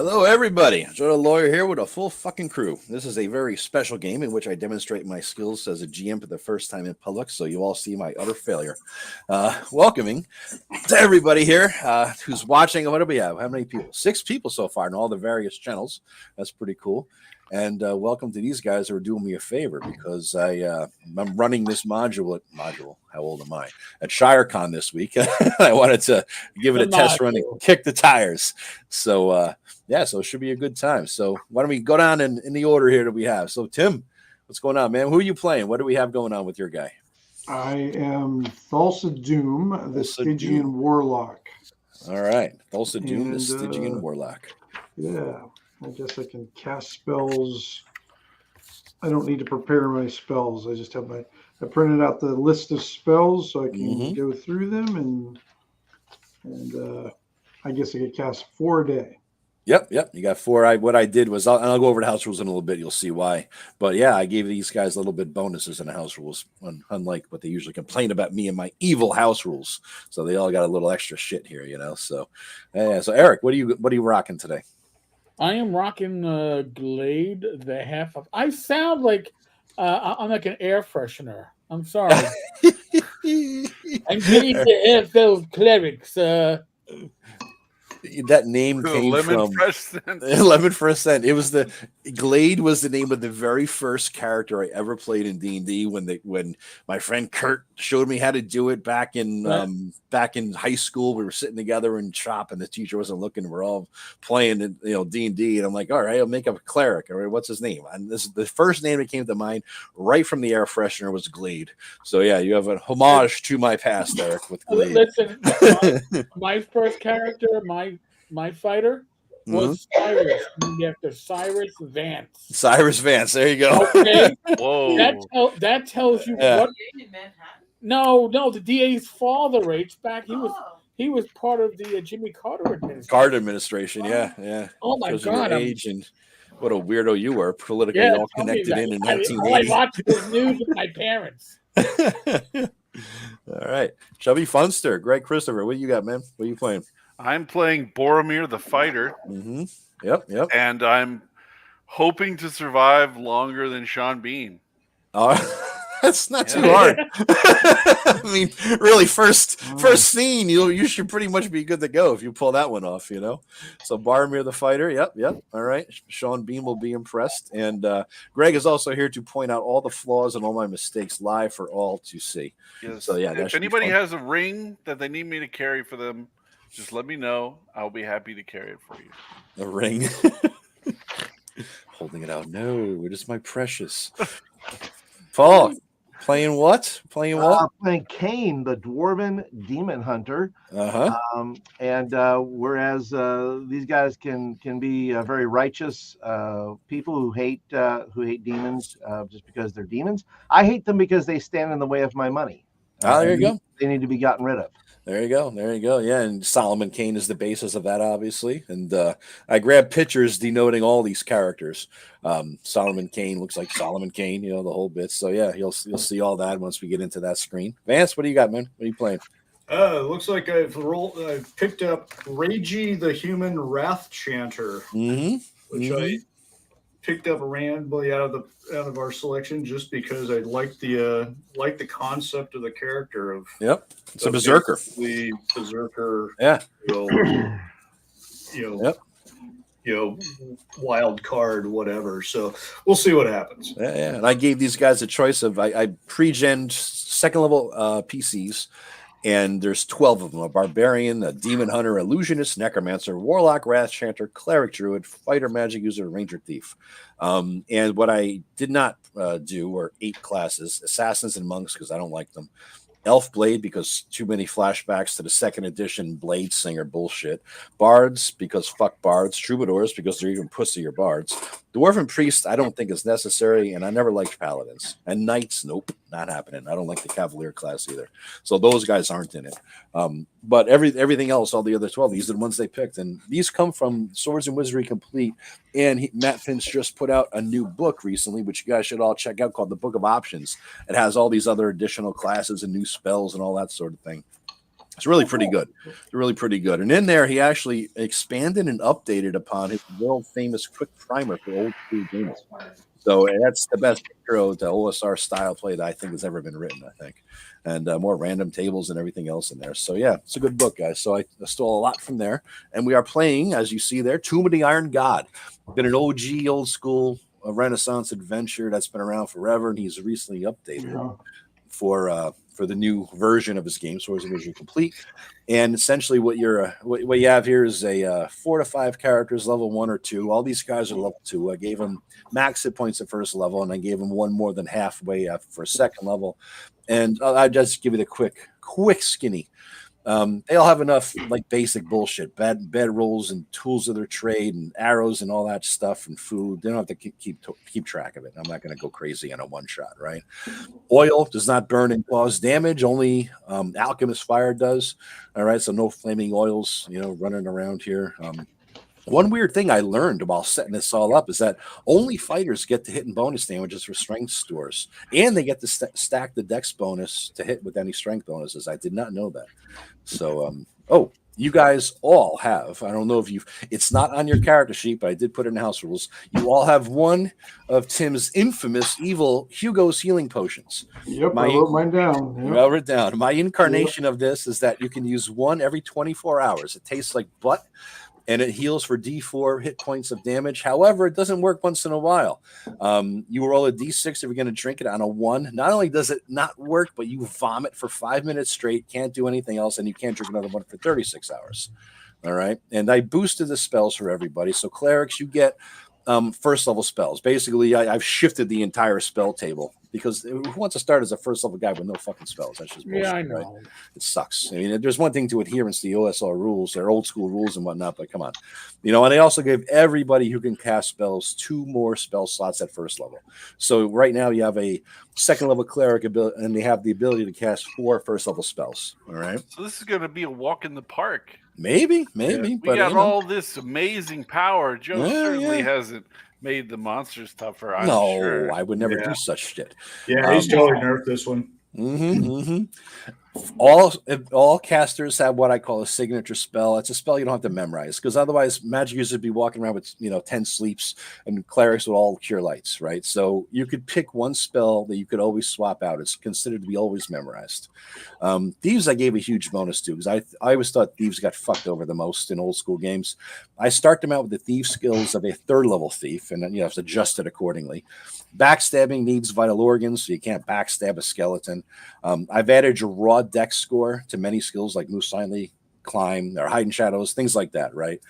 Hello, everybody. Joethelawyer here with a full fucking crew. This is a very special game in which I demonstrate my skills as a GM for the first time in public, so you all see my utter failure. Welcoming to everybody here who's watching. What do we have? How many people? 6 people so far in all the various channels. That's pretty cool. And welcome to these guys who are doing me a favor because I'm running this module. How old am I? At Shirecon this week. I wanted to give it a test run and kick the tires. So, so it should be a good time. So why don't we go down in the order here that we have. So, Tim, what's going on, man? Who are you playing? What do we have going on with your guy? I am Thulsa Doom, the Stygian Warlock. All right. Thulsa Doom, the Stygian Warlock. Yeah. I guess I can cast spells. I don't need to prepare my spells. I just have I printed out the list of spells so I can go through them and I guess I could cast 4 a day. Yep. You got 4. What I did was I'll go over the house rules in a little bit. You'll see why. But yeah, I gave these guys a little bit bonuses in the house rules, unlike what they usually complain about me and my evil house rules. So they all got a little extra shit here, you know. So yeah. So Eric, what are you rocking today? I am rocking Glade, the half of. I sound like I'm like an air freshener. I'm sorry. I'm getting the air filled clerics. That name came from Lemon Fresh Scent. It was Glade was the name of the very first character I ever played in D&D when my friend Kurt showed me how to do it back in high school. We were sitting together in shop and the teacher wasn't looking. We're all playing D&D and I'm like, all right, I'll make up a cleric. All right, what's his name? And this is the first name that came to mind right from the air freshener was Glade. So yeah, you have a homage to my past, Eric, with Glade. Listen, my first character, my fighter was Cyrus, named after Cyrus Vance. Cyrus Vance, there you go. Okay. Whoa. That tells you what. No, the DA's father rates back. He was part of the Jimmy Carter administration. Yeah. Oh my God! Age and what a weirdo you were, politically all connected in 1980. I watched the news with my parents. All right, Chubby Funster, Greg Christopher, what you got, man? What are you playing? I'm playing Boromir the Fighter. Yep. And I'm hoping to survive longer than Sean Bean. That's not too hard. I mean, really, first scene, you should pretty much be good to go if you pull that one off, you know. So Boromir the Fighter, yep. All right, Sean Bean will be impressed, and Greg is also here to point out all the flaws and all my mistakes live for all to see. Yes. So yeah, if anybody has a ring that they need me to carry for them, just let me know. I'll be happy to carry it for you. A ring. Holding it out. No, it is my precious. Paul, playing what? Playing Kane, the Dwarven Demon Hunter. Whereas these guys can be very righteous people who hate demons just because they're demons. I hate them because they stand in the way of my money. There you go. They need to be gotten rid of. There you go. Yeah, and Solomon Kane is the basis of that, obviously. And I grabbed pictures denoting all these characters. Solomon Kane looks like Solomon Kane, the whole bit. So yeah, you'll see all that once we get into that screen. Vance, what do you got, man? What are you playing? Looks like I've picked up Ragi the Human Wrath Chanter, which I picked up randomly out of our selection just because I liked the concept of the character of. Yep, it's a berserker. The berserker. Yeah. Wild card, whatever. So we'll see what happens. Yeah. And I gave these guys a choice of I pre-gen second level PCs. And there's 12 of them: a barbarian, a demon hunter, illusionist, necromancer, warlock, wrath chanter, cleric, druid, fighter, magic user, ranger, thief. And what I did not do were 8 classes: assassins and monks, because I don't like them; elf blade, because too many flashbacks to the 2nd edition blade singer bullshit; bards, because fuck bards; troubadours, because they're even pussier bards; dwarven priest, I don't think is necessary, and I never liked paladins; and knights, nope, not happening. I don't like the cavalier class either. So those guys aren't in it. But everything else, all the other 12, these are the ones they picked, and these come from Swords and Wizardry Complete. And Matt Finch just put out a new book recently, which you guys should all check out, called The Book of Options. It has all these other additional classes and new spells and all that sort of thing. It's really pretty good. Really pretty good. And in there, he actually expanded and updated upon his world famous quick primer for old school games. So that's the best intro to OSR style play that I think has ever been written, I think. And more random tables and everything else in there. So yeah, it's a good book, guys. So I stole a lot from there. And we are playing, as you see there, Tomb of the Iron God. Been an OG, old school, a Renaissance adventure that's been around forever. And he's recently updated for the new version of his game, Swords and Wizardry Complete. And essentially what you have here is a 4 to 5 characters, level 1 or 2. All these guys are level 2. I gave them max hit points at first level, and I gave them one more than halfway for second level. And I'll just give you the quick skinny. They all have enough like basic bullshit, bed rolls and tools of their trade and arrows and all that stuff and food. They don't have to keep track of it. I'm not going to go crazy on a one shot, right? Oil does not burn and cause damage. Only alchemist fire does. All right, so no flaming oils, running around here. One weird thing I learned while setting this all up is that only fighters get to hit and bonus damages for strength stores, and they get to stack the dex bonus to hit with any strength bonuses. I did not know that. So, you guys all have, I don't know if it's not on your character sheet, but I did put it in house rules. You all have one of Tim's infamous evil Hugo's healing potions. Yep, I wrote mine down. Yep. I wrote it down. My incarnation of this is that you can use one every 24 hours. It tastes like butt. And it heals for D4 hit points of damage. However, it doesn't work once in a while. You roll a D6 if you're going to drink it on a 1. Not only does it not work, but you vomit for 5 minutes straight, can't do anything else, and you can't drink another one for 36 hours. All right? And I boosted the spells for everybody. So clerics, you get first level spells. Basically, I've shifted the entire spell table because who wants to start as a first level guy with no fucking spells? That's just bullshit. Yeah, I know. Right? It sucks. I mean, there's one thing to adherence to the OSR rules, their old school rules and whatnot, but come on. And they also gave everybody who can cast spells 2 more spell slots at first level. So right now you have a second level cleric ability, and they have the ability to cast 4 first level spells. All right. So this is going to be a walk in the park. Maybe. Yeah. We got all this amazing power. Joe certainly hasn't made the monsters tougher. I'm sure. I would never do such shit. Yeah, he's totally nerfed this one. All casters have what I call a signature spell. It's a spell you don't have to memorize because otherwise magic users would be walking around with 10 sleeps and clerics with all cure lights, right? So you could pick one spell that you could always swap out. It's considered to be always memorized. Thieves I gave a huge bonus to because I always thought thieves got fucked over the most in old school games. I start them out with the thief skills of a 3rd level thief, and then you have to adjust it accordingly. Backstabbing needs vital organs, so you can't backstab a skeleton. I've added your raw dex score to many skills like move silently, climb, or hide in shadows, things like that, right?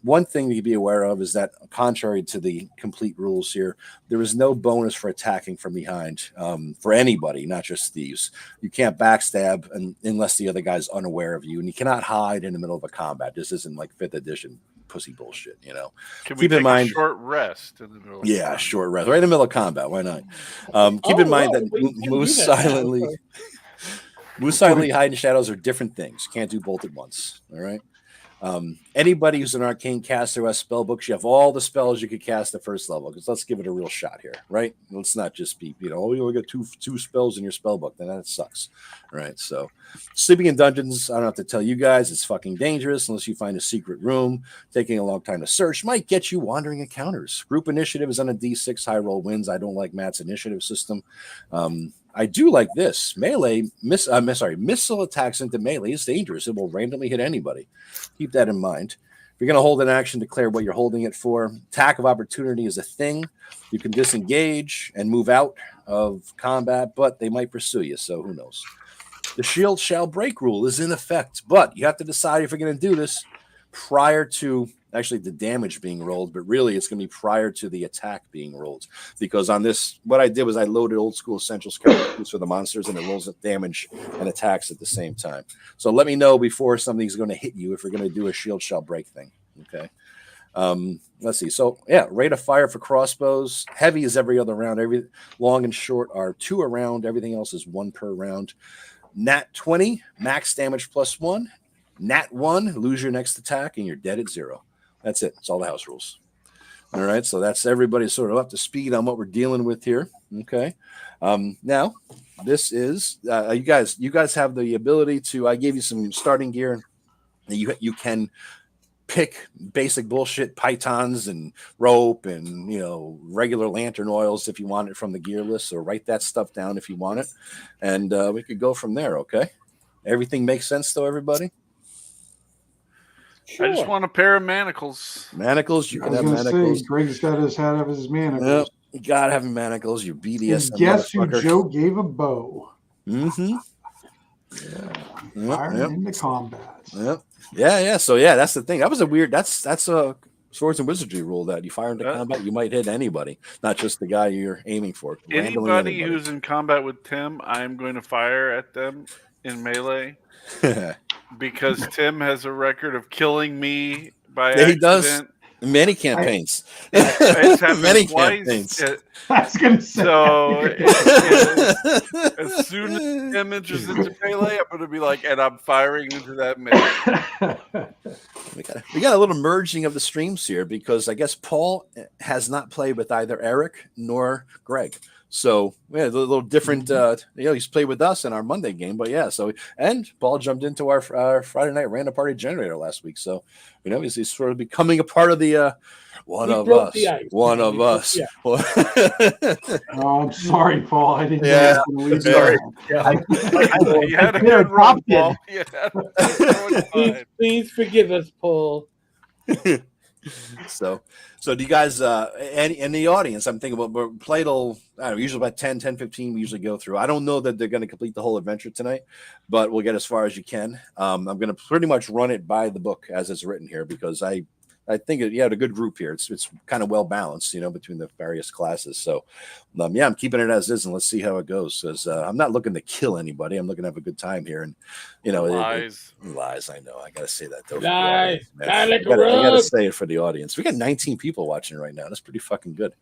One thing to be aware of is that, contrary to the complete rules here, there is no bonus for attacking from behind for anybody, not just thieves. You can't backstab unless the other guy's unaware of you, and you cannot hide in the middle of a combat. This isn't like 5th edition pussy bullshit, Can we keep in mind a short rest in the middle of short rest right in the middle of combat, why not? Keep in mind that move silently hide in shadows are different things. Can't do both at once. All right. Anybody who's an arcane caster who has spell books, you have all the spells you could cast at first level, because let's give it a real shot here, right? Let's not just be, you only got two spells in your spell book, then that sucks. Right. So sleeping in dungeons, I don't have to tell you guys, it's fucking dangerous unless you find a secret room. Taking a long time to search might get you wandering encounters. Group initiative is on a D6, high roll wins. I don't like Matt's initiative system. I do like this. Missile attacks into melee is dangerous. It will randomly hit anybody. Keep that in mind. If you're going to hold an action, declare what you're holding it for. Attack of opportunity is a thing. You can disengage and move out of combat, but they might pursue you, so who knows. The shield shall break rule is in effect, but you have to decide if you're going to do this prior to actually the damage being rolled, but really it's going to be prior to the attack being rolled, because on this, what I did was I loaded old school essentials characters for the monsters, and it rolls damage and attacks at the same time. So let me know before something's going to hit you if you're going to do a shield shall break thing. Okay. Let's see. So yeah, rate of fire for crossbows. Heavy is every other round. Every long and short are 2 a round. Everything else is 1 per round. Nat 20, max damage +1. Nat 1, lose your next attack, and you're dead at 0. That's it. It's all the house rules. All right. So that's everybody sort of up to speed on what we're dealing with here. Okay. Now, this is you guys have the ability to. I gave you some starting gear. You can pick basic bullshit pythons and rope and regular lantern oils if you want it from the gear list, or write that stuff down if you want it, and we could go from there. Okay, everything makes sense though, everybody? Sure. I just want a pair of manacles. Manacles, you I can was have going to manacles. say, Greg's got his hat of his manacles. Yep, you gotta have manacles. You BDS. And guess who Joe gave a bow? Mm-hmm. Yeah. Firing into combat. Yep. Yeah. So yeah, that's the thing. That was a weird. That's a Swords and Wizardry rule that you fire into combat, you might hit anybody, not just the guy you're aiming for. Anybody who's in combat with Tim, I'm going to fire at them in melee because Tim has a record of killing me by accident. He does. Many campaigns. It's happened Many twice. campaigns. I was going to say. So as soon as Tim enters into melee, I'm going to be like, and I'm firing into that melee. We got a little merging of the streams here because I guess Paul has not played with either Eric nor Greg. So we had a little different, he's played with us in our Monday game, but yeah. So, and Paul jumped into our Friday night random party generator last week. So, he's sort of becoming a part of the, one of us. Oh, I'm sorry, Paul. I didn't know. Sorry. You had a good run, Paul. Please forgive us, Paul. So do you guys, and in the audience, I'm thinking about, we're play till, usually about 10, 15, we usually go through. I don't know that they're going to complete the whole adventure tonight, but we'll get as far as you can. I'm going to pretty much run it by the book as it's written here, because I think you had a good group here. It's kind of well balanced, between the various classes. So, I'm keeping it as is, and let's see how it goes. Because I'm not looking to kill anybody. I'm looking to have a good time here, and lies. Lies. I know. I got to say that though. Lies. I got to say it for the audience. We got 19 people watching right now. That's pretty fucking good.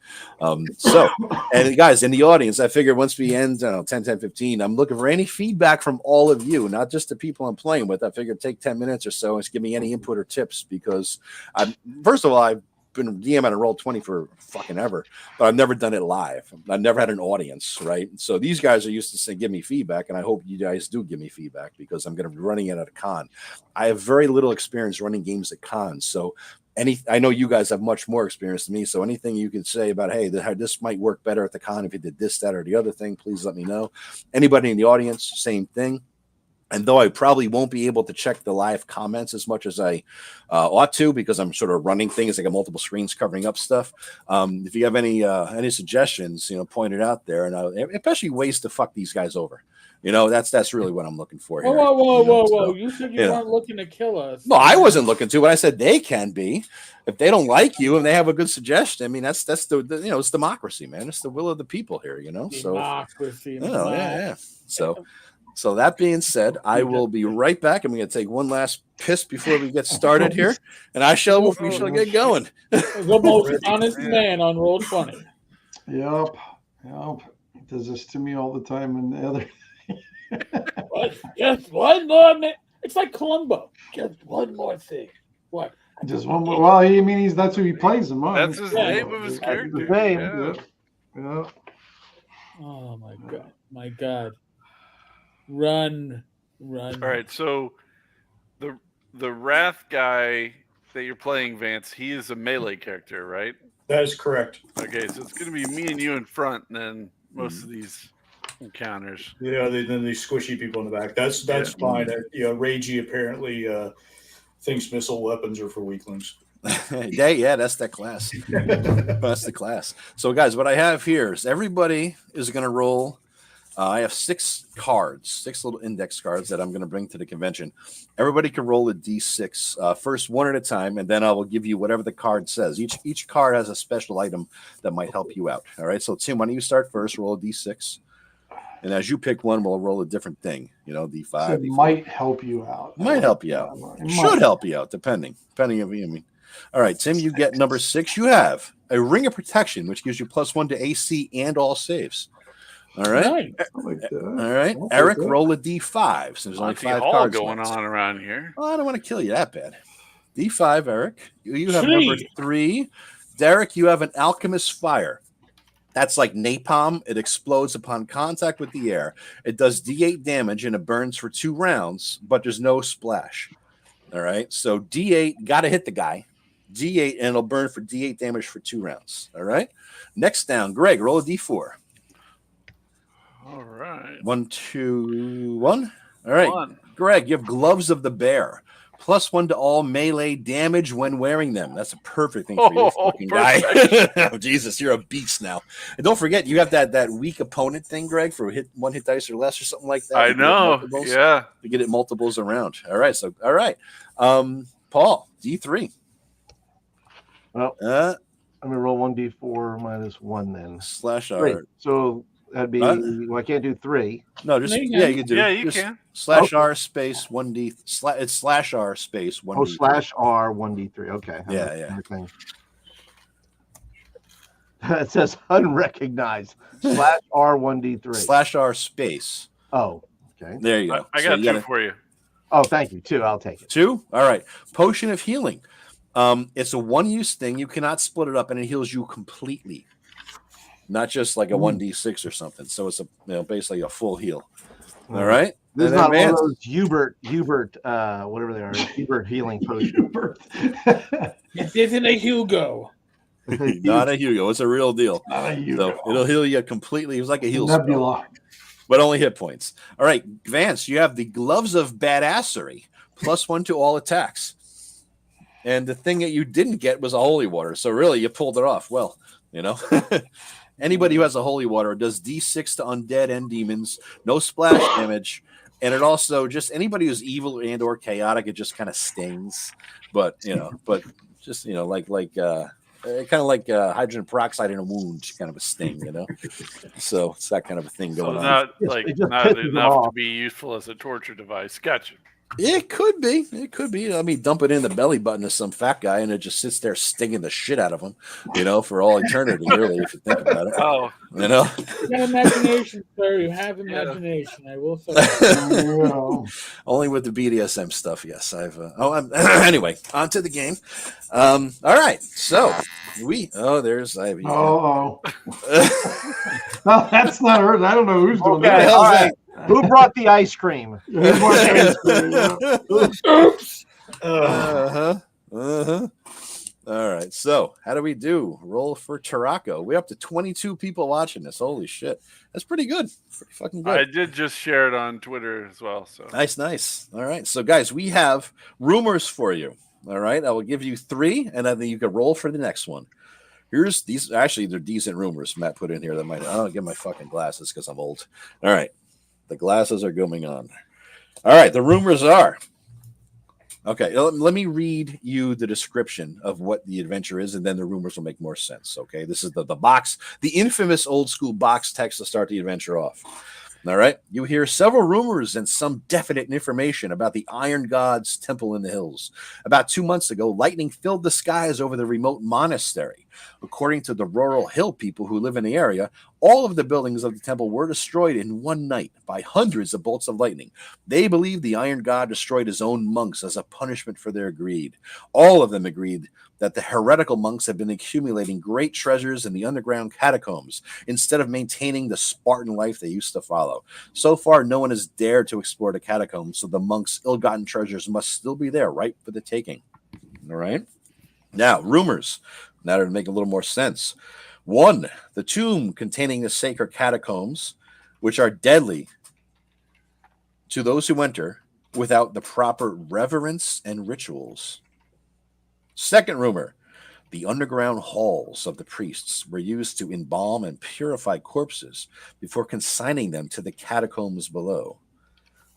So, and guys in the audience, I figured once we end 10, 15, I'm looking for any feedback from all of you, not just the people I'm playing with. I figured take 10 minutes or so and give me any input or tips, because first of all, I've been DM on a Roll20 for fucking ever, but I've never done it live. I've never had an audience, right? So these guys are used to saying, give me feedback, and I hope you guys do give me feedback, because I'm going to be running it at a con. I have very little experience running games at cons, so I know you guys have much more experience than me, so anything you can say about, hey, this might work better at the con if you did this, that, or the other thing, please let me know. Anybody in the audience, same thing. And though I probably won't be able to check the live comments as much as I ought to, because I'm sort of running things, I got multiple screens covering up stuff. If you have any suggestions, point it out there, and especially ways to fuck these guys over. That's really what I'm looking for here. Whoa! So, you said you weren't looking to kill us. No, I wasn't looking to, but I said they can be. If they don't like you and they have a good suggestion, I mean, that's the it's democracy, man. It's the will of the people here, Democracy. Yeah. So that being said, I will be right back. I'm going to take one last piss before we get started here, and we shall get going. The most honest man on Roll20. Yep. He does this to me all the time, and the other. Just one more minute. It's like Columbo. Just one more thing. What? Just one more. Well, that's who he plays in mine. That's his name of his character. Yeah. Oh my God. Run. All right, so the Wrath guy that you're playing, Vance, he is a melee character, right? That is correct. Okay, so it's going to be me and you in front, and then most of these encounters. Yeah, then these squishy people in the back. That's fine. Ragey apparently thinks missile weapons are for weaklings. Yeah, that's that class. That's the class. So, guys, what I have here is everybody is going to roll. I have 6 cards, 6 little index cards that I'm going to bring to the convention. Everybody can roll a d6 first, one at a time, and then I will give you whatever the card says. Each card has a special item that might help you out. All right, so Tim, why don't you start first? Roll a d6, and as you pick one, we'll roll a different thing. D5. So it might help you out. Might help you out. Should help you out, depending on you. All right, Tim, you get number 6. You have a Ring of Protection, which gives you +1 to AC and all saves. All right. All right. Eric, roll a d5. So there's only 5 cards going on around here. Oh, I don't want to kill you that bad. D5, Eric. You have number 3. Derek, you have an Alchemist Fire. That's like napalm. It explodes upon contact with the air. It does D8 damage and it burns for 2 rounds, but there's no splash. All right. So D8, got to hit the guy. D8, and it'll burn for D8 damage for 2 rounds. All right. Next down, Greg, roll a D4. All right. 1, 2, 1. All right. 1. Greg, you have gloves of the bear. +1 to all melee damage when wearing them. That's a perfect thing for you, fucking guy. Oh, Jesus, you're a beast now. And don't forget, you have that weak opponent thing, Greg, for one hit dice or less or something like that. I know. Yeah. To get it multiples around. All right. So, all right. Paul, D3. Well, I'm gonna roll 1d4 minus 1 then. /R. Great. So that'd be. Well, I can't do 3. No, just you can do. Yeah, you just can. /R space 1d. It's /R space 1d. Oh, /R 1d3. Okay. Yeah. It says unrecognized. /R 1d3. /R space. Oh, okay. There you go. I got 2 for you. Oh, thank you. 2. I'll take it. 2? All right. Potion of healing. It's a 1-use thing. You cannot split it up, and it heals you completely. Not just like a 1d6 or something. So it's basically a full heal. All right. This is not one of those Hubert, whatever they are, Hubert healing potion. It isn't a Hugo. Not a Hugo. It's a real deal. Not a Hugo. So it'll heal you completely. It was like a heal Nebula. spell, but only hit points. All right, Vance, you have the gloves of badassery, +1 to all attacks. And the thing that you didn't get was a holy water. So really, you pulled it off. Well, anybody who has a holy water does D6 to undead and demons, no splash damage. And it also just anybody who's evil and or chaotic, it just kind of stings. But just like kind of like hydrogen peroxide in a wound, kind of a sting, So it's that kind of a thing going on. Not not enough to be useful as a torture device. Gotcha. It could be. I mean, dump it in the belly button of some fat guy, and it just sits there stinging the shit out of him, for all eternity. Really, if you think about it. Oh, You have imagination, sir. You have imagination. I will say. Only with the BDSM stuff. Yes, I've. Anyway, on to the game. All right. So there's Ivy. Oh. No, that's not her. I don't know who's doing Okay, that. all right. Who brought the ice cream? Oops. All right. So, how do we do? Roll for Tarako. We're up to 22 people watching this. Holy shit. That's pretty good. Pretty fucking good. I did just share it on Twitter as well. So Nice. All right. So, guys, we have rumors for you. All right. I will give you 3, and then you can roll for the next one. Here's these. Actually, they're decent rumors Matt put in here. I don't get my fucking glasses because I'm old. All right. The glasses are going on. All right. The rumors are. Okay. Let me read you the description of what the adventure is, and then the rumors will make more sense. Okay. This is the box, the infamous old school box text to start the adventure off. All right. You hear several rumors and some definite information about the Iron God's temple in the hills. About 2 months ago, lightning filled the skies over the remote monastery. According to the rural hill people who live in the area, all of the buildings of the temple were destroyed in one night by hundreds of bolts of lightning. They believe the Iron God destroyed his own monks as a punishment for their greed. All of them agreed that the heretical monks have been accumulating great treasures in the underground catacombs instead of maintaining the Spartan life they used to follow. So far, no one has dared to explore the catacombs, so the monks' ill-gotten treasures must still be there, ripe for the taking. All right? Now, rumors. Now to make a little more sense. 1, the tomb containing the sacred catacombs, which are deadly to those who enter without the proper reverence and rituals. Second rumor, the underground halls of the priests were used to embalm and purify corpses before consigning them to the catacombs below.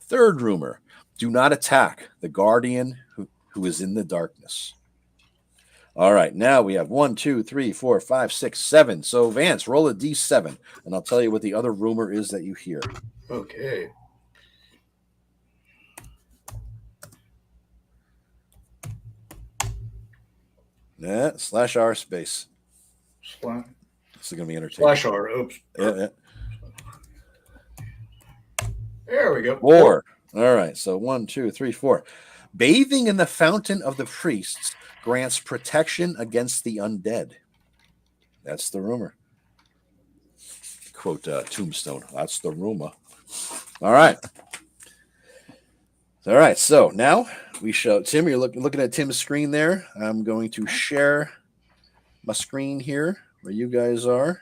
Third rumor, do not attack the guardian who is in the darkness. All right, now we have 1, 2, 3, 4, 5, 6, 7. So, Vance, roll a D7, and I'll tell you what the other rumor is that you hear. Okay. Yeah, /R space. Slash This is going to be entertaining. R. Oops. Yeah. There we go. 4. All right, so 1, 2, 3, 4. Bathing in the fountain of the priests grants protection against the undead. That's the rumor. quote Tombstone. That's the rumor. All right. All right. So now we show Tim. You're looking at Tim's screen there. I'm going to share my screen here where you guys are.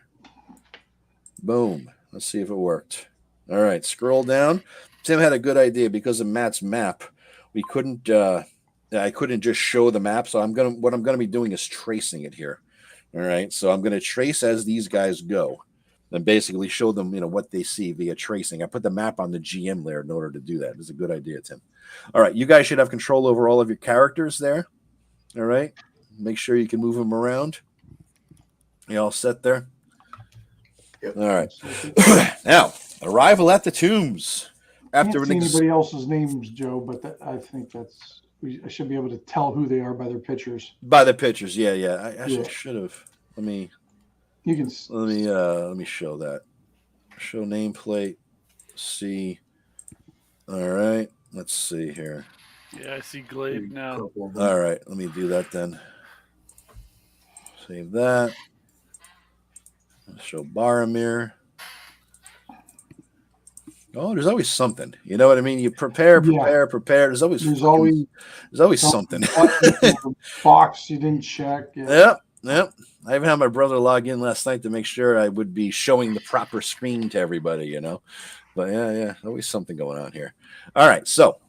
Boom. Let's see if it worked. All right. Scroll down. Tim had a good idea because of Matt's map. We couldn't. I couldn't just show the map. So what I'm gonna be doing is tracing it here. All right. So I'm gonna trace as these guys go. And basically show them, what they see via tracing. I put the map on the GM layer in order to do that. It's a good idea, Tim. All right, you guys should have control over all of your characters there. All right, make sure you can move them around. You all set there? Yep. All right. Now, arrival at the tombs. After anybody else's names, Joe, but I think I should be able to tell who they are by their pictures. By the pictures, yeah. I should have. Let me show that. Show nameplate. See. All right. Let's see here. Yeah, I see Glade now. All right. Let me do that then. Save that. Show Boromir. Oh, there's always something. You know what I mean? You prepare. There's always something. Box you didn't check. Yeah. Yep. I even had my brother log in last night to make sure I would be showing the proper screen to everybody, But yeah, always something going on here. All right, so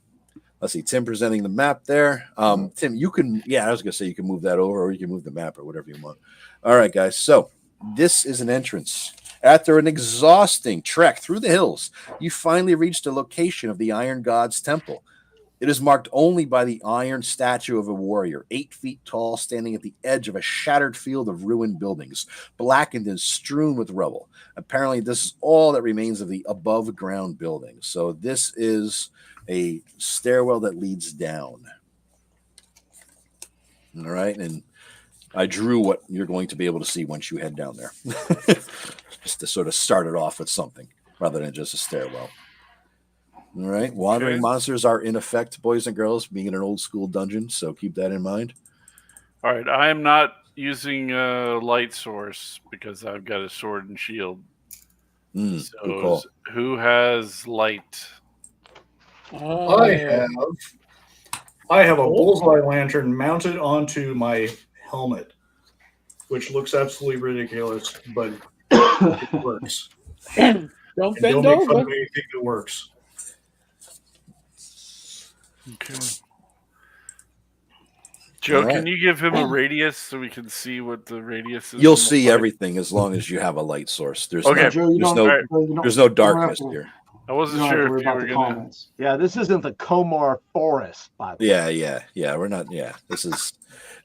let's see. Tim presenting the map there. Tim, you can, I was gonna say you can move that over, or you can move the map or whatever you want. All right, guys. So this is an entrance. After an exhausting trek through the hills, you finally reach the location of the Iron God's temple. It is marked only by the iron statue of a warrior, 8 feet tall, standing at the edge of a shattered field of ruined buildings, blackened and strewn with rubble. Apparently, this is all that remains of the above-ground building. So this is a stairwell that leads down. All right, and I drew what you're going to be able to see once you head down there. Just to sort of start it off with something, rather than just a stairwell. All right. Wandering monsters are in effect, boys and girls, being in an old school dungeon. So keep that in mind. All right. I am not using a light source because I've got a sword and shield. So who has light? I have a bullseye lantern mounted onto my helmet, which looks absolutely ridiculous, but it works. Don't bend don't make fun over. of anything that works. Okay. Joe, can you give him a radius so we can see what the radius is? You'll see everything as long as you have a light source. There's no darkness here. I wasn't sure if you were going to. Yeah, this isn't the Comar Forest, by the way. Yeah. We're not. Yeah, this is.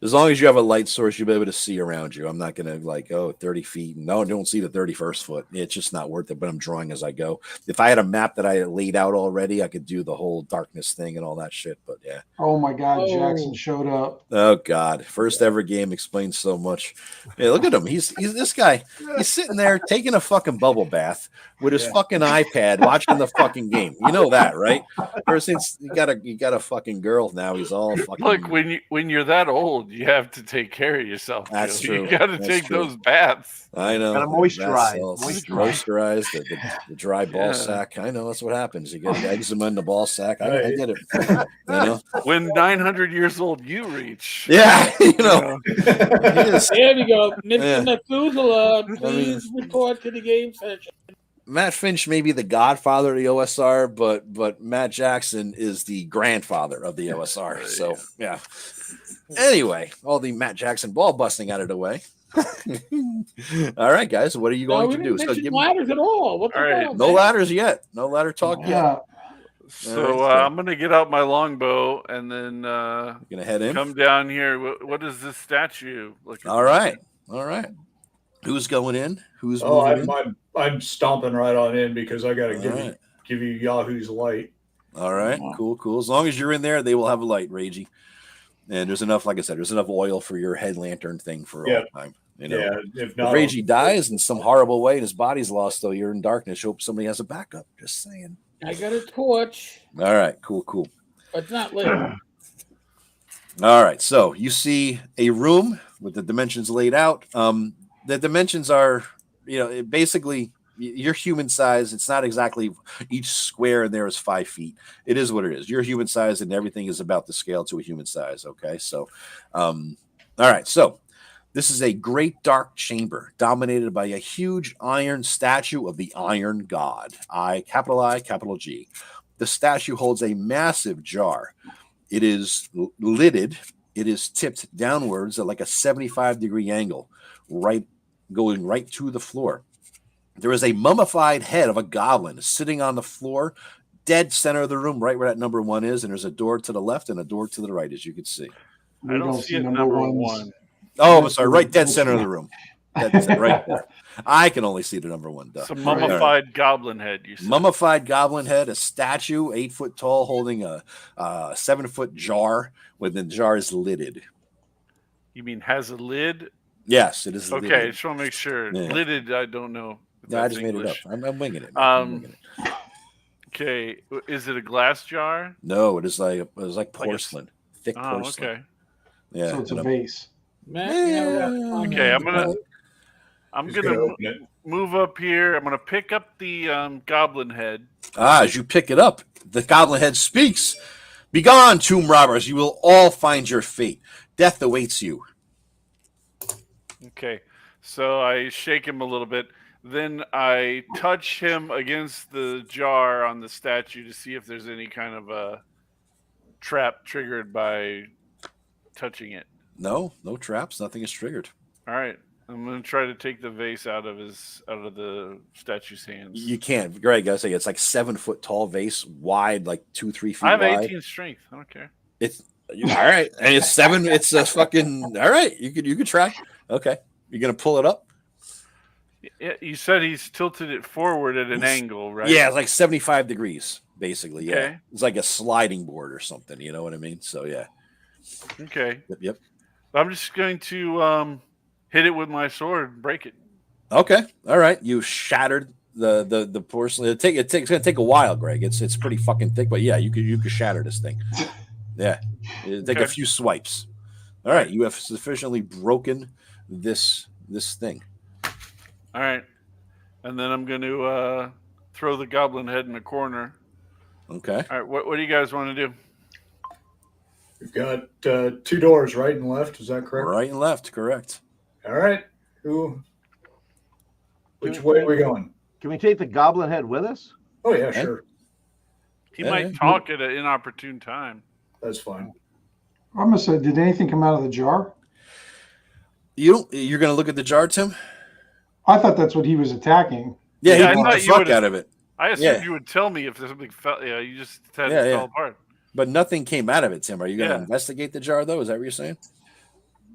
As long as you have a light source, you'll be able to see around you. I'm not going to 30 feet. No, don't see the 31st foot. It's just not worth it, but I'm drawing as I go. If I had a map that I had laid out already, I could do the whole darkness thing and all that shit, but yeah. Oh, my God, Jackson showed up. Oh, God. First ever game explains so much. Yeah, look at him. He's this guy. He's sitting there taking a fucking bubble bath with his fucking iPad watching the fucking game. You know that, right? Ever since you got a fucking girl now, he's all fucking... Look, when you're that old, you have to take care of yourself. That's true. You got to take those baths. I know. Gotta moisturize. Moisturize the dry ball sack. I know that's what happens. You get eczema in the ball sack. I get it. You know? When 900 years old you reach. Yeah, you know. There we go. Mr. Methuselah, please report to the game session. Matt Finch may be the godfather of the OSR, but Matt Jackson is the grandfather of the OSR. So, yeah. Anyway, all the Matt Jackson ball busting out of the way. All right, guys. What are you going to do? So ladders at all. What the hell, no ladders yet. No ladder talk yet. So I'm going to get out my longbow and then gonna head in. Come down here. What is this statue looking All right. Who's going in? Who's moving in? I'm stomping right on in because I got to give you Yahoo's light. All right, cool. As long as you're in there, they will have a light, Ragey. And there's enough, like I said, there's enough oil for your head lantern thing for all time. You know, if not, Ragey dies in some horrible way and his body's lost, though, you're in darkness. Hope somebody has a backup. Just saying. I got a torch. All right, cool. But it's not lit. All right, so you see a room with the dimensions laid out. The dimensions are basically you're human size. It's not exactly each square in there is 5 feet. It is what it is. You're human size, and everything is about to scale to a human size. Okay, so, all right, so. This is a great dark chamber dominated by a huge iron statue of the Iron God. I, capital G. The statue holds a massive jar. It is lidded. It is tipped downwards at like a 75-degree angle, going right to the floor. There is a mummified head of a goblin sitting on the floor, dead center of the room, right where that number 1 is. And there's a door to the left and a door to the right, as you can see. I don't see it number 1. Oh, I'm sorry, right dead center of the room. That's right there. I can only see the number 1. Duh. It's a mummified goblin head, you said. Mummified goblin head, a statue, 8 foot tall, holding a 7-foot jar, when the jar is lidded. You mean has a lid? Yes, it is. Okay, lidded. I just want to make sure. Yeah. Lidded, I don't know. No, I just made it up. I'm winging it. Okay, is it a glass jar? No, it is like porcelain, thick porcelain. Okay. Yeah, so it's a vase. Okay, I'm gonna move up here. I'm gonna pick up the goblin head. As you pick it up, the goblin head speaks. "Begone, tomb robbers! You will all find your fate. Death awaits you." Okay, so I shake him a little bit. Then I touch him against the jar on the statue to see if there's any kind of a trap triggered by touching it. No traps. Nothing is triggered. All right, I'm gonna try to take the vase out of the statue's hands. You can't, Greg. I say it's like 7 foot tall vase, wide, like 2-3 feet. I have wide. 18 strength. I don't care. It's all right, and it's 7. It's a fucking all right. You could try. Okay, you're gonna pull it up. Yeah, you said he's tilted it forward at an angle, right? Yeah, it's like 75 degrees, basically. Yeah, okay. It's like a sliding board or something. You know what I mean? So yeah. Okay. Yep. I'm just going to hit it with my sword and break it. Okay. All right. You shattered the porcelain. It's going to take a while, Greg. It's pretty fucking thick, but yeah, you could shatter this thing. Yeah. It'll take a few swipes. All right. You have sufficiently broken this thing. All right. And then I'm going to throw the goblin head in the corner. Okay. All right. What do you guys want to do? We've got 2 doors, right and left. Is that correct? Right and left, correct. All right. Which way are we going? Can we take the goblin head with us? Oh, yeah, sure. He might talk at an inopportune time. That's fine. I'm going to say, did anything come out of the jar? You're going to look at the jar, Tim? I thought that's what he was attacking. Yeah, he beat the fuck out of it. I assumed you would tell me if something fell. Yeah, you just had it fall apart. But nothing came out of it, Tim. Are you going to investigate the jar, though? Is that what you're saying?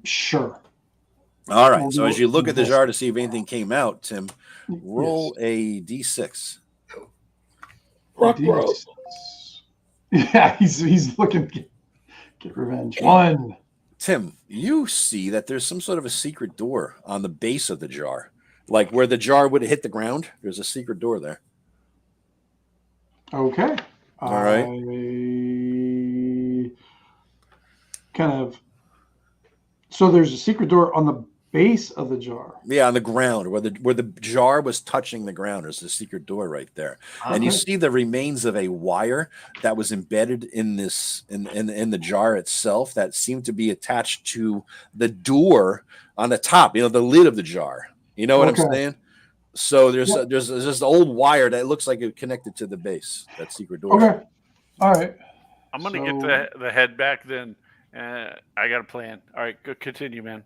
Sure. All right. So as you look at the jar to see if anything came out, Tim, roll a D6. D6. Yeah, he's looking to get revenge. 1. Tim, you see that there's some sort of a secret door on the base of the jar. Like where the jar would hit the ground, there's a secret door there. Okay. All right. So there's a secret door on the base of the jar. Yeah, on the ground where the jar was touching the ground. There's a secret door right there, and you see the remains of a wire that was embedded in this in the jar itself that seemed to be attached to the door on the top. You know, the lid of the jar. You know what I'm saying? So there's this old wire that looks like it connected to the base. That secret door. Okay. All right. I'm gonna get the head back then. I got a plan. All right, go continue, man.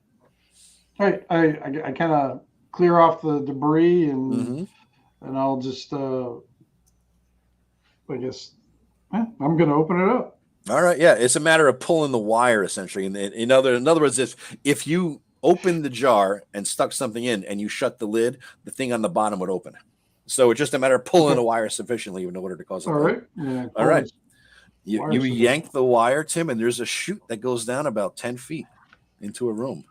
All right, I kind of clear off the debris and I'll just I guess I'm going to open it up. All right, yeah, it's a matter of pulling the wire essentially. And in other words, if you open the jar and stuck something in and you shut the lid, the thing on the bottom would open. So it's just a matter of pulling the wire sufficiently in order to cause it. All right. Yeah, all right. You yank the wire, Tim, and there's a chute that goes down about 10 feet into a room.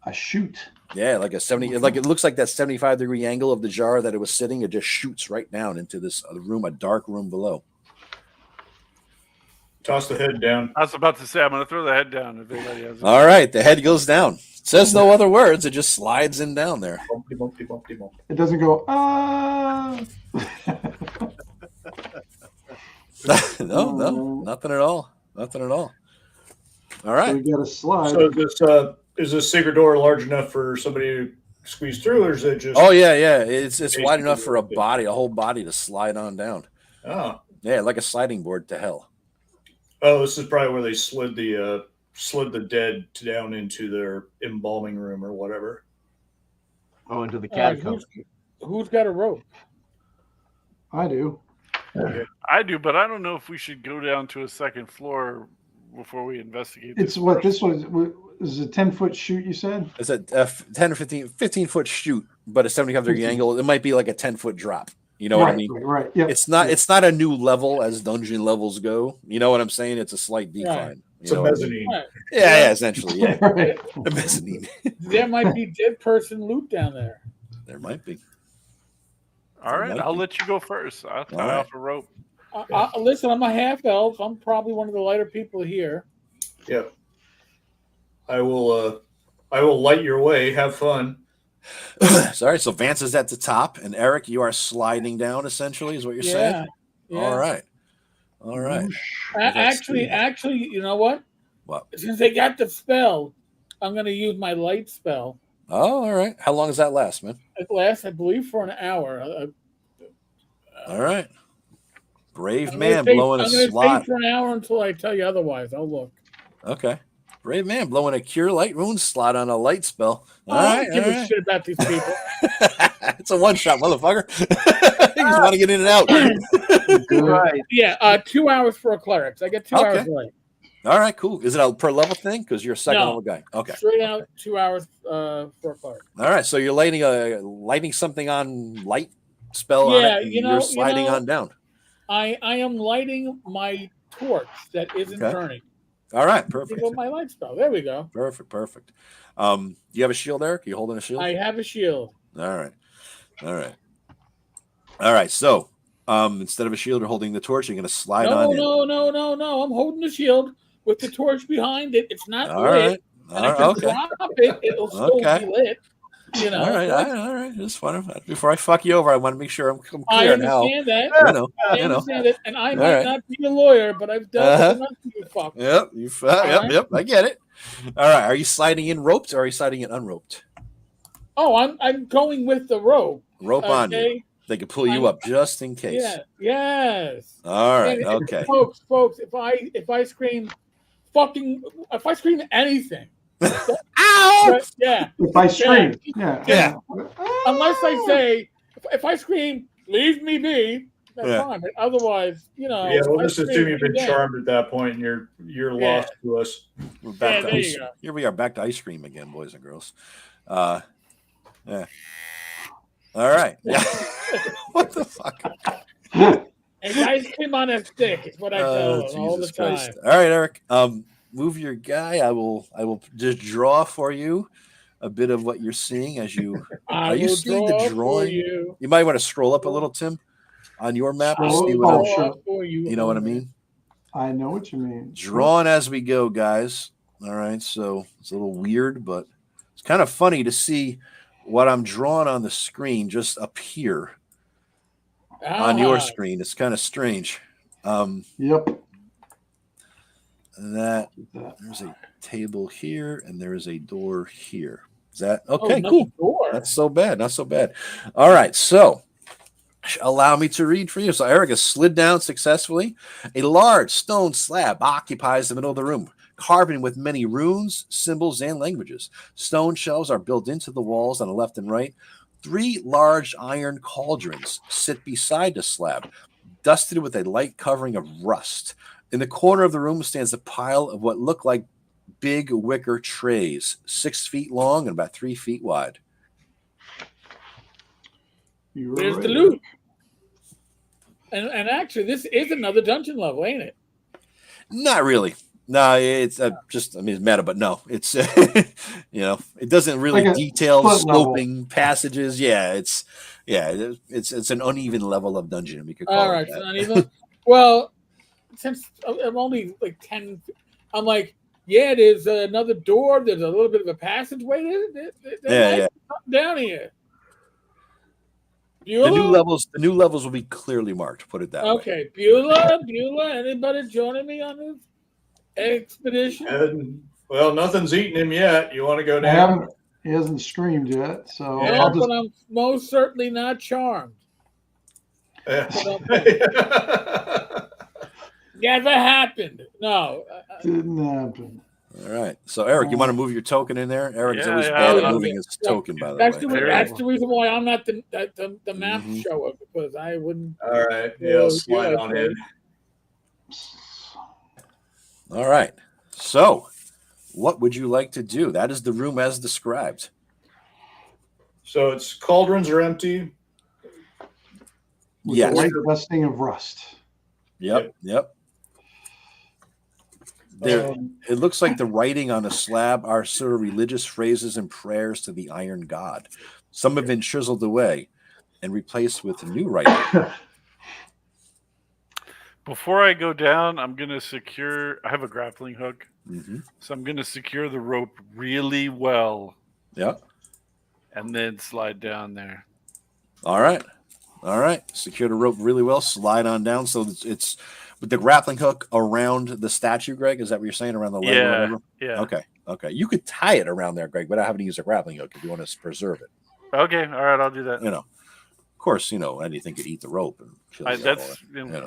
A chute? Yeah, like a 70, like it looks like that 75-degree angle of the jar that it was sitting. It just shoots right down into this room, a dark room below. Toss the head down. I was about to say, I'm going to throw the head down if anybody has it. All right, the head goes down. It says no other words. It just slides in down there. It doesn't go, ah. No, nothing at all. Nothing at all. All right. So we got a slide. So is this secret door large enough for somebody to squeeze through, or is it just? Oh yeah. It's wide enough for a whole body to slide on down. Oh. Yeah, like a sliding board to hell. Oh, this is probably where they slid the dead down into their embalming room or whatever. Oh, into the catacombs. Who's got a rope? I do. I do, but I don't know if we should go down to a second floor before we investigate. It's what this was. Is a 10-foot chute, you said? It's a 10 or 15-foot chute, but a 75-degree angle. It might be like a 10-foot drop. You know what I mean? Right. Yeah. It's not a new level as dungeon levels go. You know what I'm saying? It's a slight decline. Right. It's a mezzanine. Right. Yeah, essentially, yeah. Right. A mezzanine. There might be dead person loot down there. There might be. All right, I'll let you go first. I'll tie off a rope. Listen, I'm a half elf. I'm probably one of the lighter people here. Yeah. I will light your way. Have fun. Sorry, so Vance is at the top, and Eric, you are sliding down. Essentially, is what you're saying. Yeah. All right. Actually, you know what? What? Since they got the spell, I'm going to use my light spell. Oh, all right. How long does that last, man? It lasts, I believe, for an hour. All right. Brave man blowing a slot for an hour until I tell you otherwise. I'll look. Okay. Brave man blowing a cure light wound slot on a light spell. I don't give a shit about these people. It's a one-shot, motherfucker. You just want to get in and out. Right. Yeah, 2 hours for a cleric. So I get 2 hours light. All right, cool. Is it a per level thing? Because you're a second level guy. Okay. Straight out 2 hours for a cleric. All right, so you're lighting something on light spell on it, and you're sliding on down. I am lighting my torch that isn't burning. All right, perfect. My light spell. There we go. Perfect. Do you have a shield, Eric? Are you holding a shield? I have a shield. All right. So instead of a shield, you're holding the torch. You're going to slide on. No. I'm holding the shield with the torch behind it. It's not all lit. Right. And if you drop it, it'll still be lit. You know. All right. Just fun. Before I fuck you over, I want to make sure I'm clear. I understand that. I understand it, and I might not be a lawyer, but I've dealt with enough of you fuck. Yep. I get it. All right. Are you sliding in roped or are you sliding in unroped? Oh, I'm going with the rope. Rope on you. They can pull you up just in case. Yeah. Yes. All right. Okay. Folks. If I scream anything. Ow! Yeah. If I scream. Yeah. Unless I say, if I scream, leave me be, that's fine. But otherwise, Yeah, well, let's assume you've been charmed at that point and you're lost to us. We're back to ice. Here we are back to ice cream again, boys and girls. Yeah. All right. Yeah. What the fuck? It's ice cream on a stick is what I tell them all the time. Christ. All right, Eric. Move your guy. I will just draw for you a bit of what you're seeing as you. Are you seeing the drawing? You might want to scroll up a little, Tim, on your map to see what you know what I mean. I know what you mean. Drawing as we go, guys. All right, so it's a little weird, but it's kind of funny to see what I'm drawing on the screen just appear on your screen. It's kind of strange. Yep. There's a table here and there is a door here. Is that okay? Cool. Not so bad. All right, so allow me to read for you. So Eric has slid down successfully. A large stone slab occupies the middle of the room, carving with many runes, symbols, and languages. Stone shelves are built into the walls on the left and right. 3 large iron cauldrons sit beside the slab, dusted with a light covering of rust. In the corner of the room stands a pile of what look like big wicker trays, 6 feet long and about 3 feet wide. There's the loot. And actually, this is another dungeon level, ain't it? Not really. No, it's it's meta, but no, it's it doesn't really detail sloping passages. Yeah, it's an uneven level of dungeon. We could call all right, it that. Uneven. Well, since I'm only like 10, I'm like, there's another door. There's a little bit of a passageway. There's something down here. Beulah? The new levels will be clearly marked. Put it that way. Okay, Beulah. Anybody joining me on this expedition? And well, nothing's eaten him yet. You want to go I down? haven't. He hasn't streamed yet, so Yeah. No, I'll just. but I'm most certainly not charmed. Never happened. No. Didn't happen. All right. So, Eric, you want to move your token in there? Eric's Yeah, always yeah, bad at I'll- moving his token, by the That's way. that's the reason why I'm not the map Mhm. shower, because I wouldn't. All right. Yeah, I'll slide yeah, on in. All right. So, what would you like to do? That is the room as described. So it's cauldrons are empty. With Yes. the white dusting of rust. Yep. There, it looks like the writing on a slab are sort of religious phrases and prayers to the Iron God. Some have been chiseled away and replaced with new writing. Before I go down, I'm going to secure. I have a grappling hook. Mm-hmm. So I'm going to secure the rope really well Yep. and then slide down there. All right. Secure the rope really well. Slide on down. So it's with the grappling hook around the statue, Greg. Is that what you're saying? Around the leg or Yeah. whatever? Yeah. Okay. You could tie it around there, Greg, without having to use a grappling hook if you want to preserve it. Okay. All right. I'll do that. Of course, anything could eat the rope. And kill the other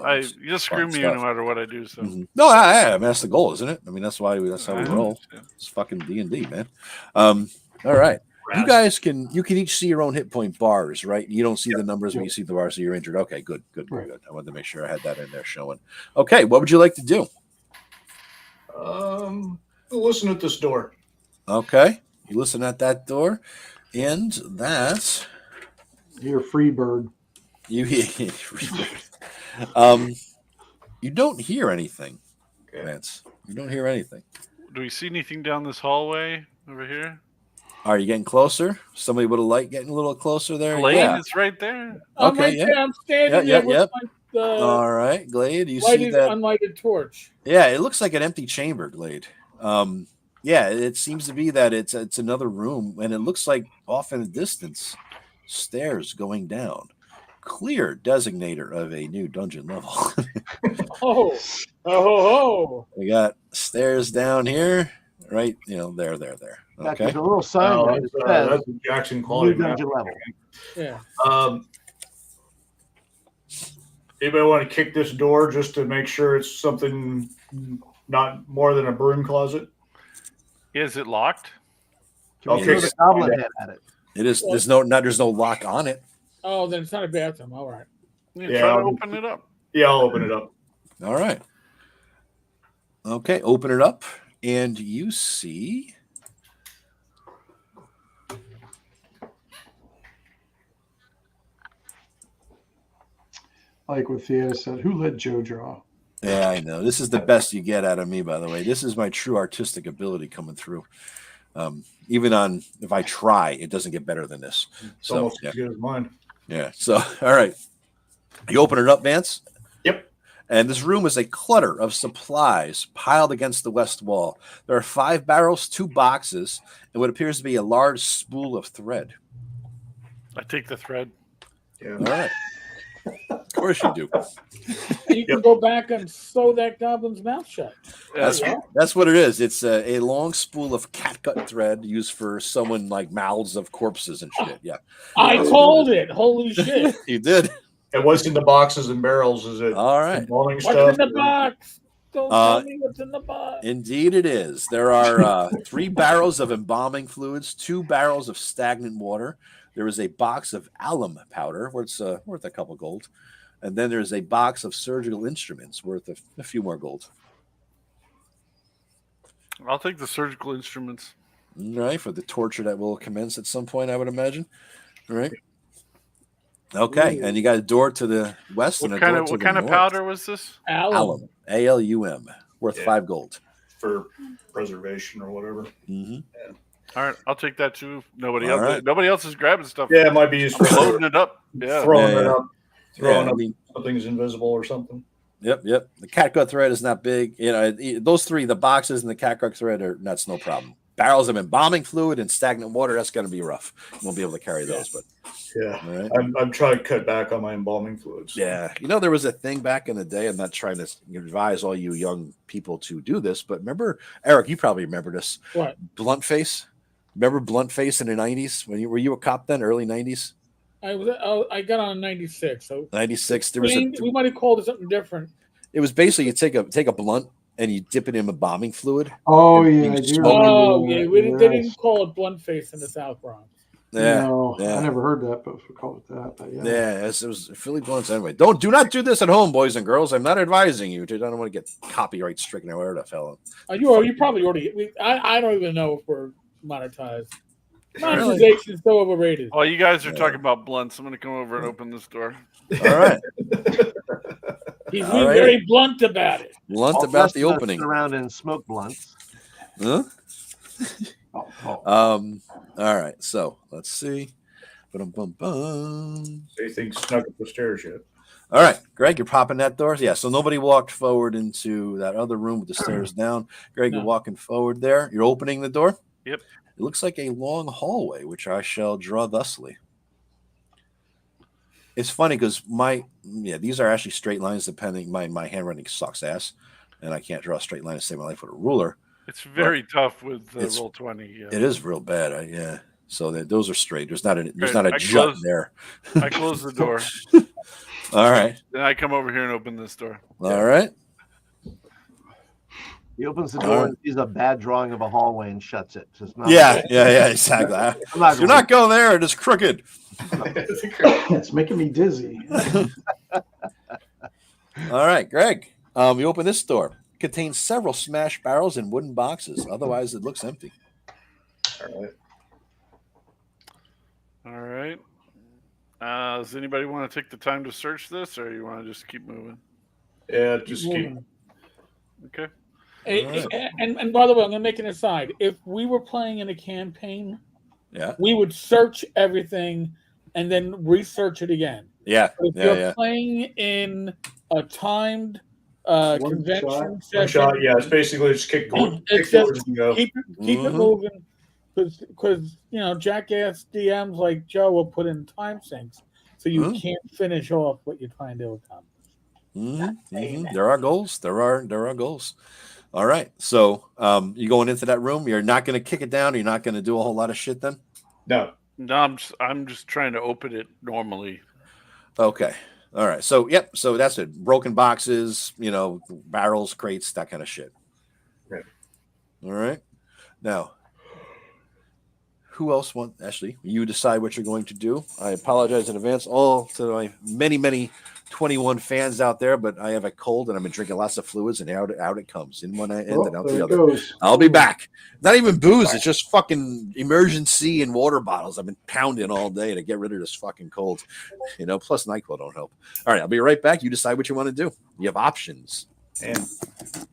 one. You just screw fun me no stuff. matter what I do. So Mhm. No, I mean, that's the goal, isn't it? I mean, that's how we roll. understand. It's fucking D&D, man. All right. You guys can each see your own hit point bars, right? You don't see the numbers when you see the bars, so you're injured. Okay, good. Right. I wanted to make sure I had that in there showing. Okay, what would you like to do? Listen at this door. Okay, you listen at that door, and that You're a free bird. you hear. You don't hear anything, Okay. Vance. You don't hear anything. Do we see anything down this hallway over here? Are you getting closer? Somebody with a light getting a little closer there? Glade Yeah. is right there. I'm Okay, right yeah. there. I'm standing Yeah, there with my All right, Glade. You see lighted, that? unlighted torch. Yeah, it looks like an empty chamber, Glade. Yeah, it seems to be that it's another room, and it looks like off in the distance, stairs going down. Clear designator of a new dungeon level. Oh. We got stairs down here, right? There. That's Okay. a little sign that says That's a Jackson new quality map. dungeon level. Yeah. Anybody want to kick this door just to make sure it's something not more than a broom closet? Is it locked? Can we Okay. throw the goblin head at it? It is. There's no lock on it. Oh, then it's not a bathroom. All right. Yeah, Try to I'll- open it up. Yeah, I'll open it up. All right. Okay, open it up, and you see. Like what Theo said, who let Joe draw? Yeah, I know. This is the best you get out of me, by the way. This is my true artistic ability coming through. Even if I try, it doesn't get better than this. It's So, almost yeah. as good as mine. Yeah. So, all right. You open it up, Vance? Yep. And this room is a clutter of supplies piled against the west wall. There are 5 barrels, 2 boxes, and what appears to be a large spool of thread. I take the thread. Yeah. All right. Of course you do. You can go back and sew that goblin's mouth shut. That's what it is. It's a long spool of catgut thread used for sewing like mouths of corpses and shit. Yeah. I called it. Holy shit. You did. And what's in the boxes and barrels? Is it All right. embalming What's stuff? in the box? Don't tell me what's in the box. Indeed it is. There are 3 barrels of embalming fluids, 2 barrels of stagnant water. There is a box of alum powder worth a couple gold. And then there's a box of surgical instruments worth a few more gold. I'll take the surgical instruments. All right, for the torture that will commence at some point, I would imagine. All right. Okay, and you got a door to the west and a door to the north. What kind of powder was this? Alum, ALUM, worth 5 gold. For preservation or whatever. Mm-hmm. All right, I'll take that too. All right. Nobody else is grabbing stuff. Yeah, it might be used for Loading it up. Yeah. throwing it Yeah. up. Throwing Yeah, I up mean, something's invisible or something. Yep. The catgut thread is not big. Those 3, the boxes and the catgut thread that's no problem. barrels of embalming fluid and stagnant water, that's going to be rough. You won't be able to carry those, but Yeah, all right. I'm trying to cut back on my embalming fluids. Yeah, there was a thing back in the day. I'm not trying to advise all you young people to do this, but remember, Eric, you probably remember this. What? Blunt face. Remember Blunt Face in the 90s? Were you a cop then, early 90s? I got on 96. So 96. There we was might have called it something different. it was basically you take a blunt and you dip it in embalming fluid. Oh and yeah, you I do smoke it. Oh remember yeah, that. they didn't call it blunt face in the South Bronx. Yeah, No, yeah. I never heard that, but we called it that. But yeah. Yeah, it was Philly blunts anyway. Do not do this at home, boys and girls. I'm not advising you to. I don't want to get copyright stricken or whatever the fellow. You probably already. I don't even know if we're monetized. Monetization is so overrated. While you guys are talking about blunts, I'm going to come over and open this door. All right. He's All being right. very blunt about it. Blunt All about the rest of us opening. around and smoke blunts. Huh? Oh. All right. So let's see. Ba-dum-bum-bum. Anything snuck up the stairs yet? All right, Greg, you're popping that door. Yeah. So nobody walked forward into that other room with the stairs down. Greg, No. you're walking forward there. You're opening the door. Yep. It looks like a long hallway, which I shall draw thusly. It's funny because these are actually straight lines. Depending, my handwriting sucks ass, and I can't draw a straight line to save my life with a ruler. It's very tough with It's- roll 20. Yeah. It is real bad. Yeah. So those are straight. There's not a I jut close- there. I close the door. All right. Then I come over here and open this door. All right. He opens the All door right. and sees a bad drawing of a hallway and shuts it. So it's not Yeah, exactly. You're not going there. It is crooked. It's making me dizzy. All right, Greg. You open this door. It contains several smashed barrels and wooden boxes. Otherwise, it looks empty. All right. Does anybody want to take the time to search this, or you want to just keep moving? Yeah, just keep. Okay. And by the way, I'm going to make an aside. If we were playing in a campaign, Yeah. we would search everything and then research it again. Yeah. But if you're playing in a timed convention One session, shot. Yeah, it's basically just kick doors and go. keep it moving, because jackass DMs like Joe will put in time sinks, so you can't finish off what you're trying to accomplish. There are goals. There are goals. All right. So you going into that room? You're not going to kick it down. You're not going to do a whole lot of shit then. No. I'm just trying to open it normally. Okay. All right. So So that's it. Broken boxes, barrels, crates, that kind of shit. Right. All right. Now, who else Ashley, you decide what you're going to do. I apologize in advance all to my many 21 fans out there, but I have a cold and I've been drinking lots of fluids, and out it comes. In one end and out there the it other. goes. I'll be back. Not even booze. It's just fucking emergency and water bottles. I've been pounding all day to get rid of this fucking cold. Plus NyQuil don't help. All right, I'll be right back. You decide what you want to do. You have options. And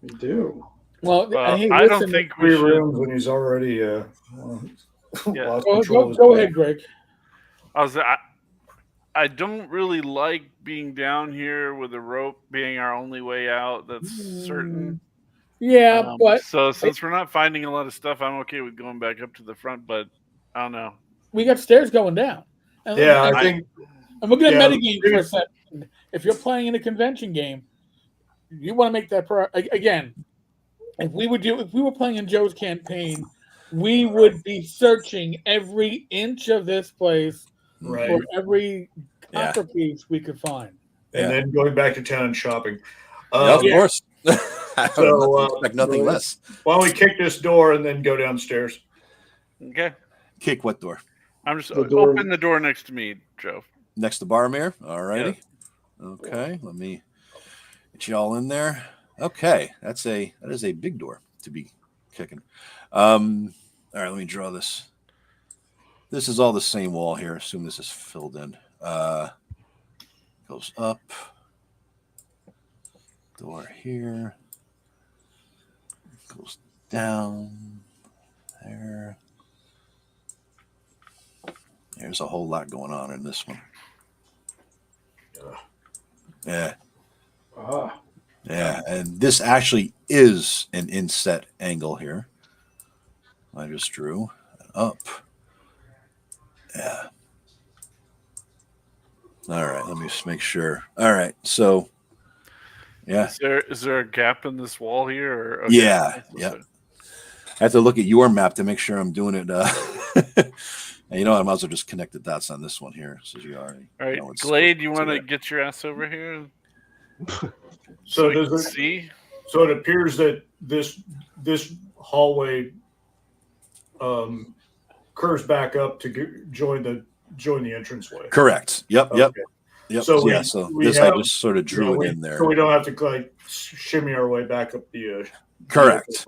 We do. Well, hey, I don't listen, think we 3 should. rooms when he's already Yeah. lost control of his Go body. ahead, Greg. I don't really like being down here with a rope being our only way out. That's certain. Yeah, but So since we're not finding a lot of stuff, I'm okay with going back up to the front. But I don't know. we got stairs going down. And, Yeah, and, I think and we're going to yeah, metagame for a second. If you're playing in a convention game, you want to make that again. If we were playing in Joe's campaign, we would be searching every inch of this place right, for every copper piece we could find. and then going back to town and shopping. Of course. I expect nothing really? less. Why don't we kick this door and then go downstairs? Okay. Kick what door? I'm just The door- open the door next to me, Joe. Next to Barmere. All righty. Okay. Let me get you all in there. Okay. That is a big door to be kicking. All right. Let me draw this. This is all the same wall here. Assume this is filled in. Goes up. Door here. Goes down. There. There's a whole lot going on in this one. Yeah. Yeah. And this actually is an inset angle here. I just drew up. Yeah. All right, let me just make sure. All right, so yeah. Is there a gap in this wall here? Or, okay. Yeah, yeah. I have to look at your map to make sure I'm doing it. And you know, I might as well just connect the dots on this one here. So you already. All right, know Glade, you want to get your ass over here? So you does can it see? So it appears that this hallway curves back up to join the entranceway. Correct. Yep. Yep. Okay. Yep. So yeah. I just sort of drew it in there. So we don't have to like shimmy our way back up the. Correct.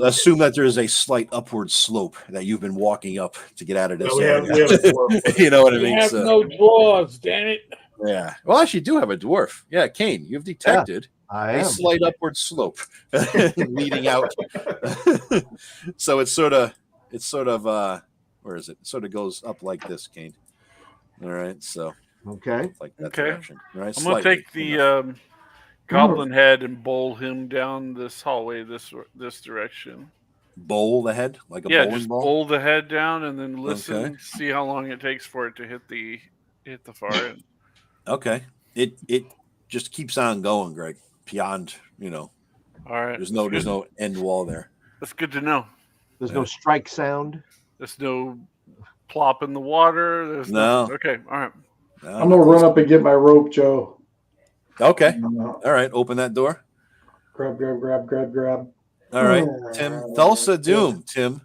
Assume that there is a slight upward slope that you've been walking up to get out of this area. We have a dwarf. You know what I mean? We have no dwarves, damn it. Yeah. Well, actually, you do have a dwarf. Yeah, Kane, you've detected a slight upward slope leading out. So it's sort of where is it? It sort of goes up like this, Kane. All right. So like that direction. All right. I'm gonna take the goblin head and bowl him down this hallway this direction. Bowl the head like a bowling just ball? bowl the head down and then listen, see how long it takes for it to hit the far end. Okay. It just keeps on going, Greg. Beyond, All right. There's no end wall there. That's good to know. There's no strike sound. There's no plop in the water. There's no. Okay. All right. I'm gonna run up and get my rope, Joe. Okay. All right. Open that door. Grab. All right. Tim. Thulsa Doom. Tim.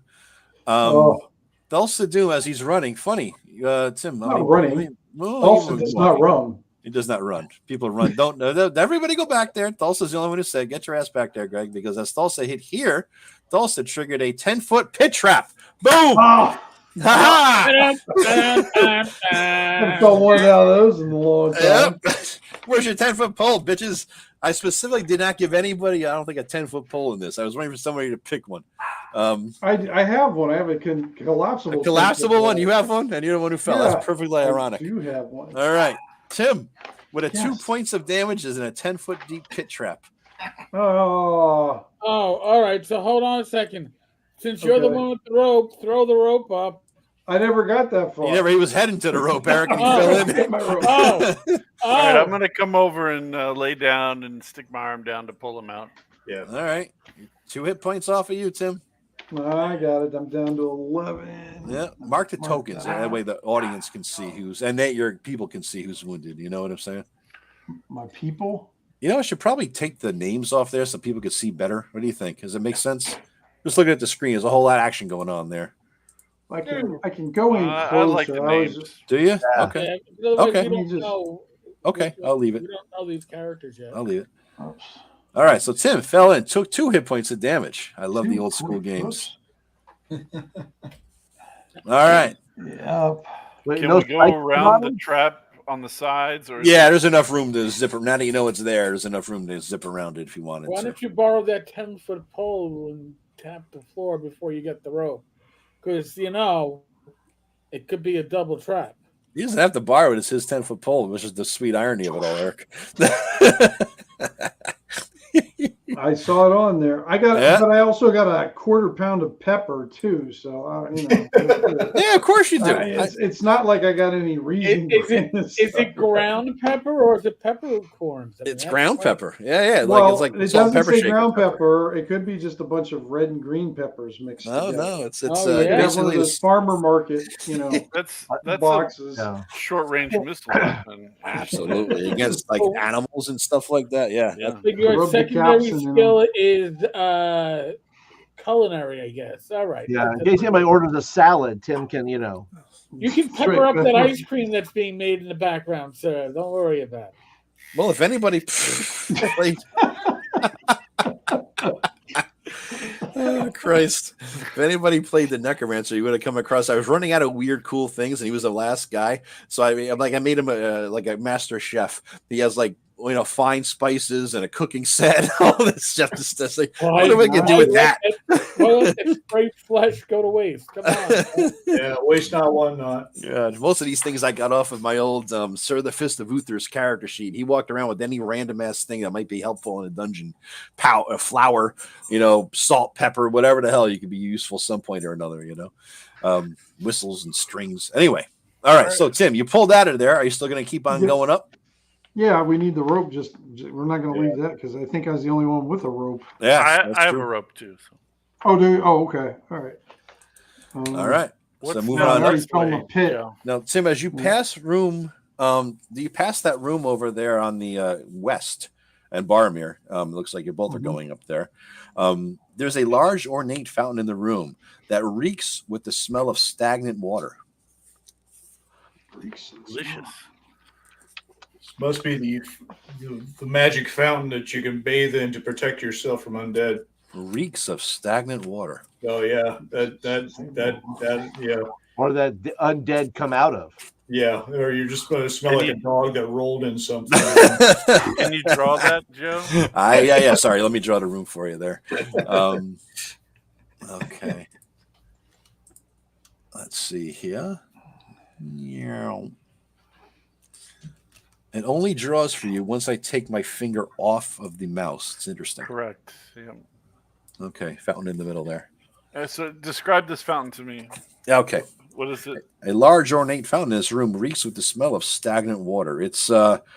Thulsa Doom as he's running. Funny. Tim. Not running. Thulsa does not run. He does not run. People run. Don't everybody go back there. Thulsa's the only one who said, get your ass back there, Greg, because as Thulsa hit here, Thulsa triggered a 10-foot pit trap. Boom! Oh. Ha-ha! I've done one out of those in a long time. Yep. Where's your 10-foot pole, bitches? I specifically did not give anybody, I don't think, a 10-foot pole in this. I was waiting for somebody to pick one. I have one. I have a collapsible. A collapsible one? You have one? And you're the one who fell. Yeah, that's perfectly ironic. You have one. All right. Tim, with 2 points of damage is in a 10-foot deep pit trap. Oh, all right. So hold on a second. Since you're the one with the rope, throw the rope up. I never got that far. He was heading to the rope, Eric, and he fell in. All right, I'm going to come over and lay down and stick my arm down to pull him out. Yeah. All right. 2 hit points off of you, Tim. I got it. I'm down to 11. Yeah. Mark the tokens. That way the audience can see your people can see who's wounded. You know what I'm saying? My people? I should probably take the names off there so people could see better. What do you think? Does it make sense? Just looking at the screen, there's a whole lot of action going on there. I can go in closer. I like the names. Do you? Yeah. Okay. Yeah, okay. Okay, I'll leave it. We don't know these characters yet. I'll leave it. Oops. All right, so Tim fell in, took 2 hit points of damage. I love the old school games. All right. Yep. Can we go around the trap on the sides? Or there's enough room to zip it. Now that you know it's there, there's enough room to zip around it if you wanted to. Why don't you borrow that 10-foot pole and tap the floor before you get the rope? Because, it could be a double trap. He doesn't have to borrow it. It's his 10-foot pole, which is the sweet irony of it all, Eric. I saw it on there. But I also got a quarter pound of pepper too. So yeah, of course you do. It's not like I got any reason. Is it ground pepper or is it peppercorns? It's ground pepper. Yeah. Well, like it salt doesn't pepper say ground pepper. It could be just a bunch of red and green peppers mixed together. No, it's basically one of those farmer market, that's boxes. A short-range missile weapon. Absolutely against like animals and stuff like that. Yeah. Your secondary skill is culinary, I guess. All right. Yeah. In case anybody orders a salad, Tim can, You can pepper up that ice cream that's being made in the background, sir. Don't worry about it. Well, if anybody played... Oh, Christ. If anybody played the Necromancer, you would have come across. I was running out of weird, cool things, and he was the last guy. So I made him like a master chef. He has like fine spices and a cooking set. All this stuff. Just like, Well, what are we gonna do with that? Well, let that scraped flesh go to waste. Come on. Yeah, waste not, one not. Yeah, most of these things I got off of my old Sir the Fist of Uther's character sheet. He walked around with any random ass thing that might be helpful in a dungeon. Flour, salt, pepper, whatever the hell you could be useful some point or another, whistles and strings. Anyway, all right. So Tim, you pulled out of there. Are you still going to keep on going up? Yeah, we need the rope. We're not going to leave that because I think I was the only one with a rope. Yeah, I have a rope too. So. Oh, do you? Oh, okay. All right. All right. So moving I on. already told him a pit. Yeah. Now, Tim, as you pass room, do you pass that room over there on the west and Boromir? It looks like you both are going up there. There's a large ornate fountain in the room that reeks with the smell of stagnant water. Delicious. Must be the magic fountain that you can bathe in to protect yourself from undead. Reeks of stagnant water. Oh yeah, that yeah. Or that the undead come out of. Yeah, or you're just going to smell like a dog that rolled in something. Can you draw that, Joe? Yeah. Sorry, let me draw the room for you there. Okay. Let's see here. It only draws for you once I take my finger off of the mouse. It's interesting. Correct. Yeah. Okay, fountain in the middle there. So describe this fountain to me. Okay. What is it? A large ornate fountain in this room reeks with the smell of stagnant water. It's about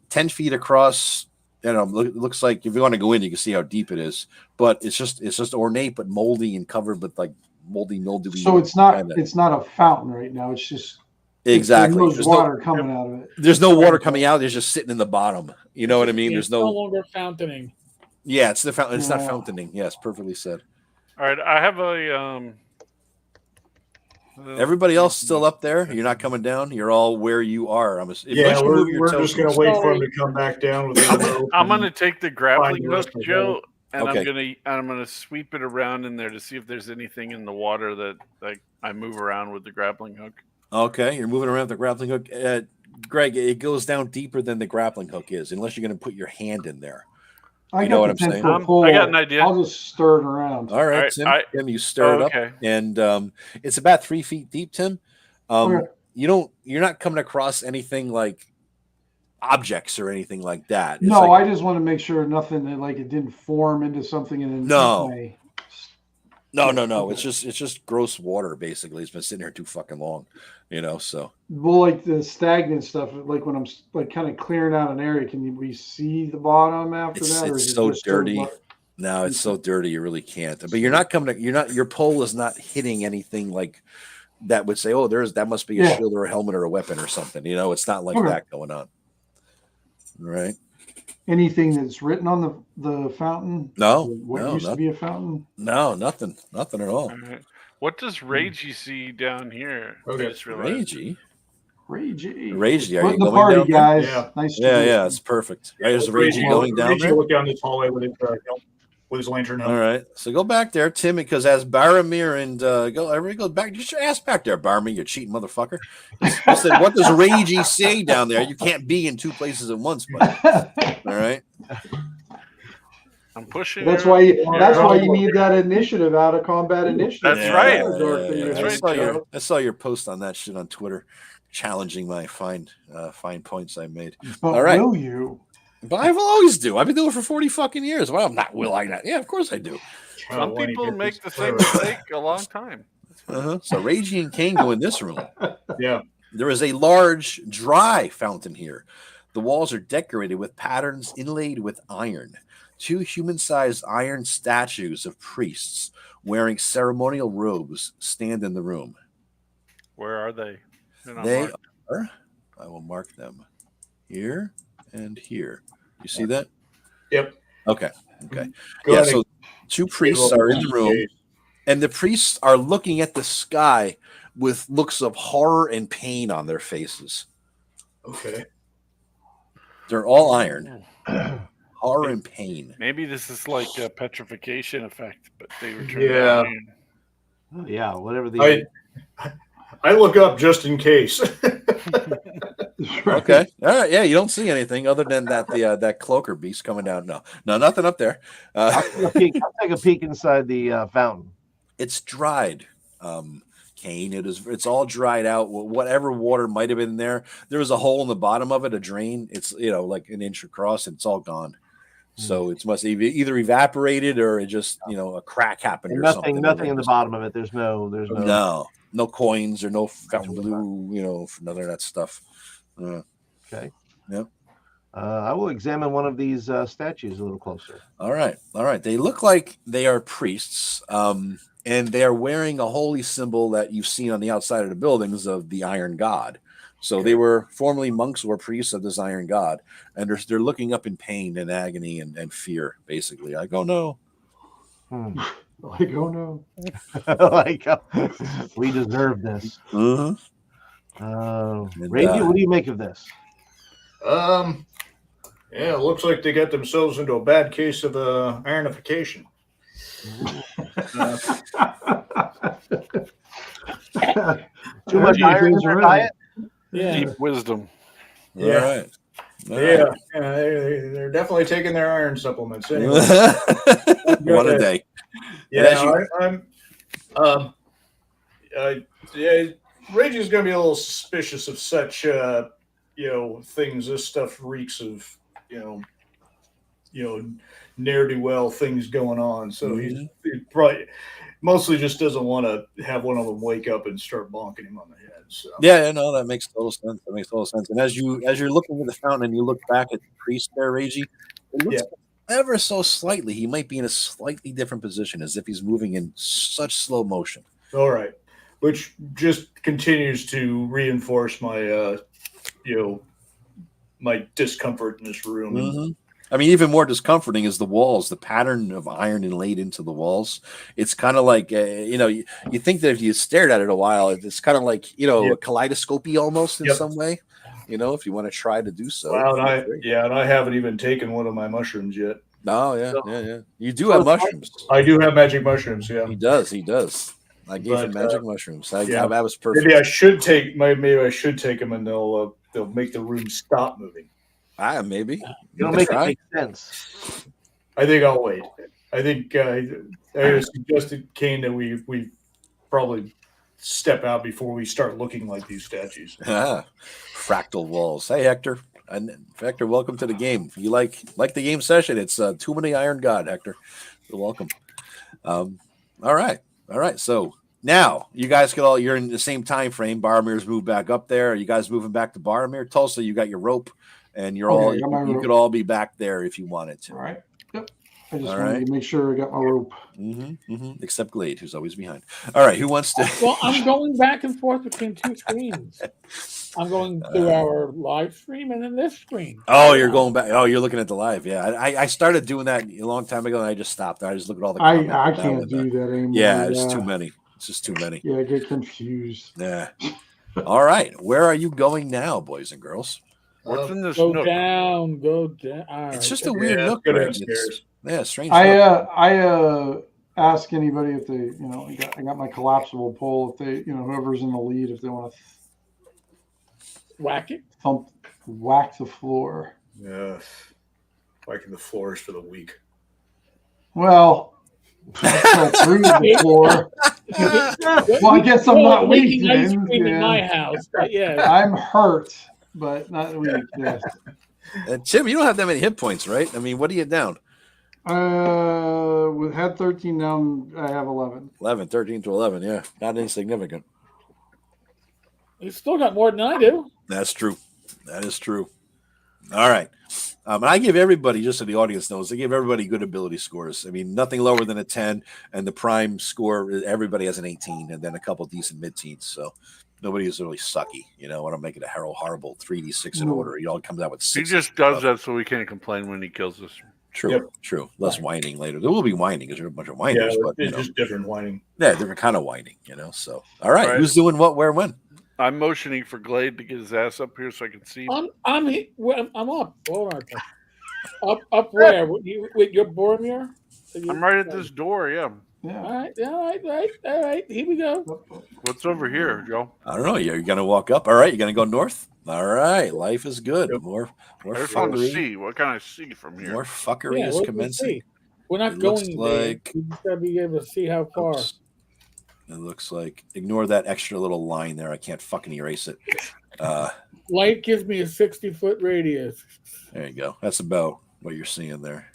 10 feet across. It looks like if you want to go in, you can see how deep it is. But it's just ornate but moldy and covered with like moldy, mildewy. So it's not a fountain right now. It's just exactly. There's water coming out of it. There's no water coming out. There's just sitting in the bottom. You know what I mean? There's no longer fountaining. Yeah, it's the fountain. It's not fountaining. Yes, perfectly said. All right, I have a. Everybody else still up there? You're not coming down. You're all where you are. We're just going to wait for him to come back down with I'm going to take the grappling hook, Joe, and okay. I'm going to sweep it around in there to see if there's anything in the water that I move around with the grappling hook. Okay, you're moving around the grappling hook. Greg, it goes down deeper than the grappling hook is, unless you're going to put your hand in there. I know what I'm saying? I got an idea. I'll just stir it around. All right, Tim, you stir it up, and it's about 3 feet deep, Tim. You're not coming across anything like objects or anything like that. It's I just want to make sure nothing it didn't form into something and then No. It's just gross water. Basically, it's been sitting here too fucking long, So well, like the stagnant stuff, like when I'm kind of clearing out an area, we see the bottom after that? It's so dirty. No, it's so dirty you really can't. But you're not coming. Your pole is not hitting anything like that would say, oh, that must be a shield or a helmet or a weapon or something. It's not like that going on. Right. Anything that's written on the fountain? Used to be a fountain? No, nothing at all. Right. What does Ragey see down here? Ragey? Ragey. Are you the going party, down guys? There? Nice. Yeah, it's perfect. There's Ragey going down there. Look down this hallway with his lantern. All right, so go back there, Tim, because as Boromir and everybody goes back. Just your ass back there, Boromir, you cheating motherfucker. I said, what does Ragey say down there? You can't be in two places at once, buddy. All right. I'm pushing. That's why you need that initiative out of combat initiative. That's right. I saw your post on that shit on Twitter, challenging my fine points I made. But all right. Will you? But I will always do. I've been doing it for 40 fucking years. Well, will I not? Yeah, of course I do. Some people make the same mistake a long time. So Ragey and Kane go in this room. Yeah. There is a large, dry fountain here. The walls are decorated with patterns inlaid with iron. 2 human-sized iron statues of priests wearing ceremonial robes stand in the room. Where are they? They are. I will mark them here and here. You see that? Yep. Okay. Yeah, so 2 priests are in the room, and the priests are looking at the sky with looks of horror and pain on their faces. Okay. They're all iron. Horror and pain. Maybe this is like a petrification effect, but they return. Yeah, whatever the. I look up just in case. The Right. Okay. All right. Yeah, you don't see anything other than that that cloaker beast coming down. No, nothing up there. I'll take a peek inside the fountain. It's dried, Kane. It's all dried out. Whatever water might have been there, there was a hole in the bottom of it, a drain. It's like an inch across, and it's all gone. So it must either evaporated or it just a crack happened And or nothing, something. nothing in the bottom of it. There's no coins or no fountain blue, for none of that stuff. Okay. Yep. I will examine one of these statues a little closer. All right. They look like they are priests, and they are wearing a holy symbol that you've seen on the outside of the buildings of the Iron God. So they were formerly monks or priests of this Iron God, and they're looking up in pain and agony and fear, basically. Like, oh no. Like, oh no. Like, we deserve this. Uh-huh. Randy, what do you make of this? Yeah, it looks like they got themselves into a bad case of ironification. Too much iron in their diet? Yeah. Deep wisdom. Yeah. All right. They're definitely taking their iron supplements anyway. One a day. Reggie's going to be a little suspicious of such, things. This stuff reeks of, ne'er-do-well things going on. So he probably mostly just doesn't want to have one of them wake up and start bonking him on the head. So. Yeah, no, that makes total sense. And as you're looking at the fountain and you look back at the priest there, Reggie, it looks ever so slightly. He might be in a slightly different position, as if he's moving in such slow motion. All right, which just continues to reinforce my, my discomfort in this room. Mm-hmm. I mean, even more discomforting is the walls, the pattern of iron inlaid into the walls. It's kind of like, you think that if you stared at it a while, it's kind of like, a kaleidoscopy almost in some way, if you want to try to do so. Wow, and I haven't even taken one of my mushrooms yet. Oh, yeah. You do have mushrooms. I do have magic mushrooms, yeah. He does. I gave him magic mushrooms. That was perfect. Maybe I should take them, and they'll make the room stop moving. Maybe. It'll make it make sense. I think I'll wait. I think I suggested, Kane, that we probably step out before we start looking like these statues. Fractal walls. Hey, Hector. Hector, welcome to the game. If you like the game session, it's Too Many Iron God, Hector. You're welcome. All right. So now you guys you're in the same time frame. Boromir's moved back up there. Are you guys moving back to Boromir? Tulsa, you got your rope. And you could all be back there if you wanted to. All right. Yep. I just wanted to make sure I got my rope. Except Glade, who's always behind. All right. Who wants to? Well, I'm going back and forth between two screens. I'm going through our live stream and then this screen. Oh, you're going back. Oh, you're looking at the live. Yeah. I started doing that a long time ago and I just stopped. I just look at all the comments. I can't do that anymore. Yeah, it's too many. It's just too many. Yeah, I get confused. Yeah. All right. Where are you going now, boys and girls? What's in this Go nook? down. It's just a weird nook. Strange. I ask anybody if they, I got my collapsible pole. If they, whoever's in the lead, if they want to whack it, whack the floor. Yeah, whacking the floors for the weak. Well, through the floor. Well, I guess I'm not weak then. In my house, but yeah, I'm hurt. But not weak, yes. Tim, you don't have that many hit points, right? I mean, what are you down? With had 13 down, I have 11. 13 to 11, yeah. Not insignificant. You still got more than I do. That's true. That is true. All right. And I give everybody, just so the audience knows, I give everybody good ability scores. I mean, nothing lower than a 10, and the prime score, everybody has an 18, and then a couple decent mid-teens, so nobody is really sucky, when I'm making a horrible 3d6 in order. He all comes out with 6. He just does that so we can't complain when he kills us. True. Less whining later. There will be whining because you're a bunch of whiners. But, it's just different whining. Yeah, different kind of whining, So, all right. Who's doing what, where, when? I'm motioning for Glade to get his ass up here so I can see him. I'm up. Hold on. Up where? With your Boromir? I'm right at this door, yeah. All right. Here we go. What's over here, Joe? I don't know. You're going to walk up. All right. You're going to go north? All right, life is good. Yep. More I just want to fuckery. see. What can I see from here? More fuckery Yeah, is let's commencing. see. We're not It looks going there. like- We just gotta be able to see how far. Oops. It looks like ignore that extra little line there. I can't fucking erase it. Light gives me a 60-foot radius. There you go. That's about what you're seeing there.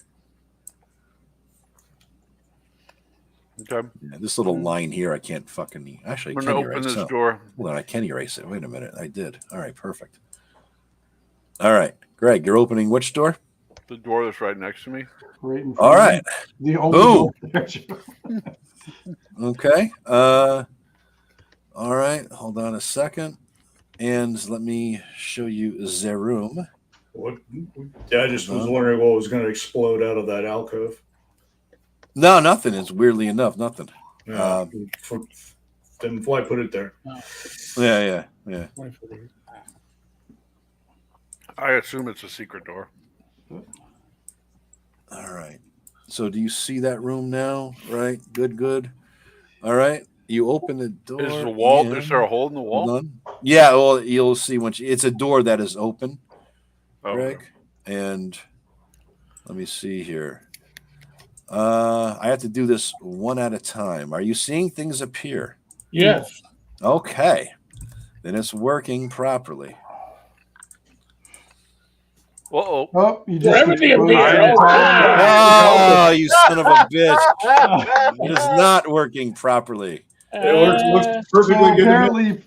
Okay. Yeah, this little line here, I can't fucking actually. I'm I going can to open erase this it. door. Hold on, I can erase it. Wait a minute, I did. All right, perfect. All right, Greg, you're opening which door? The door that's right next to me. Right in front All of right. you. The only Boom. door there. Okay. All right. Hold on a second, and let me show you the room. What? Yeah, I just was wondering what was going to explode out of that alcove. No, nothing. It's weirdly enough nothing. Yeah, didn't fly put it there. Yeah. I assume it's a secret door. All right. So do you see that room now? Right. Good. All right. You open the door. Is the wall? in. Is there a hole in the wall? Hold on. Yeah. Well, you'll see once. It's a door that is open, Oh, Greg. And let me see here. I have to do this one at a time. Are you seeing things appear? Yes. Okay. Then it's working properly. Uh-oh. Oh, you just Wherever the exploded appear. every time. Oh, you son of a bitch. It is not working properly. It looks So perfectly good. To me. apparently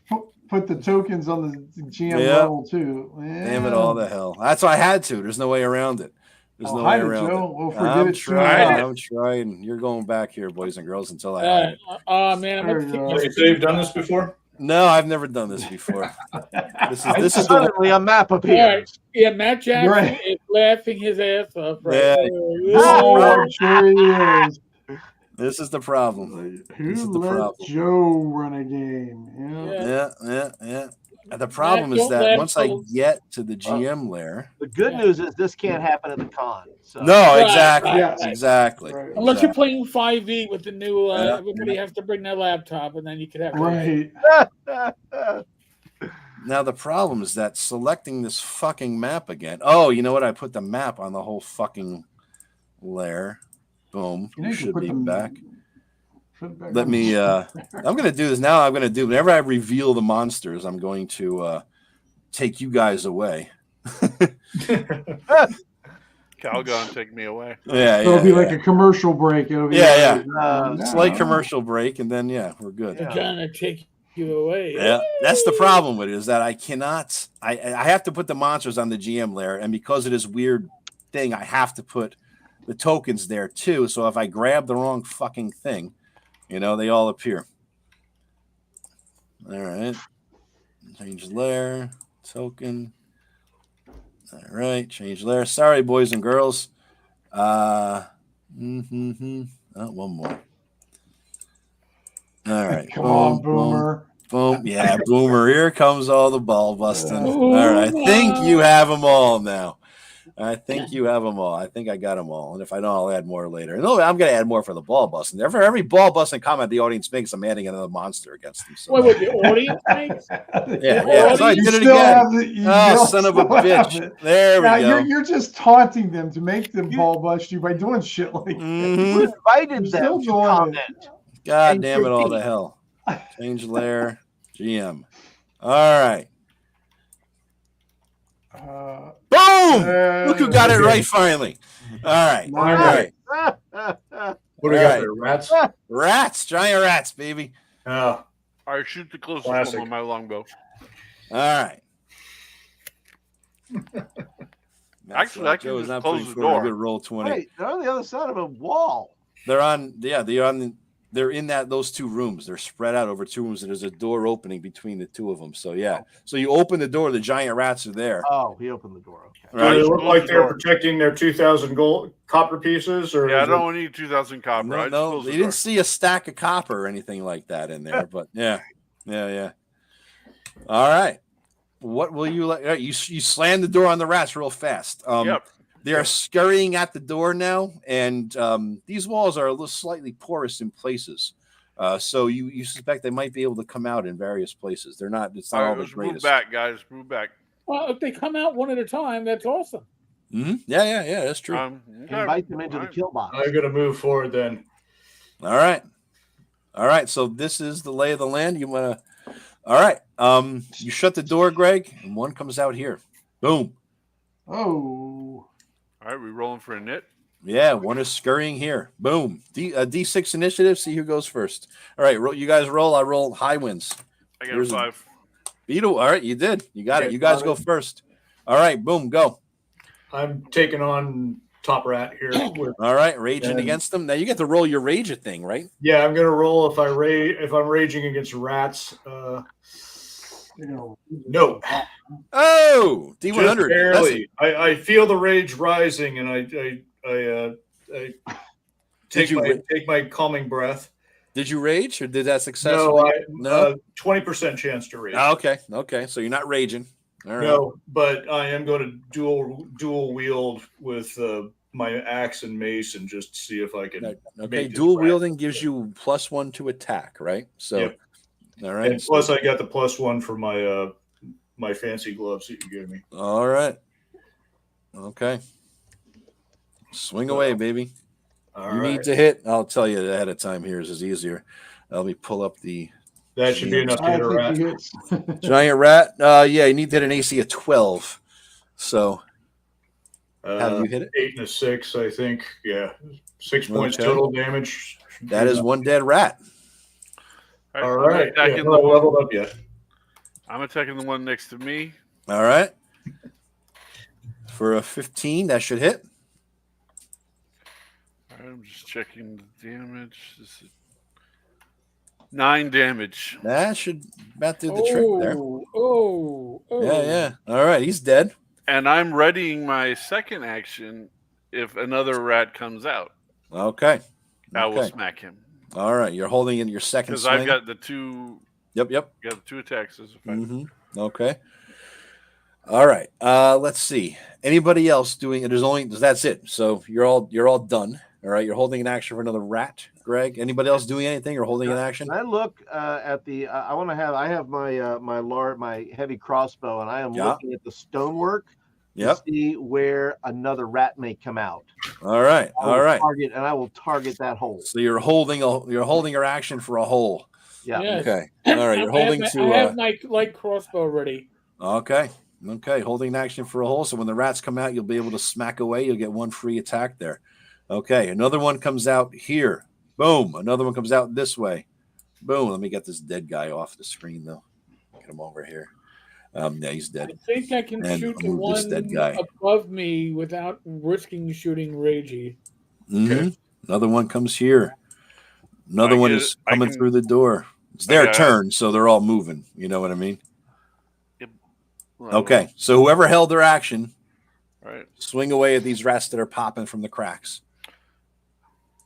put the tokens on the GM Yeah. level too. Yeah. Damn it all the hell. That's why I had to. There's no way around it. There's no way hide it, around Joe. it. We'll forget I'm it soon trying. enough. I'm trying. You're going back here, boys and girls, until I hide it. Oh man, I'm There gonna you go. Have you say you've done this before? No, I've never done this before. This And is the suddenly a map All right. appears. Yeah, Matt Jackson Right. is laughing his ass off right Yeah. there. Oh, I'm sure he is. this is the problem. Who This is the let problem. Joe run a game? Yeah. Yeah. And the problem is don't that laugh once I till- get to the GM lair. The good news is this can't happen at the con. So. No, Right, exactly. right, right. Exactly. Right. Unless you're playing 5e with the new, Yeah. everybody has to bring their laptop, and then you could have. Right. Now the problem is that selecting this fucking map again. Oh, you know what? I put the map on the whole fucking lair. Boom. You need to Should put be them- back. put it back Let on. me I'm gonna do this now. I'm gonna do whenever I reveal the monsters, I'm going to take you guys away. Calgon, take me away. Yeah, It'll yeah, be yeah. like a commercial break. It'll be Yeah, like, no, Slight no. commercial break, and then we're good. Yeah. Gonna take you away. Yeah, that's the problem with it, is that I cannot. I have to put the monsters on the GM layer, and because of this weird thing, I have to put the tokens there too. So if I grab the wrong fucking thing, they all appear. All right, change layer, token. All right, change layer. Sorry, boys and girls. Oh, one more. All right, Come on, Boomer. Boom. Yeah, Boomer. Here comes all the ball busting. Ooh, All right. I think you have them all now. I think you have them all. I think I got them all. And if I don't, I'll add more later. No, I'm going to add more for the ball busting. For every ball busting comment the audience makes, I'm adding another monster against them. So, What would the audience make? yeah. So I You did it still again. have it. You Oh, still son of a have bitch. it. There we Now, go. you're just taunting them to make them ball bust you by doing shit like that. Mhm. You invited You're them still to doing comment. it. God And damn it all to critique. hell. Change layer. GM. All right. Boom! Look who got it right finally. All right. All right. What do we got there? Rats? Rats. Giant rats, baby. Oh, I shoot the closest Classic. one on my longbow. All right. Actually, I can Joe is just not close putting the forward a door. good roll 20. Wait, they're on the other side of a wall. They're in those two rooms. They're spread out over two rooms, and there's a door opening between the two of them. So so you open the door, the giant rats are there. Oh, he opened the door. Okay. do they Right? look like they're Door. protecting their 2,000 gold copper pieces? Or Yeah, I is it- don't need 2,000 copper. I just No, close you the door. didn't see a stack of copper or anything like that in there, but yeah. All right. What will you like? You slam the door on the rats real fast. Yep. They are scurrying at the door now, and these walls are a little slightly porous in places. So you suspect they might be able to come out in various places. They're not. It's not All all right, the let's move greatest. back, guys. Move back. Well, if they come out one at a time, that's awesome. Yeah, that's true. Okay. Invite them into the kill box. I'm gonna move forward then. All right. So this is the lay of the land. You want to? All right. You shut the door, Greg, and one comes out here. Boom. Oh. All right, we rolling for a nit. Yeah, one is scurrying here. Boom. D6 initiative. See who goes first. All right, you guys roll. I roll high wins. I got Here's a 5. Beetle. All right, you did. You got it. You guys go first. All right, boom, go. I'm taking on Top Rat here. All right, raging against them. Now you get to roll your rage thing, right? Yeah, I'm gonna roll if I'm raging against rats. No. Oh, Just D100. barely. I feel the rage rising, and I take my calming breath. Did you rage, or did that No, successfully? No. 20% chance to rage. Okay. So you're not raging. All right. No, but I am going to dual wield with my axe and mace and just see if I can. Okay, dual wielding gives you +1 to attack, right? So, Yep. All right. And plus, I got the +1 for my my fancy gloves that you gave me. All right. Okay. Swing away, baby. All you right. need to hit. I'll tell you ahead of time. Here is easier. Let me pull up the. That should be enough to hit a rat. Giant rat. Yeah, you need to hit an AC of 12. So, how do you hit it? 8 and a 6, I think. Yeah, 6 points total damage. That is one dead rat. All right. Yeah, I'm not leveled up yet. I'm attacking the one next to me. All right. For a 15, that should hit. All right, I'm just checking the damage. This is 9 damage. That should about do the trick there. Oh. Yeah. All right, he's dead. And I'm readying my second action if another rat comes out. Okay. I will smack him. All right, you're holding in your second because swing. I've got the 2. Yep. Got the 2 attacks as a fighter. Okay. All right. Let's see. Anybody else doing it? That's it. So you're all done. All right. You're holding an action for another rat, Greg. Anybody else doing anything or holding an action? I look at the. I have my my heavy crossbow, and I am looking at the stonework to see where another rat may come out. All right. I will target that hole. So you're holding your action for a hole. Yeah. Yes. Okay. All right. You're holding I have my light crossbow ready. Okay. Holding an action for a hole. So when the rats come out, you'll be able to smack away. You'll get one free attack there. Okay. Another one comes out here. Boom. Another one comes out this way. Boom. Let me get this dead guy off the screen, though. Get him over here. Yeah, he's dead. I think I can shoot the one dead guy above me without risking shooting Ragey. Okay. Another one comes here. Another one is coming through the door. It's their turn, so they're all moving. You know what I mean? Yep. Well, okay, so whoever held their action, right, swing away at these rats that are popping from the cracks.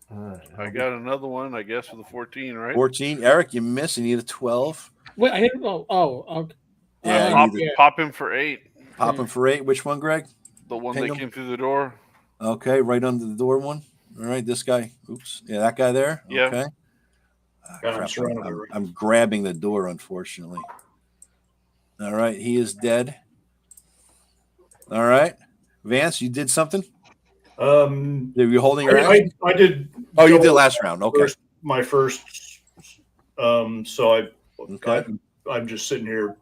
I got another one, I guess, with a 14, right? 14. Eric, you miss. You need a 12. Wait, I hit. Okay. Yeah, pop him for 8. Pop him for 8. Which one, Greg? The one that came through the door. Okay, right under the door one. All right, this guy. Oops. Yeah, that guy there. Yeah. Okay. I'm grabbing the door, unfortunately. All right, he is dead. All right. Vance, you did something? Were you holding your action? I did. Oh, you did last round. Okay. My first. So I'm just sitting here.